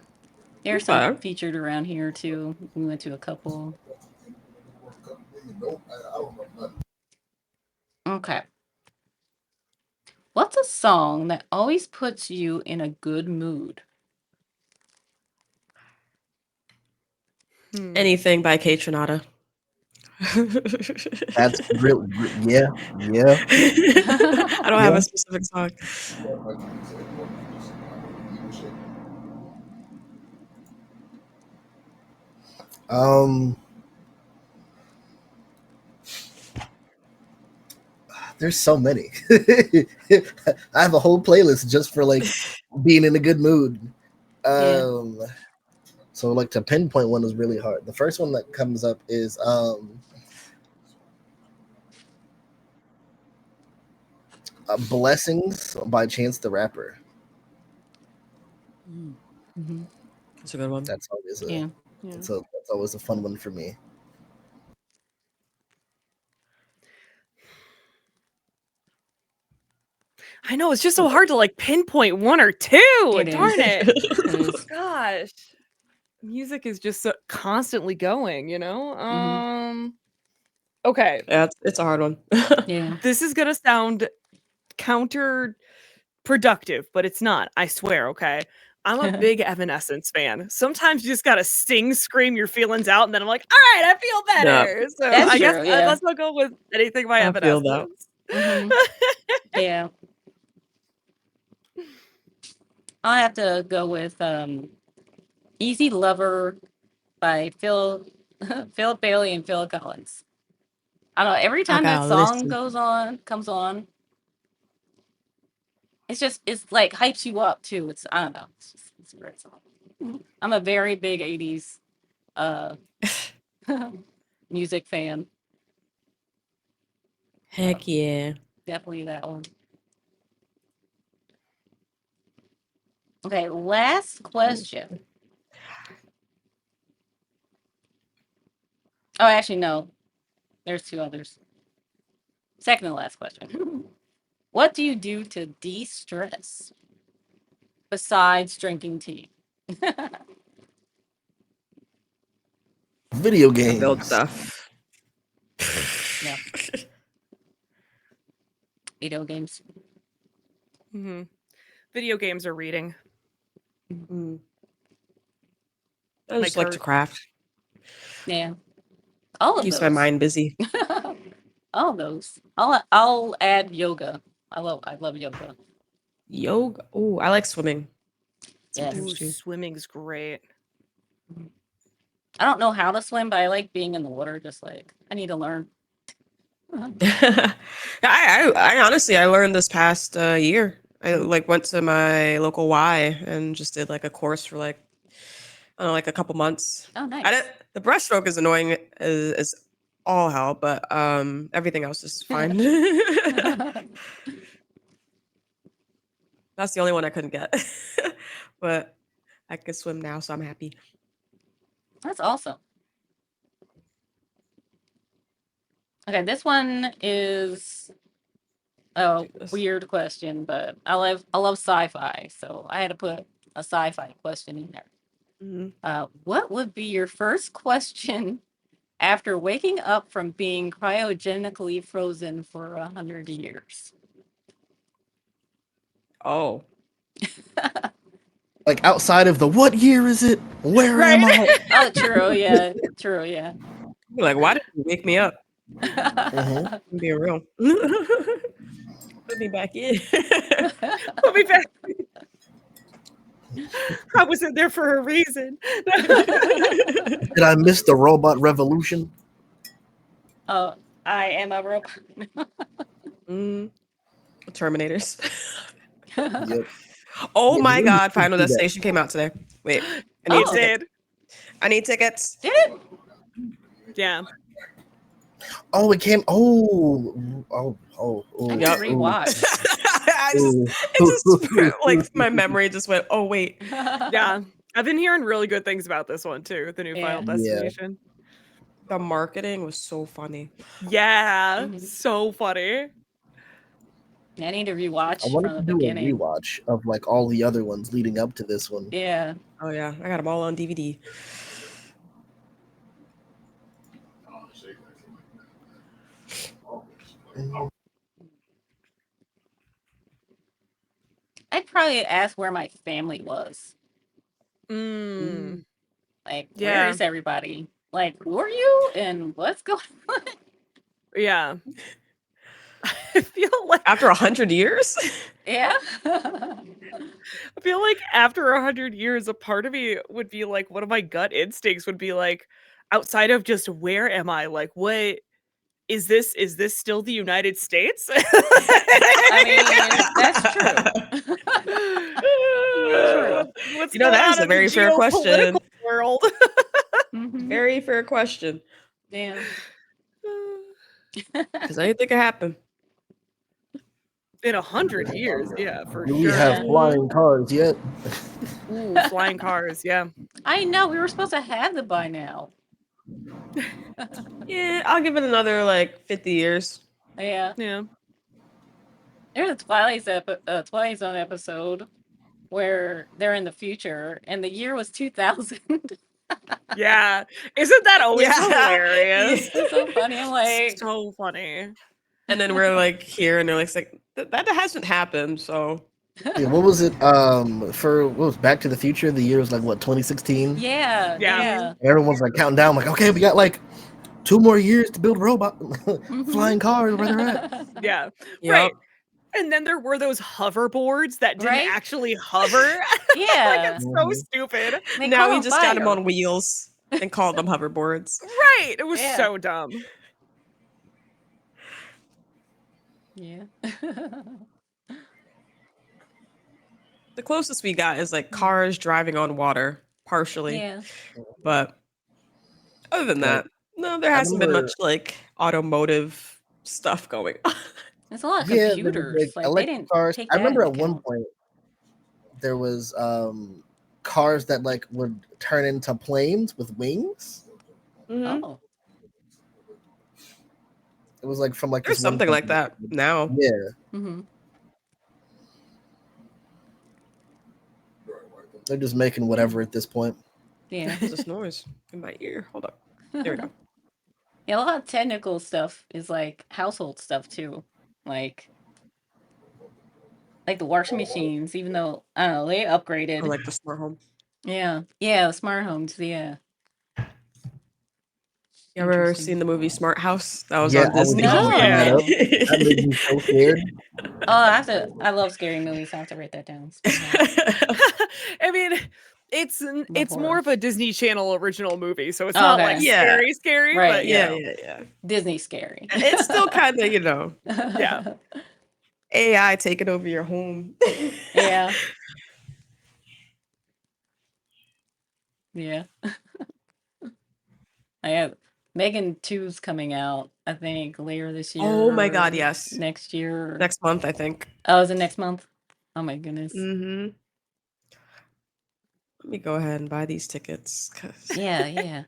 There's some Okay. featured around here too. We went to a couple. Okay. What's a song that always puts you in a good mood? Anything by Kate Trinata. That's real. Yeah. Yeah. I don't have Yeah. a specific song. Um. There's so many. I have a whole playlist just for like being in a good mood. Yeah. Um. So like to pinpoint one is really hard. The first one that comes up is "Blessings" by Chance the Rapper. Mm-hmm. That's a good one. That's always a Yeah. Yeah. that's always a fun one for me. I know it's just so hard to like pinpoint one or two. It Darn is. it. It is. Gosh. Music is just so constantly going, you know? Mm-hmm. Okay. Yeah, it's a hard one. Yeah. This is gonna sound counterproductive, but it's not, I swear, okay? I'm a big Evanescence fan. Sometimes you just gotta sing, scream your feelings out, and then I'm like, all right, I feel Yeah, better. So That's I guess true. Yeah. let's not go with anything by I feel that. Evanescence. Mm-hmm. Yeah. I'll have to go with Easy Lover by Phil Bailey and Phil Collins. I don't know, every I time that gotta song listen. comes on, it's like hypes you up too. I don't know. It's a great song. I'm a very big 80s uh music fan. So Heck yeah. definitely that one. Okay, last question. Oh, actually no. There's two others. Second to last question. What do you do to de-stress besides drinking tea? Video I build games. stuff. Yeah, video games. Hmm. Video games are reading. Mm. I Like just like to Kurt. craft. Yeah, all of Keeps my those. mind busy. All of those. I'll add yoga. I love yoga. Yoga. Oh, I like swimming Yes. sometimes Ooh, too. swimming's great. I don't know how to swim, but I like being in the water. Just like I need to learn. I honestly I learned this past year. I like went to my local Y and just did like a course for like I don't know, like a couple months. Oh, I did nice. the breaststroke is annoying is all hell, but everything else is fine. That's the only one I couldn't get. But I can swim now, so I'm happy. That's awesome. Okay, this one is a Yes. weird question, but I love sci-fi, so I had to put a sci-fi question in there. Mhm. What would be your first question after waking up from being cryogenically frozen for 100 years? Oh. Like outside of the what year is it? Where Right? am I? Oh, true. Yeah, true. Yeah. You're like, why did you wake me up? Mm-hmm. I'm being real. Put me back in. Put me back. I was in there for a reason. Did I miss the robot revolution? Oh, I am a robot. Mm, Terminators. Yep. Oh Yeah, my you God, can Final see that. Destination came out today. Wait, I need It Oh, tickets. did. I need tickets. did it? Yeah. Oh, it came. Oh, oh, oh, I oh, need to Yep. oh. rewatch. I just, Ooh. it just like my memory just went, oh wait. Yeah. I've been hearing really good things about this one too, the new Yeah. Final Yeah. Destination. The marketing was so funny. Yeah. Mhm. So funny. I need to I rewatch wanted from to the do a beginning. rewatch of like all the other ones leading up to this one. Yeah. Oh yeah, I got them all on DVD. I'd probably ask where my family was. Mm. Like, where Yeah. is everybody? Like, who are you and what's going on? Yeah. I feel like After 100 years. Yeah. after 100 years, a part of me would be like, one of my gut instincts would be like, outside of just where am I? Like, what is this? Is this still the United States? I mean, that's true. True. What's You know, going that on is a in the very fair geopolitical question. world? Hmm. Very fair question. Yeah. Because anything can happen. In 100 years, yeah, for Do we sure. have Yeah. flying cars yet? Ooh, flying cars, yeah. I know we were supposed to have them by now. Yeah, I'll give it another like 50 years. Yeah. Yeah. There's a Twilight Zone episode where they're in the future and the year was 2000. Yeah. Isn't that always Yeah. hilarious? It's so funny. I'm like, So funny. And then we're like here, and they're like that hasn't happened. So Yeah, what was it? For what was Back to the Future? The year was like what, 2016? yeah, Yeah. yeah. Everyone's like counting down, like, okay, we got like 2 more years to build robot Mhm. flying cars where they're at. Yeah. yep. Right. And then there were those hoverboards that didn't Right? actually hover. Like, Yeah. it's so Mhm. stupid. They Now caught we on just got them fire. on wheels and called them hoverboards. Right. It was Yeah. so dumb. Yeah. The closest we got is like cars driving on water, partially. Yeah. But other than Like, that, no, there I hasn't been remember, much like automotive stuff going on. There's a lot of yeah, there was like computers. Like they electric didn't cars. take I that remember into at one account. point there was cars that like would turn into planes with wings. Mhm. Oh. It was like from like There's this one something like company. that now. Yeah, Mm-hmm. they're just making whatever at this point. Yeah. There's this noise in my ear. Hold up. There we go. Yeah, a lot of technical stuff is like household stuff too. Like the washing machines, even though I don't know, they Or upgraded. like the smart home. Yeah. Yeah, the smart homes, yeah. You ever Interesting. seen the movie Smart House? That was Yeah, on I was Disney. just No. looking that up. That made me so scared. I love scary movies. I have to write that down. Smart house. I mean, it's more horror. of a Disney Channel original movie, so it's Oh, not okay. like Yeah. scary, Right, but yeah, you know. yeah. Disney scary. It's still kind of, Yeah. AI taking over your home. Yeah. Yeah. I have Megan 2's coming out, I think, later this year Oh my God, or yes. next year. Next month, I think. Oh, is it next month? Oh my goodness. Mm-hmm. Let me go ahead and buy these tickets because Yeah, yeah.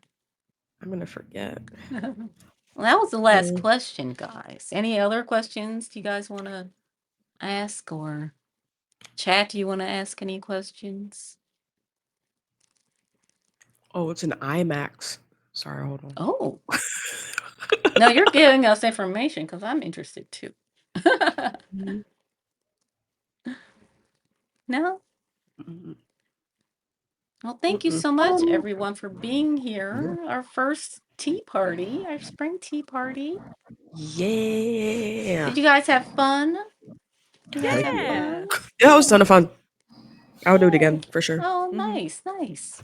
I'm gonna forget. Well, that was the last Mm. question, guys. Any other questions you guys want to ask or chat? Do you want to ask any questions? Oh, it's an IMAX. Sorry, hold on. Oh, no, you're giving us information because I'm interested too. Mhm. No? Mhm. Well, thank you Mm-mm. so much, everyone, for being Yeah. here. Our first tea party, our spring tea party. Yeah. Did you guys have fun? You guys Thank have you. Yeah. fun? Yeah, it was a ton of fun. I would do it Yay. again for sure. Oh, Mhm. nice, nice.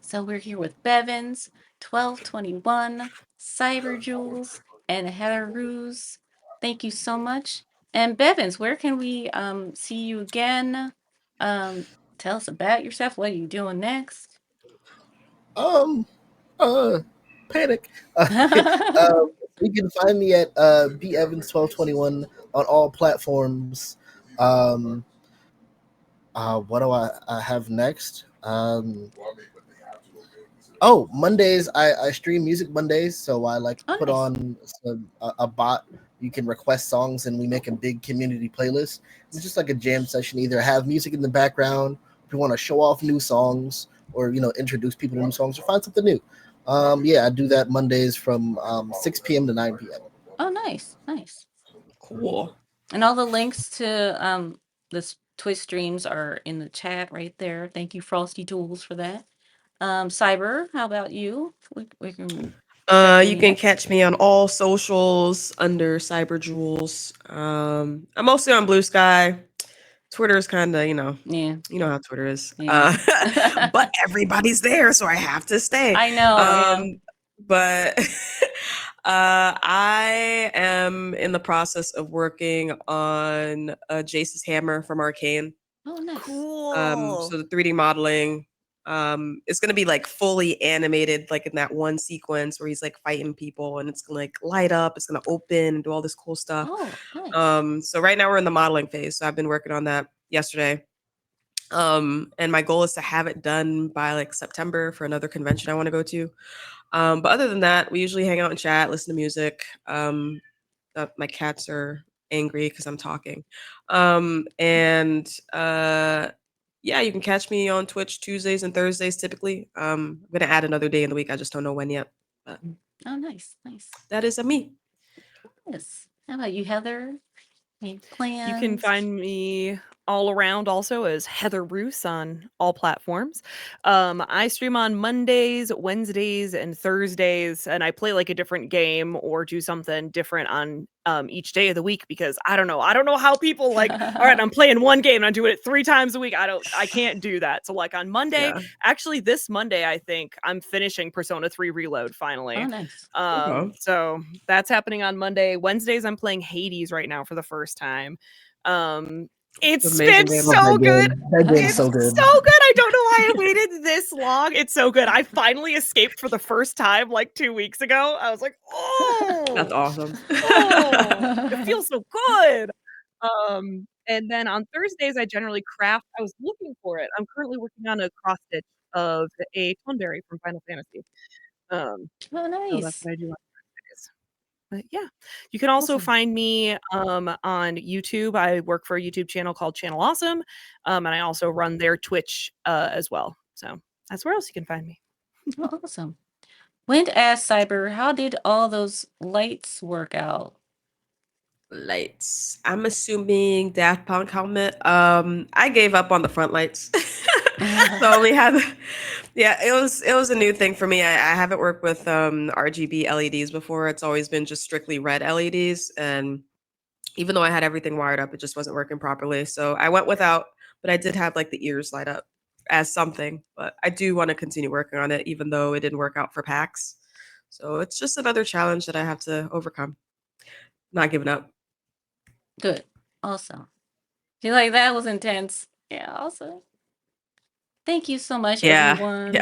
So we're here with Bevins, 1221, Cyber Jules, and Heather Ruse. Thank you so much. And Bevins, where can we see you again? Tell us about yourself. What are you doing next? Um, panic. You can find me at B Evans 1221 on all platforms. Um, what do I have next? Oh, Mondays I stream music Mondays, so I like Oh, put nice. on a bot. You can request songs, and we make a big community playlist. It's just like a jam session. Either have music in the background, if you want to show off new songs, or introduce people to new songs, or find something new. Yeah, I do that Mondays from 6 p.m. to 9 p.m. Oh, nice, nice. Cool. And all the links to this Twitch streams are in the chat right there. Thank you, Frosty Tools, for that. Cyber, how about you? We can check in You you can next. catch me on all socials under Cyber Jewels. I'm mostly on Blue Sky. Twitter is kind of, Yeah, you know how Twitter is. yeah. But everybody's there, so I have to stay. I know, yeah. But I am in the process of working on Jace's hammer from Arcane. Oh, nice. So Cool. the 3D modeling, it's gonna be like fully animated, like in that one sequence where he's like fighting people, and it's gonna like light up, it's gonna open and do all this cool stuff. Oh, nice. So right now we're in the modeling phase, so I've been working on that yesterday. And my goal is to have it done by like September for another convention I want to go to. But other than that, we usually hang out and chat, listen to music. My cats are angry because I'm talking. And Yeah, you can catch me on Twitch Tuesdays and Thursdays typically. I'm gonna add another day in the week. I just don't know when yet. But Oh, nice, nice. that is a me. Yes. How about you, Heather? Any You can plans? find me all around also as Heather Roos on all platforms. I stream on Mondays, Wednesdays, and Thursdays, and I play like a different game or do something different on each day of the week because I don't know. I don't know how people like, all right, I'm playing one game and I'm doing it 3 times a week. I can't do that. So like on Monday, Yeah. actually this Monday, I think I'm finishing Persona 3 Reload finally. Oh, nice. Okay. So that's happening on Monday. Wednesdays, I'm playing Hades right now for the first time. Um, it's been Amazing game. Love that so good. game. That Oh, game's It's so nice. good. so good. I don't know why I waited this long. It's so good. I finally escaped for the first time like 2 weeks ago. I was like, That's oh, awesome. it feels so good. And then on Thursdays, I generally craft. I was looking for it. I'm currently working on a cross stitch of a Tonberry from Final Fantasy. Um, Oh, so that's nice. what I do on Thursdays. But yeah, you can also Awesome. find me on YouTube. I work for a YouTube channel called Channel Awesome, and I also run their Twitch as well. So that's where else you can find me. Oh, awesome. Went asked Cyber, how did all those lights work out? Lights. I'm assuming Daft Punk helmet. I gave up on the front lights. So I only had yeah, it was a new thing for me. I haven't worked with RGB LEDs before. It's always been just strictly red LEDs, and even though I had everything wired up, it just wasn't working properly. So I went without, but I did have like the ears light up as something. But I do want to continue working on it, even though it didn't work out for PAX. So it's just another challenge that I have to overcome. Not giving up. Good. Awesome. Feel like that was intense. Yeah, awesome. Thank you so much, Yeah, yeah. everyone.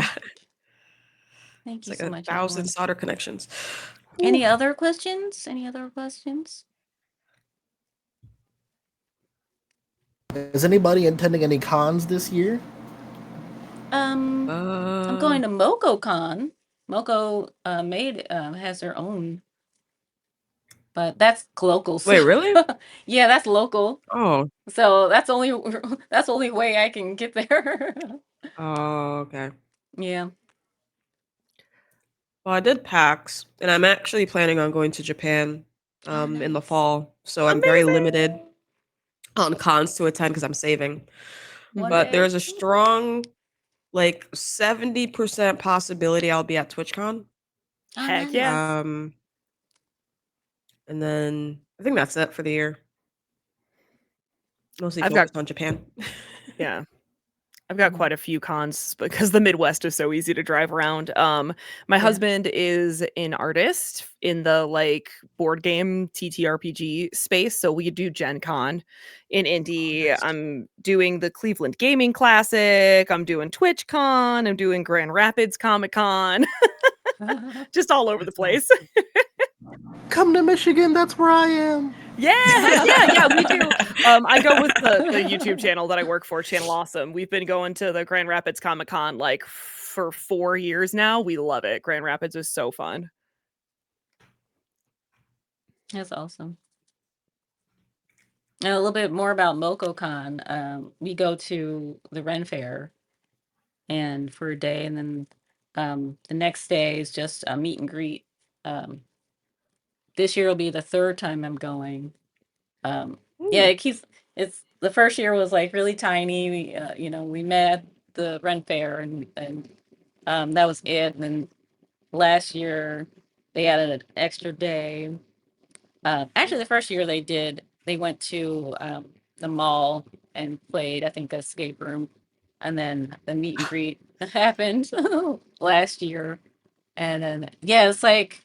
Thank It's you like so a much, thousand everyone. solder connections. Any Ooh. other questions? Any other questions? Is anybody attending any cons this year? Um, I'm Uh, going to MocoCon. Moco made has their own, but that's local. So wait, really? yeah, that's local. Oh, So that's only that's the only way I can get there. oh, okay. Yeah. Well, I did PAX, and I'm actually planning on going to Japan Oh, in the nice. fall. So I'm very Amazing. limited on cons to attend because I'm saving. One But day. there's a strong, like 70% possibility I'll be at TwitchCon. Oh, Heck yeah. nice. Um, and then I think that's it for the year. Mostly I've got focused on Japan. yeah. I've got quite a few cons because the Midwest is so easy to drive around. My Yeah. husband is an artist in the like board game TTRPG space, so we do Gen Con in Indy. Nice. I'm doing the Cleveland Gaming Classic. I'm doing TwitchCon. I'm doing Grand Rapids Comic Con. Just all over the That's place. awesome. Come to Michigan. That's where I am. Yeah, heck yeah, we do. I go with the YouTube channel that I work for, Channel Awesome. We've been going to the Grand Rapids Comic Con like for 4 years now. We love it. Grand Rapids is so fun. That's awesome. And a little bit more about MocoCon. We go to the Ren Fair and for a day, and then the next day is just a meet and greet. This year will be the third time I'm going. Yeah, Ooh. it keeps. It's the first year was like really tiny. We met at the Ren Fair, and that was it. And then last year they added an extra day. Actually, the first year they went to the mall and played, I think, escape room, and then the meet and greet happened last year. And then yeah, it's like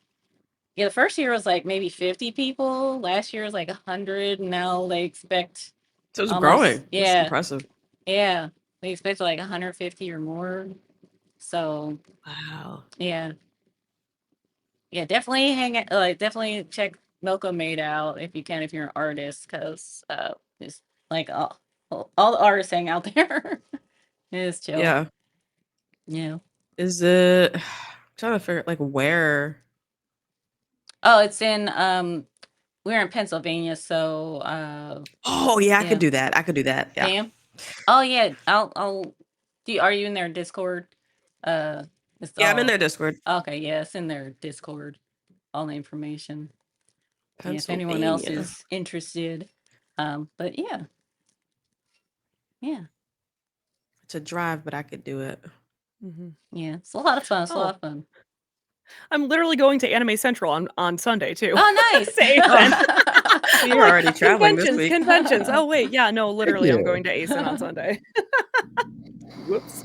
the first year was like maybe 50 people. Last year was like 100. Now they expect So it's almost growing. It's impressive. yeah, they expect like 150 or more. So Wow. yeah, yeah, definitely definitely check Milko Made out if you can, if you're an artist, because it's like all the artists hang out there. It's chill. Yeah. Yeah. Is it? I'm trying to figure like where. Oh, it's in we're in Pennsylvania, so Oh yeah, I could yeah. do that. I could do that. Yeah. Damn. Oh yeah, I'll are you in their Discord? It's Yeah, I'm in all their Discord. okay, yeah, it's in their Discord. All the information. Yeah, if anyone else Pennsylvania. is interested. But yeah. Yeah. It's a drive, but I could do it. Mm-hmm. Yeah. It's a lot of fun. It's a lot Oh, of fun. I'm literally going to Anime Central on Sunday too. Oh, nice. To ASIN. So I'm you're like, already traveling this week. conventions. Oh wait, yeah, no, literally, Yeah. I'm going to ASIN on Sunday. Whoops.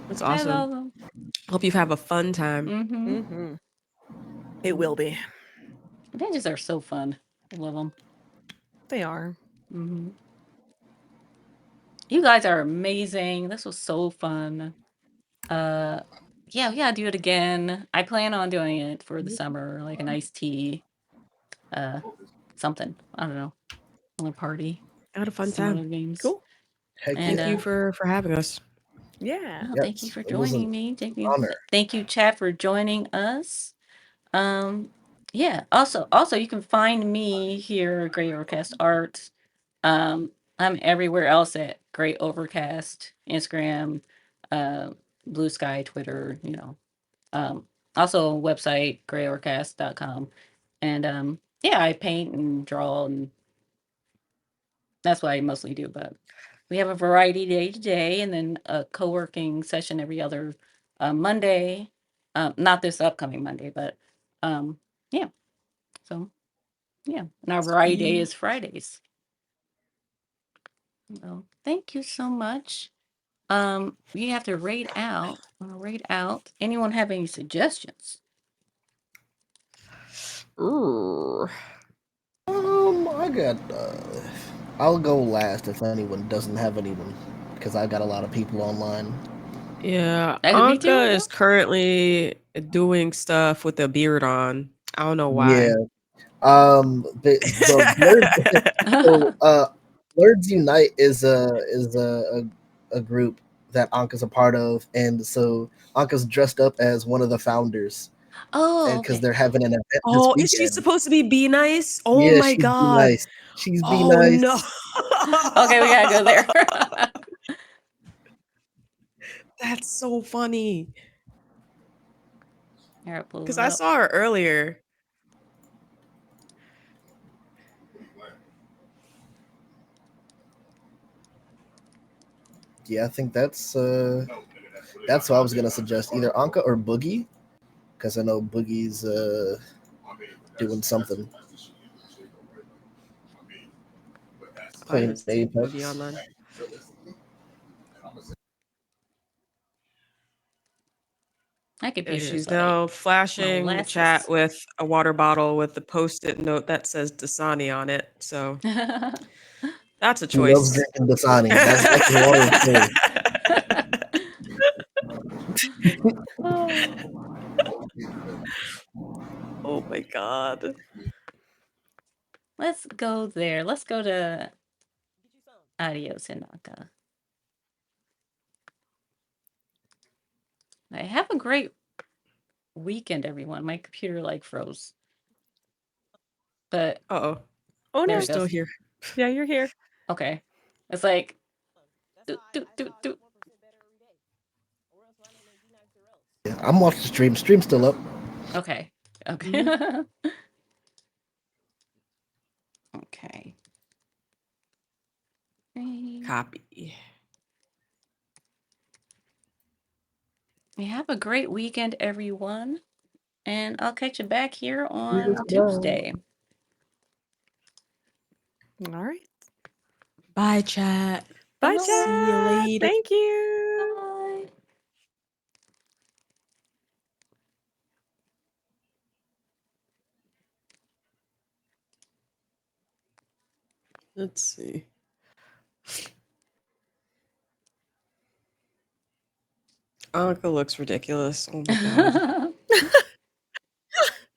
That's That's awesome. awesome. Hope you have a fun time. Mm-hmm. Mm-hmm. It will be. Adventures are so fun. I love them. They are. Mm-hmm. You guys are amazing. This was so fun. Uh, yeah, we gotta do it again. I plan on doing it for the summer, like an iced tea, uh, something. I don't know, another party, I had a fun some other time. games. Cool. Heck And Thank yeah. you for having us. Yeah. oh, thank you Yes, for it was an joining me. honor. Thank you, chat, for joining us. Um, yeah. Also, you can find me here, at Great Overcast Art. I'm everywhere else at Great Overcast, Instagram, uh, Blue Sky, Twitter. Um, also website greatovercast.com. And yeah, I paint and draw, and that's what I mostly do. But we have a variety day today, and then a co-working session every other Monday. Not this upcoming Monday, but um, yeah. So yeah, and our variety day Sweet. is Fridays. So thank you so much. You have to rate out. Rate out. Anyone have any suggestions? Ooh. I got. I'll go last if anyone doesn't have anyone, because I got a lot of people online. Yeah, That could be two. Anka is currently doing stuff with a beard on. I don't know Yeah. why. The Blurred, so Blurreds Unite is a group that Anka's a part of, and so Anka's dressed up as one of the founders, Oh, and because okay. they're having an event this Oh, is she weekend. supposed to be nice? Oh Yeah, my she's be god. nice. She's be Oh no. nice. Okay, we gotta go there. That's so funny. Here, pull Because it I up. saw her earlier. Yeah, I think that's what I was gonna suggest. Either Anka or Boogie, because I know Boogie's doing something, Oh, I playing didn't see Boogie Apex. online. My Yeah, computer is she's like now flashing the chat molasses. with a water bottle with the post-it note that says Dasani on it. So that's a He loves choice. drinking Dasani. That's his water of choice. Oh. Oh my god. Let's go there. Let's go to Adios Hinaka. I have a great weekend, everyone. My computer like froze, but Uh-oh. Oh there no. You're it still goes. here. Yeah, you're here. Okay, it's like do do do do. Yeah, I'm watching the stream. Stream's still up. Okay, okay, Hmm. okay. We Copy. have a great weekend, everyone, and I'll catch you back here You on as well. Tuesday. All right. Bye, chat. Bye, See you Bye. chat. later. Thank you. Bye. Let's see. Anka looks ridiculous. Oh my god.